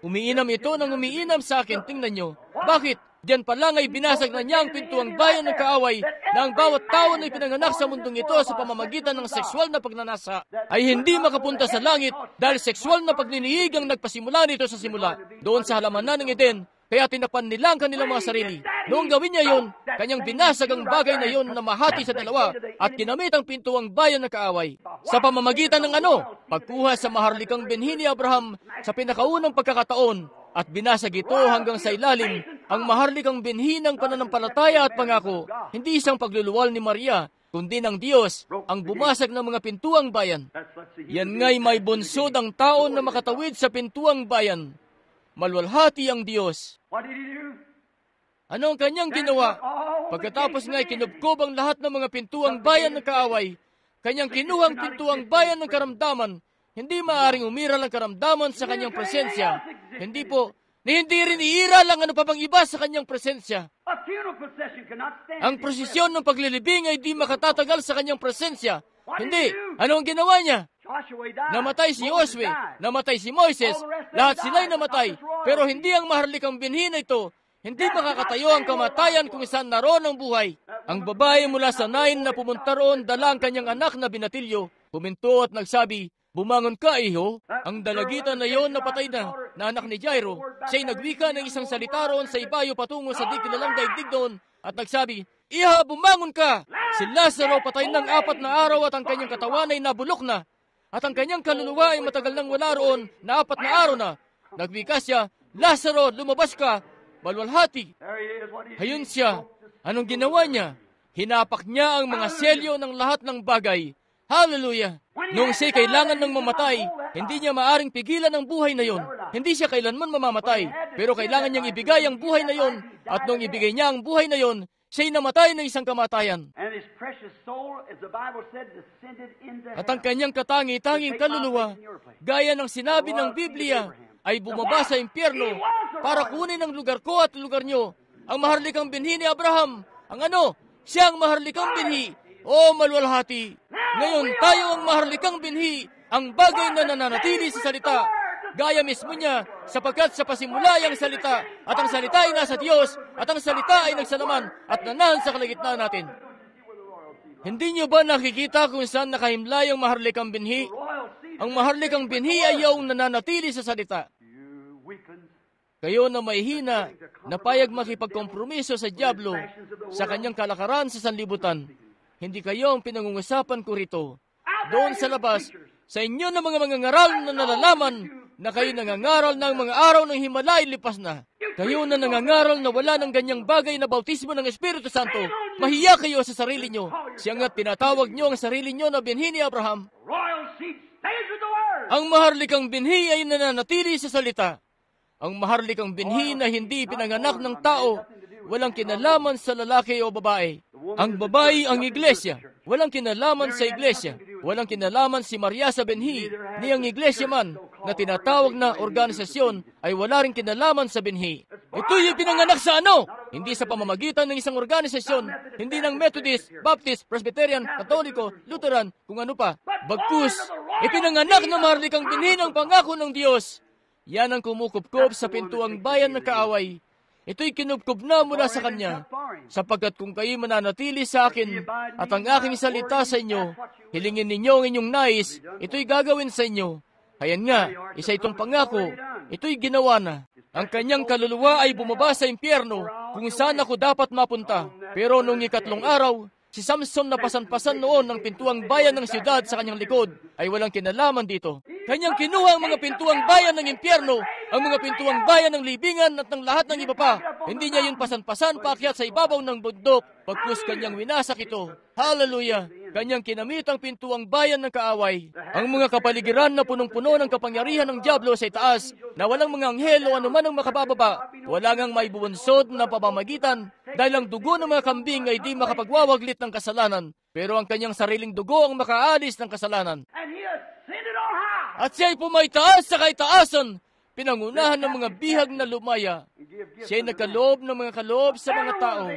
Umiinam ito ng umiinam sa akin. Tingnan nyo. Bakit? Diyan pa lang ay binasag na niya ang pintuang bayan ng kaaway na ang bawat tao na ipinanganak sa mundong ito sa pamamagitan ng sexual na pagnanasa ay hindi makapunta sa langit dahil sexual na pagniniig ang nagpasimula nito sa simula doon sa halamanan ng Eden. Kaya tinapan nila ang kanilang mga sarili. Noong gawin niya yon, kanyang binasag ang bagay na yon na mahati sa dalawa at ginamit ang pintuang bayan ng kaaway. Sa pamamagitan ng pagkuha sa maharlikang binhi ni Abraham sa pinakaunang pagkakataon at binasag ito hanggang sa ilalim ang maharlikang binhi ng pananampalataya at pangako, hindi isang pagluluwal ni Maria, kundi ng Diyos ang bumasag ng mga pintuang bayan. Yan nga'y may bunsod ang tao na makatawid sa pintuang bayan. Malwalhati ang Diyos. Ano ang kanyang ginawa? Pagkatapos nga'y kinubkob ang lahat ng mga pintuang bayan ng kaaway, kanyang kinuhang pintuang bayan ng karamdaman. Hindi maaaring umiral ang karamdaman sa kanyang presensya. Hindi rin iiral ang ano pa bang iba sa kanyang presensya. Ang prosesyon ng paglilibing ay di makatatagal sa kanyang presensya. Hindi. Ano ang ginawa niya? Namatay si Josue, namatay si Moises, lahat sila'y namatay. Pero hindi ang maharlikang binhi na ito. Hindi makakatayo ang kamatayan kung saan naroon ang buhay. Ang babae mula sa Nain na pumunta roon dala ang kanyang anak na binatilyo, puminto at nagsabi, "Bumangon ka, iho." Ang dalagitan na yon na patay na anak ni Jairo, siya'y nagwika ng isang salita roon sa ibayo patungo sa di kilalang daigdig doon at nagsabi, "Iha, bumangon ka!" Si Lazaro patay ng 4 na araw at ang kanyang katawan ay nabulok na. At ang kanyang kaluluwa ay matagal nang wala roon na 4 na araw na. Nagwika siya, "Lazaro, lumabas ka!" Malwalhati. Hayun siya. Anong ginawa niya? Hinapak niya ang mga selyo ng lahat ng bagay. Hallelujah! Noong siya'y kailangan ng mamatay, hindi niya maaring pigilan ang buhay na yon. Hindi siya kailanman mamamatay, pero kailangan niyang ibigay ang buhay na yon. At noong ibigay niya ang buhay na yon, siya'y namatay ng isang kamatayan. At ang kanyang katangi-tanging kaluluwa, gaya ng sinabi ng Biblia, ay bumaba sa impyerno para kunin ang lugar ko at lugar nyo. Ang maharlikang binhi ni Abraham, siya ang maharlikang binhi. O malwalhati! Ngayon tayo ang maharlikang binhi, ang bagay na nananatili sa salita. Gaya mismo niya, sapagkat sa pasimula ay ang salita, at ang salita ay nasa Diyos, at ang salita ay nagsalaman, at nanahan sa kalagitnaan natin. Hindi niyo ba nakikita kung saan nakahimlay ang maharlikang binhi? Ang maharlikang binhi ay yung nananatili sa salita. Kayo na may hina, na payag makipagkompromiso sa dyablo, sa kanyang kalakaran sa sanlibutan, hindi kayo ang pinangungusapan ko rito. Doon sa labas, sa inyo na mga ngaral na nalalaman na kayo nangangaral ng mga araw ng himala ay lipas na. Kayo na nangangaral na wala ng ganyang bagay na bautismo ng Espiritu Santo, mahiya kayo sa sarili nyo. Siya nga't tinatawag nyo ang sarili nyo na binhi ni Abraham. Ang maharlikang binhi ay nananatili sa salita. Ang maharlikang binhi na hindi pinanganak ng tao, walang kinalaman sa lalaki o babae. Ang babae ang iglesia, walang kinalaman sa iglesia. Walang kinalaman si Maria sa binhi, ni ang iglesia man, na tinatawag na organisasyon, ay wala rin kinalaman sa binhi. Ito'y pinanganak sa Hindi sa pamamagitan ng isang organisasyon, hindi ng Methodist, Baptist, Presbyterian, Katoliko, Lutheran, kung ano pa. Bagkus, ipinanganak ng maharlikang binhi ng pangako ng Diyos. Yan ang kumukupkup sa pintuang bayan ng kaaway. Ito'y kinubkob na mula sa Kanya, sapagkat kung kayo mananatili sa akin at ang aking salita sa inyo, hilingin ninyo ang inyong nais, ito'y gagawin sa inyo. Ayan nga, isa itong pangako, ito'y ginawa na. Ang kanyang kaluluwa ay bumaba sa impyerno kung saan ako dapat mapunta. Pero noong 3 araw, si Samson na pasan-pasan noon ng pintuang bayan ng siyudad sa kanyang likod ay walang kinalaman dito. Kanyang kinuha ang mga pintuang bayan ng impyerno, ang mga pintuang bayan ng libingan at ng lahat ng iba pa. Hindi niya yun pasan-pasan paakyat sa ibabaw ng bundok, pagkus kanyang winasak ito. Hallelujah! Kanyang kinamit ang pintuang bayan ng kaaway. Ang mga kapaligiran na punong-puno ng kapangyarihan ng dyablo sa itaas, na walang mga anghel o anuman ang makabababa, wala ngang may bubunsod na pamamagitan, dahil ang dugo ng mga kambing ay di makapagwawaglit ng kasalanan, pero ang kanyang sariling dugo ang makaalis ng kasalanan. At siya'y pumaytaas sa kaitaasan, pinangunahan ng mga bihag na lumaya. Siya'y nagkaloob ng mga kaloob sa mga tao.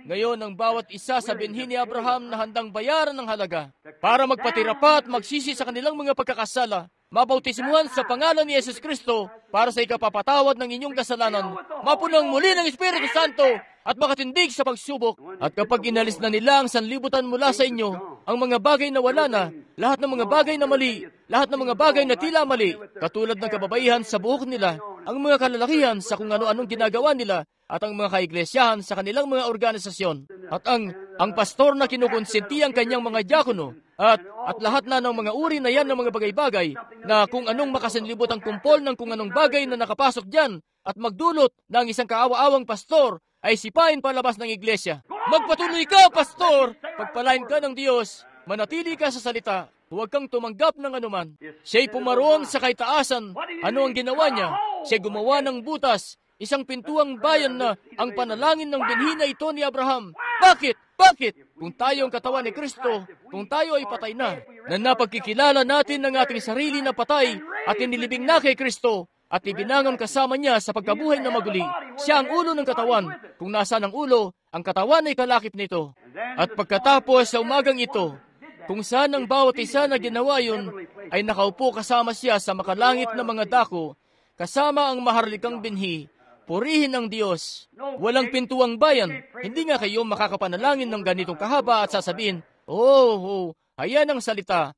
Ngayon, ang bawat isa sa binhi ni Abraham na handang bayaran ng halaga para magpatira pa at magsisi sa kanilang mga pagkakasala mabautismuhan sa pangalan ni Yesus Kristo para sa ikapapatawad ng inyong kasalanan, mapunang muli ng Espiritu Santo at makatindig sa pagsubok. At kapag inalis na nila ang sanlibutan mula sa inyo, ang mga bagay na wala na, lahat ng mga bagay na mali, lahat ng mga bagay na tila mali, katulad ng kababaihan sa buhok nila, ang mga kalalakihan sa kung ano-anong ginagawa nila, at ang mga kaiglesiyahan sa kanilang mga organisasyon, at ang pastor na kinukonsinti ang kanyang mga diakono, at lahat na ng mga uri na yan ng mga bagay-bagay, na kung anong makasanlibot ang kumpol ng kung anong bagay na nakapasok dyan, at magdulot ng isang kaawa-awang pastor, ay sipain palabas ng iglesia. Magpatuloy ka, pastor! Pagpalain ka ng Diyos, manatili ka sa salita, huwag kang tumanggap ng anuman. Siya'y pumaroon sa kaitaasan. Ano ang ginawa niya? Siya'y gumawa ng butas, isang pintuang bayan na ang panalangin ng binhi na ito ni Abraham. Bakit? Bakit? Kung tayo ang katawan ni Kristo, kung tayo ay patay na napagkikilala natin ng ating sarili na patay at inilibing na kay Kristo at ibinangon kasama niya sa pagkabuhay na maguli. Siya ang ulo ng katawan. Kung nasaan ang ulo, ang katawan ay kalakip nito. At pagkatapos sa umagang ito, kung saan ang bawat isa na ginawa yun, ay nakaupo kasama siya sa makalangit na mga dako, kasama ang maharlikang binhi. Purihin ang Diyos. Walang pintuang bayan. Hindi nga kayo makakapanalangin ng ganitong kahaba at sasabihin, ayan ang salita.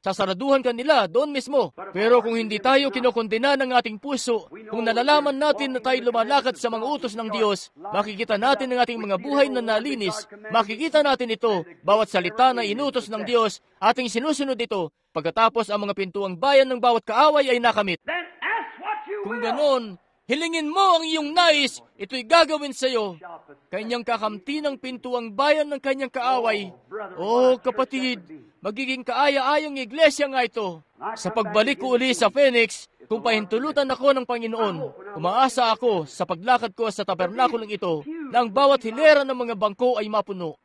Sasaraduhan ka nila doon mismo. Pero kung hindi tayo kinokondena ng ating puso, kung nalalaman natin na tayo lumalakad sa mga utos ng Diyos, makikita natin ang ating mga buhay na nalinis. Makikita natin ito, bawat salita na inutos ng Diyos, ating sinusunod ito. Pagkatapos ang mga pintuang bayan ng bawat kaaway ay nakamit. Kung ganon, hilingin mo ang iyong nais, ito'y gagawin sa iyo. Kanyang kakamti ng pintuang bayan ng kanyang kaaway. Kapatid, magiging kaaya-ayang iglesia nga ito. Sa pagbalik ko uli sa Phoenix, kung pahintulutan ako ng Panginoon, umaasa ako sa paglakad ko sa tabernakulong ito na ang bawat hilera ng mga bangko ay mapuno.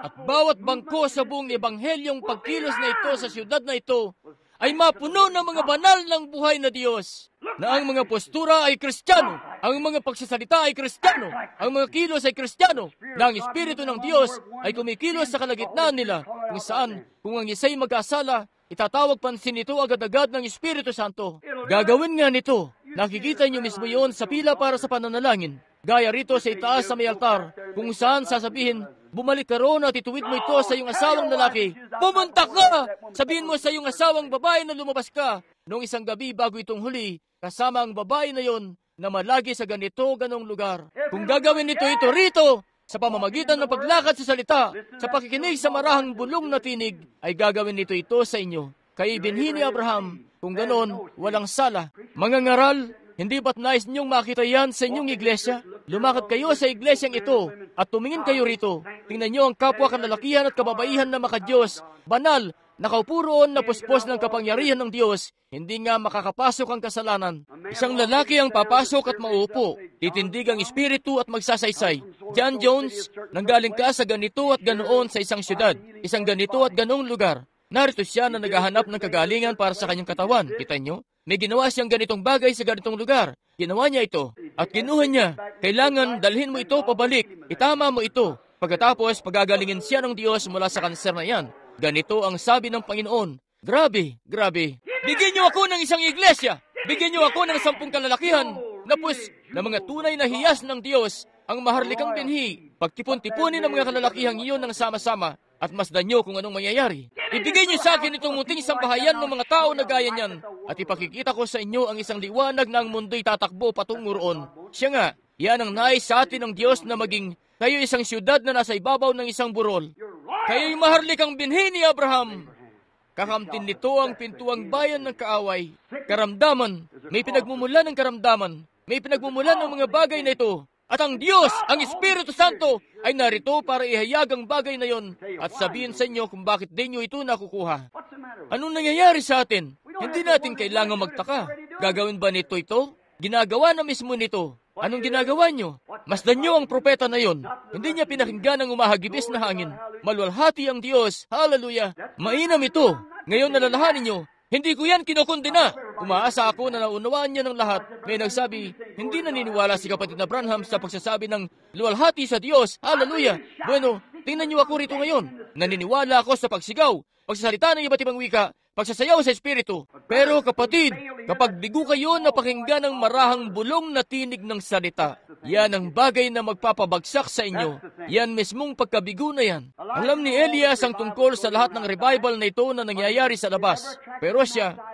At bawat bangko sa buong ebanghelyong pagkilos na ito sa siyudad na ito ay mapuno ng mga banal ng buhay na Diyos, na ang mga postura ay Kristiyano, ang mga pagsasalita ay Kristiyano, ang mga kilos ay Kristiyano, na ang Espiritu ng Diyos ay kumikilos sa kalagitnaan nila, kung saan, kung ang isa'y magkasala, itatawag pansin ito agad-agad ng Espiritu Santo. Gagawin nga nito. Nakikita niyo mismo yun sa pila para sa pananalangin. Gaya rito sa itaas sa may altar, kung saan sasabihin, bumalik ka roon at ituwid mo ito sa iyong asawang lalaki. Pumunta ka! Sabihin mo sa iyong asawang babae na lumabas ka. Noong isang gabi bago itong huli, kasama ang babae na yon na malagi sa ganong lugar. Kung gagawin ito rito, sa pamamagitan ng paglakad sa salita, sa pakikinig sa marahang bulong na tinig, ay gagawin ito sa inyo. Kay binhi ni Abraham, kung ganon, walang sala. Mga ngaral, hindi ba't nais ninyong makita yan sa inyong iglesia? Lumakad kayo sa iglesyang ito at tumingin kayo rito. Tingnan niyo ang kapwa kalalakihan at kababaihan na makadiyos. Banal, nakaupo roon na puspos ng kapangyarihan ng Diyos. Hindi nga makakapasok ang kasalanan. Isang lalaki ang papasok at mauupo. Titindig ang espiritu at magsasaysay. John Jones, nanggaling ka sa ganito at ganoon sa isang syudad, isang ganito at ganoong lugar. Narito siya na naghahanap ng kagalingan para sa kanyang katawan. Kita niyo? May ginawa siyang ganitong bagay sa ganitong lugar. Ginawa niya ito. At kinuha niya. Kailangan dalhin mo ito pabalik. Itama mo ito. Pagkatapos, pagagalingin siya ng Diyos mula sa kanser na yan. Ganito ang sabi ng Panginoon. Grabe, grabe. Bigyan niyo ako ng isang iglesia. Bigyan niyo ako ng 10 kalalakihan. Napos, na mga tunay na hiyas ng Diyos, ang maharlikang binhi. Pagtipon-tipunin ng mga kalalakihang iyon ng sama-sama. At masdan niyo kung anong mangyayari. Ibigay niyo sa akin itong munting sambahayan ng mga tao na gaya niyan. At ipakikita ko sa inyo ang isang liwanag na ang mundo'y tatakbo patungo roon. Siya nga, yan ang nais sa atin ng Diyos na maging kayo isang siyudad na nasa ibabaw ng isang burol. Kayo'y maharlikang binhi ni Abraham. Kakamtin nito ang pintuang bayan ng kaaway. Karamdaman, may pinagmumulan ng karamdaman. May pinagmumulan ng mga bagay na ito. At ang Diyos, ang Espiritu Santo, ay narito para ihayag ang bagay na yon at sabihin sa inyo kung bakit din nyo ito nakukuha. Anong nangyayari sa atin? Hindi natin kailangan magtaka. Gagawin ba nito ito? Ginagawa na mismo nito. Anong ginagawa nyo? Masdan nyo ang propeta na yon. Hindi niya pinakinggan ang umahagibis na hangin. Maluwalhati ang Diyos. Hallelujah. Mainam ito. Ngayon nalalahanin nyo. Hindi ko yan kinokondena. Umaasa ako na naunawaan niya ng lahat. May nagsabi, hindi naniniwala si kapatid na Branham sa pagsasabi ng luwalhati sa Diyos. Hallelujah! Bueno, Tingnan niyo ako rito ngayon. Naniniwala ako sa pagsigaw, pagsasalita ng iba't ibang wika, pagsasayaw sa Espiritu. Pero kapatid, kapag bigo kayo na pakinggan ang marahang bulong na tinig ng salita, yan ang bagay na magpapabagsak sa inyo. Yan mismong pagkabigo na yan. Alam ni Elias ang tungkol sa lahat ng revival na ito na nangyayari sa labas. Pero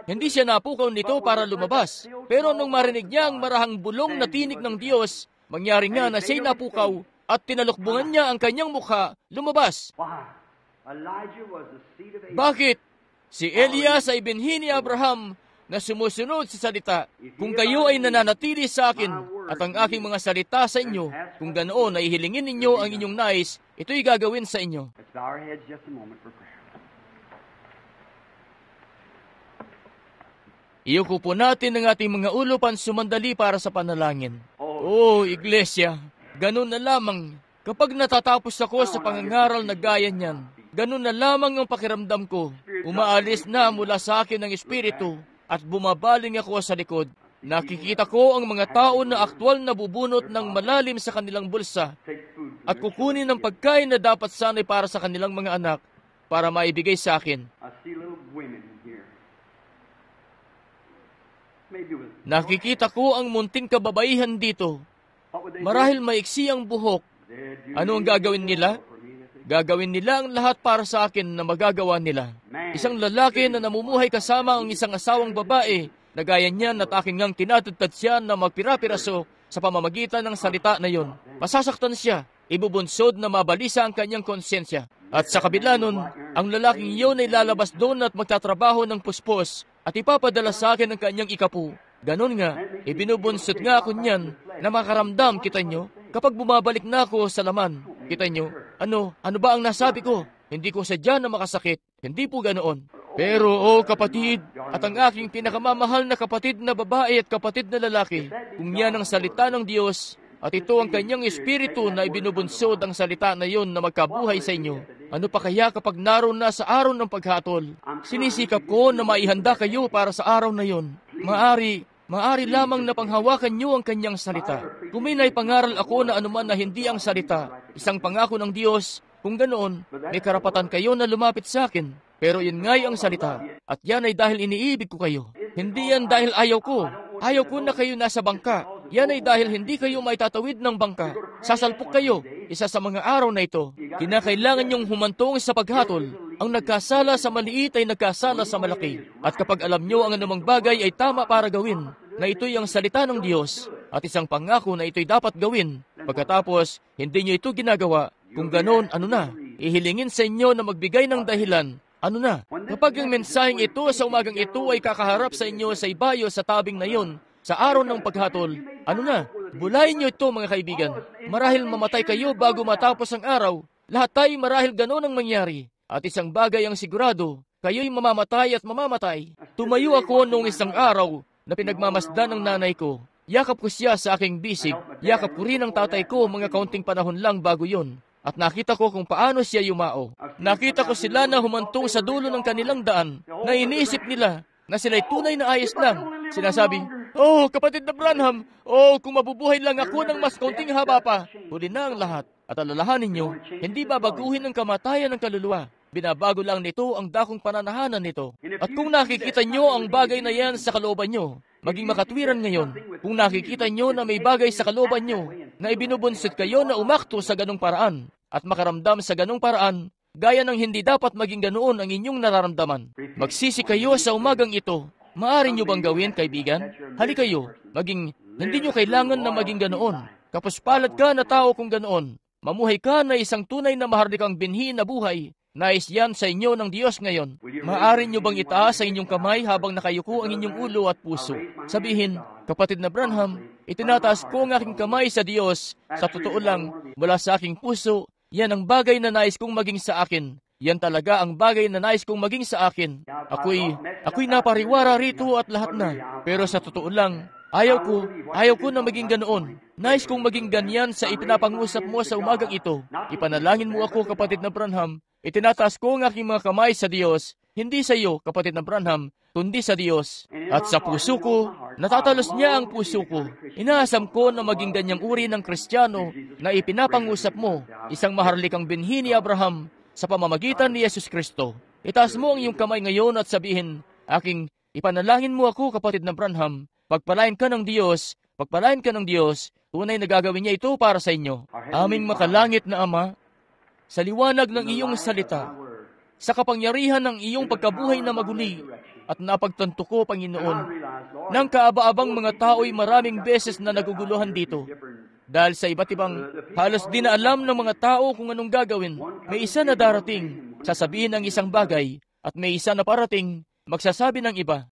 hindi siya napukaw nito para lumabas. Pero nung marinig niya ang marahang bulong na tinig ng Diyos, mangyari nga na siya'y napukaw at tinalukbungan niya ang kanyang mukha lumabas. Bakit? Si Elias ay binhi ni Abraham na sumusunod sa salita. Kung kayo ay nananatili sa akin at ang aking mga salita sa inyo, kung ganoon ay hilingin ninyo ang inyong nais, ito'y gagawin sa inyo. Iyuko po natin ang ating mga ulo pansumandali para sa panalangin. Oh, Iglesia, ganun na lamang. Kapag natatapos ako sa pangangaral na gaya niyan, ganun na lamang ang pakiramdam ko. Umaalis na mula sa akin ang Espiritu at bumabaling ako sa likod. Nakikita ko ang mga tao na aktwal na bubunot ng malalim sa kanilang bulsa at kukunin ang pagkain na dapat sanay para sa kanilang mga anak para maibigay sa akin. Nakikita ko ang munting kababaihan dito. Marahil maiksi ang buhok. Ano ang gagawin nila? Gagawin nila ang lahat para sa akin na magagawa nila. Isang lalaki na namumuhay kasama ang isang asawang babae na gaya niyan at aking ngang tinatagtad siya na magpira-piraso sa pamamagitan ng salita na yon. Masasaktan siya, ibubunsod na mabalisa ang kanyang konsensya. At sa kabila nun, ang lalaking iyon ay lalabas doon at magtatrabaho ng puspos at ipapadala sa akin ang kanyang ikapu. Ganon nga, ibinubunsod nga ako niyan na makaramdam, kita nyo, kapag bumabalik na ako sa laman. Kita nyo, ano ba ang nasabi ko? Hindi ko sadya na makasakit. Hindi po ganoon. Pero, kapatid, at ang aking pinakamamahal na kapatid na babae at kapatid na lalaki, kung yan ang salita ng Diyos, at ito ang kanyang Espiritu na ibinubunsod ang salita na yon na magkabuhay sa inyo, ano pa kaya kapag naroon na sa araw ng paghatol? Sinisikap ko na maihanda kayo para sa araw na yon. Maari lamang na panghawakan niyo ang kanyang salita. Kung may naipangaral ako na anuman na hindi ang salita, isang pangako ng Diyos, kung ganoon, may karapatan kayo na lumapit sa akin. Pero yun nga'y ang salita, at yan ay dahil iniibig ko kayo. Hindi yan dahil ayaw ko. Ayaw ko na kayo nasa bangka. Yan ay dahil hindi kayo maitatawid ng bangka. Sasalpok kayo, isa sa mga araw na ito. Kinakailangan niyong humantong sa paghatol. Ang nagkasala sa maliit ay nagkasala sa malaki. At kapag alam niyo ang anumang bagay ay tama para gawin, na ito'y ang salita ng Diyos, at isang pangako na ito'y dapat gawin, pagkatapos, hindi niyo ito ginagawa, kung ganon, ihilingin sa inyo na magbigay ng dahilan. Kapag ang mensaheng ito sa umagang ito ay kakaharap sa inyo sa ibayo sa tabing na yon, sa araw ng paghatol, bulayin niyo ito mga kaibigan. Marahil mamatay kayo bago matapos ang araw. Lahat tayo marahil ganon ang mangyari. At isang bagay ang sigurado, kayo'y mamamatay at mamamatay. Tumayo ako noong isang araw na pinagmamasdan ng nanay ko. Yakap ko siya sa aking bisig. Yakap ko rin ang tatay ko mga kaunting panahon lang bago yon. At nakita ko kung paano siya yumao. Nakita ko sila na humantong sa dulo ng kanilang daan, na iniisip nila na sila'y tunay na ayos lang. Sinasabi, kapatid na Branham, kung mabubuhay lang ako ng mas kaunting haba pa. Huli na ang lahat. At alalahanin niyo, hindi babaguhin ang kamatayan ng kaluluwa. Binabago lang nito ang dakong pananahanan nito. At kung nakikita niyo ang bagay na yan sa kalooban niyo, maging makatwiran ngayon. Kung nakikita niyo na may bagay sa kalooban niyo, na ibinubunsod kayo na umakto sa ganong paraan, at makaramdam sa ganong paraan, gaya ng hindi dapat maging ganoon ang inyong nararamdaman. Magsisi kayo sa umagang ito. Maaari nyo bang gawin, kaibigan? Hali kayo, hindi nyo kailangan na maging ganoon. Kapuspalad ka na tao kung ganoon. Mamuhay ka na isang tunay na maharlikang binhi na buhay. Nais yan sa inyo ng Diyos ngayon. Maaari nyo bang itaas sa inyong kamay habang nakayuko ang inyong ulo at puso? Sabihin, kapatid na Branham, itinataas ko ang aking kamay sa Diyos. Sa totoo lang, mula sa aking puso, yan ang bagay na nais kong maging sa akin. Yan talaga ang bagay na nais kong maging sa akin. Ako'y napariwara rito at lahat na. Pero sa totoo lang, ayaw ko na maging ganoon. Nais kong maging ganyan sa ipinapangusap mo sa umagang ito. Ipanalangin mo ako, kapatid na Branham. Itinataas ko ang aking mga kamay sa Diyos. Hindi sa iyo, kapatid na Branham, kundi sa Diyos. At sa puso ko, natatalos niya ang puso ko. Inaasam ko na maging ganyang uri ng Kristiyano na ipinapangusap mo, isang maharlikang binhi ni Abraham sa pamamagitan ni Yesus Kristo. Itaas mo ang iyong kamay ngayon at sabihin, aking ipanalangin mo ako, kapatid na Branham, pagpalain ka ng Diyos, tunay na gagawin niya ito para sa inyo. Aming makalangit na Ama, sa liwanag ng iyong salita, sa kapangyarihan ng iyong pagkabuhay na maguli, at napagtanto ko, Panginoon, ng kaaba-abang mga tao'y maraming beses na naguguluhan dito. Dahil sa iba't ibang halos di na alam ng mga tao kung anong gagawin. May isa na darating, sasabihin ng isang bagay, at may isa na parating, magsasabi ng iba.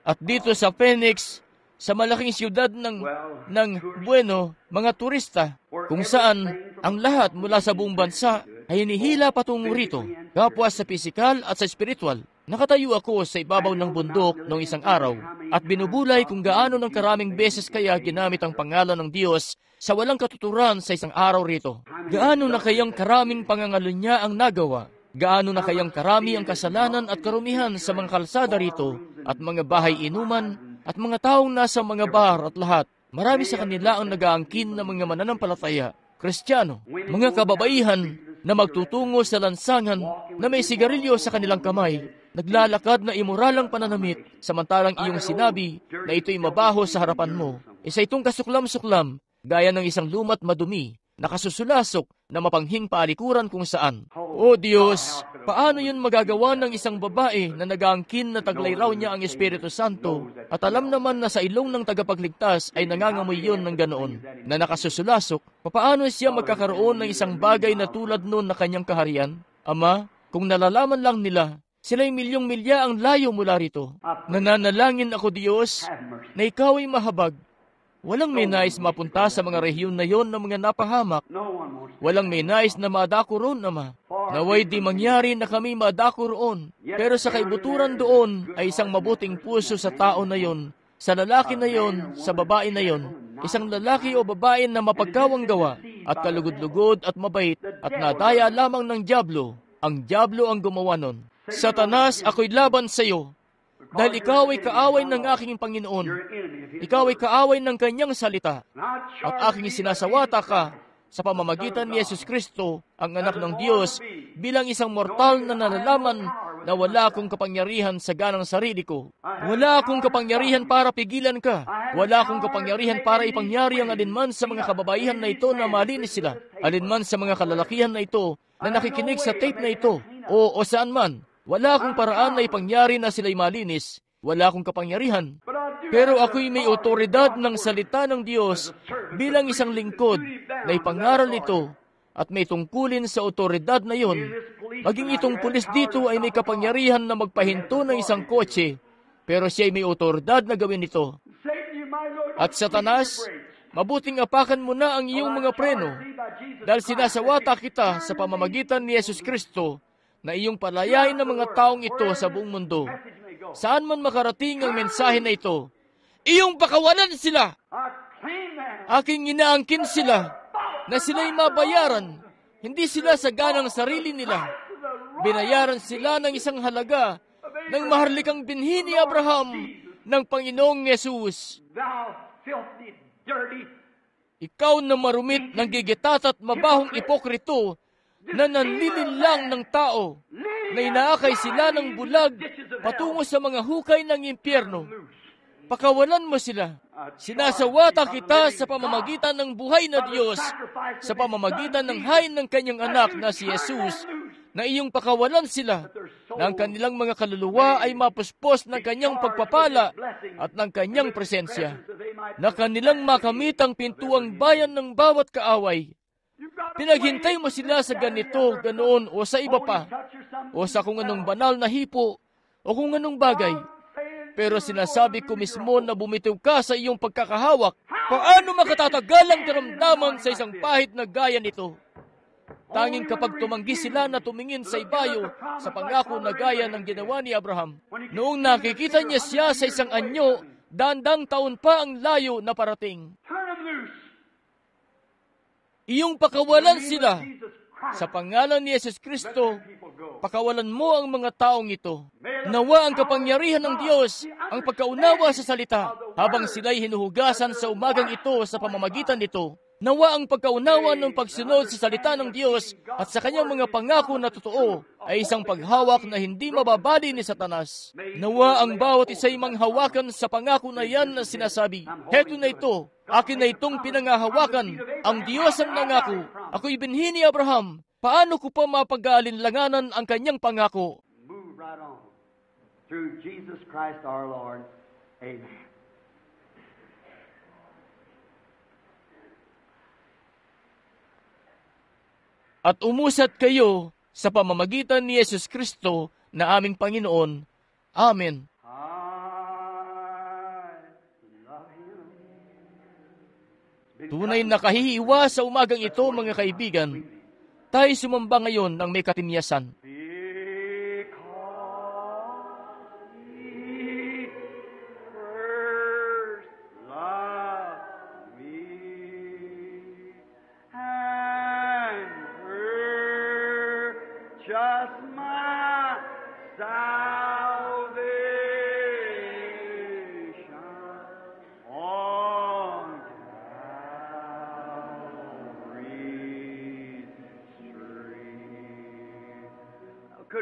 At dito sa Phoenix, sa malaking siyudad ng Bueno, mga turista, kung saan ang lahat mula sa buong bansa ay hinihila patungo rito, kapwa sa pisikal at sa spiritual. Nakatayo ako sa ibabaw ng bundok noong isang araw at binubulay kung gaano ng karaming beses kaya ginamit ang pangalan ng Diyos sa walang katuturan sa isang araw rito. Gaano na kayang karaming pangangalunya ang nagawa? Gaano na kayang karami ang kasalanan at karumihan sa mga kalsada rito at mga bahay inuman at mga taong nasa mga bar at lahat. Marami sa kanila ang nag-aangkin na mga mananampalataya, Kristiyano, mga kababaihan na magtutungo sa lansangan na may sigarilyo sa kanilang kamay, naglalakad na imoralang pananamit, samantalang iyong sinabi na ito'y mabaho sa harapan mo. Isa itong kasuklam-suklam, gaya ng isang lumat madumi, nakasusulasok na mapanghing paalikuran kung saan. O Diyos, paano yun magagawa ng isang babae na nag-aangkin na taglay raw niya ang Espiritu Santo at alam naman na sa ilong ng tagapagligtas ay nangangamoy yun ng ganoon na nakasusulasok? Paano siya magkakaroon ng isang bagay na tulad nun na kanyang kaharian? Ama, kung nalalaman lang nila, sila'y milyong-milya ang layo mula rito. Nananalangin ako, Diyos, na ikaw ay mahabag. Walang may nais mapunta sa mga rehiyon na yon ng mga napahamak. Walang may nais na madako roon, Ama. Naway di mangyari na kami madako roon. Pero sa kaibuturan doon ay isang mabuting puso sa tao na yon, sa lalaki na yon, sa babae na yon. Isang lalaki o babae na mapagkawang gawa at kalugod-lugod at mabait at nadaya lamang ng dyablo. Ang dyablo ang gumawa nun. Satanas, ako'y laban sa iyo. Dahil ikaw ay kaaway ng aking Panginoon. Ikaw ay kaaway ng kanyang salita. At aking sinasawata ka sa pamamagitan ni Yesus Kristo, ang anak ng Diyos, bilang isang mortal na nalalaman na wala akong kapangyarihan sa ganang sarili ko. Wala akong kapangyarihan para pigilan ka. Wala akong kapangyarihan para ipangyari ang alinman sa mga kababaihan na ito na malinis sila. Alinman sa mga kalalakihan na ito na nakikinig sa tape na ito o saan man. Wala akong paraan na ipangyari na sila'y malinis. Wala akong kapangyarihan. Pero ako'y may otoridad ng salita ng Diyos bilang isang lingkod na ipangaral ito at may tungkulin sa otoridad na yon. Maging itong pulis dito ay may kapangyarihan na magpahinto ng isang kotse, pero siya ay may otoridad na gawin ito. At Satanas, mabuting apakan mo na ang iyong mga preno dahil sinasawata kita sa pamamagitan ni Yesus Kristo na iyong palayain ng mga taong ito sa buong mundo. Saan man makarating ang mensahe na ito, iyong pakawalan sila. Aking inaangkin sila na sila'y mabayaran. Hindi sila sa ganang sarili nila. Binayaran sila ng isang halaga ng maharlikang binhi ni Abraham ng Panginoong Yesus. Ikaw na marumit ng gigitat at mabahong ipokrito na nanlilinlang ng tao, na inaakay sila ng bulag patungo sa mga hukay ng impyerno. Pakawalan mo sila. Sinasawata kita sa pamamagitan ng buhay na Diyos, sa pamamagitan ng hain ng kanyang anak na si Jesus, na iyong pakawalan sila, na ang kanilang mga kaluluwa ay mapuspos ng kanyang pagpapala at ng kanyang presensya, na kanilang makamit ang pintuang bayan ng bawat kaaway. Pinaghintay mo sila sa ganito, ganoon, o sa iba pa, o sa kung anong banal na hipo, o kung anong bagay. Pero sinasabi ko mismo na bumitiw ka sa iyong pagkakahawak. Paano makatatagal ang karamdaman sa isang pahit na gaya nito? Tanging kapag tumanggi sila na tumingin sa ibayo sa pangako na gaya ng ginawa ni Abraham. Noong nakikita niya siya sa isang anyo, dandang taon pa ang layo na parating. Iyong pakawalan sila Sa pangalan ni Yesus Kristo, pakawalan mo ang mga taong ito. Nawa ang kapangyarihan ng Diyos, ang pagkaunawa sa salita, habang sila'y hinuhugasan sa umagang ito sa pamamagitan nito. Nawa ang pagkaunawa ng pagsunod sa salita ng Diyos at sa kanyang mga pangako na totoo ay isang paghawak na hindi mababali ni Satanas. Nawa ang bawat isa'y manghawakan sa pangako na yan na sinasabi, heto na ito, akin na itong pinangahawakan, ang Diyos ang nangako, ako'y binhi ni Abraham, paano ko pa mapag-aalinlanganan ang kanyang pangako? Move right on. Through Jesus Christ our Lord. Amen. At umusat kayo sa pamamagitan ni Yesus Kristo na aming Panginoon. Amen. Tunay na kahihiwa sa umagang ito, mga kaibigan. Tayo sumamba ngayon ng may katimyasan.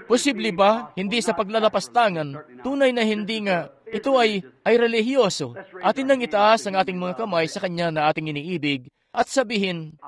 Posible ba, hindi sa paglalapastangan, tunay na hindi nga, ito ay relihiyoso. Atin nang itaas ang ating mga kamay sa Kanya na ating iniibig at sabihin,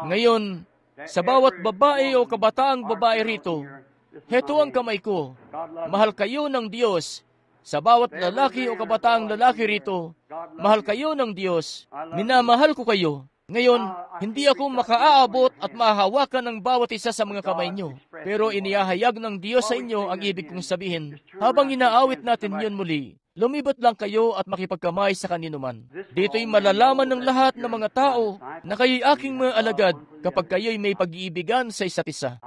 ngayon, sa bawat babae o kabataang babae rito, heto ang kamay ko. Mahal kayo ng Diyos. Sa bawat lalaki o kabataang lalaki rito, mahal kayo ng Diyos. Minamahal ko kayo. Ngayon, hindi ako makaaabot at mahahawakan ng bawat isa sa mga kamay nyo. Pero inihahayag ng Diyos sa inyo ang ibig kong sabihin. Habang inaawit natin yun muli, lumibot lang kayo at makipagkamay sa kaninuman. Dito'y malalaman ng lahat ng mga tao na kayo'y aking mga alagad kapag kayo'y may pag-iibigan sa isa't isa.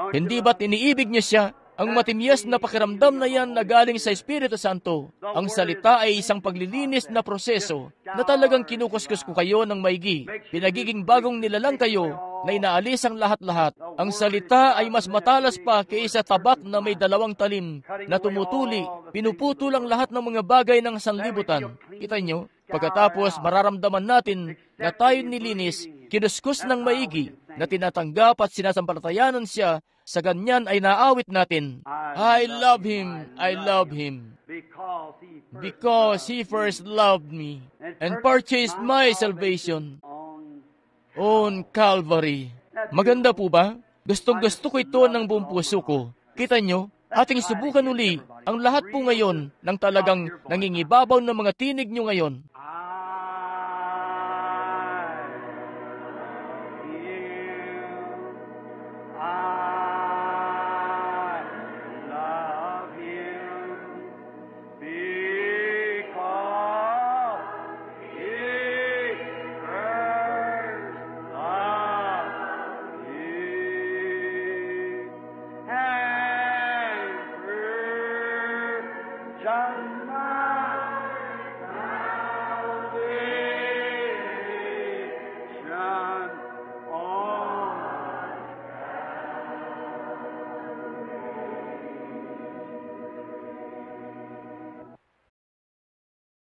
Hindi ba't iniibig niyo siya? Ang matimyas na pakiramdam na yan na galing sa Espiritu Santo. Ang salita ay isang paglilinis na proseso na talagang kinukuskus ko kayo ng maigi. Pinagiging bagong nilalang kayo na inaalis ang lahat-lahat. Ang salita ay mas matalas pa kaysa tabak na may 2 talim na tumutuli. Pinuputol ang lahat ng mga bagay ng sanlibutan. Kita nyo? Pagkatapos mararamdaman natin na tayo nilinis, kinuskus ng maigi, na tinatanggap at sinasampalatayanan siya. Sa ganyan ay naawit natin, I love Him, I love Him. because He first loved me and purchased my salvation on Calvary. Maganda po ba? Gustong-gusto ko ito ng buong puso ko. Kita nyo, ating subukan uli ang lahat po ngayon ng talagang nangingibabaw ng mga tinig nyo ngayon.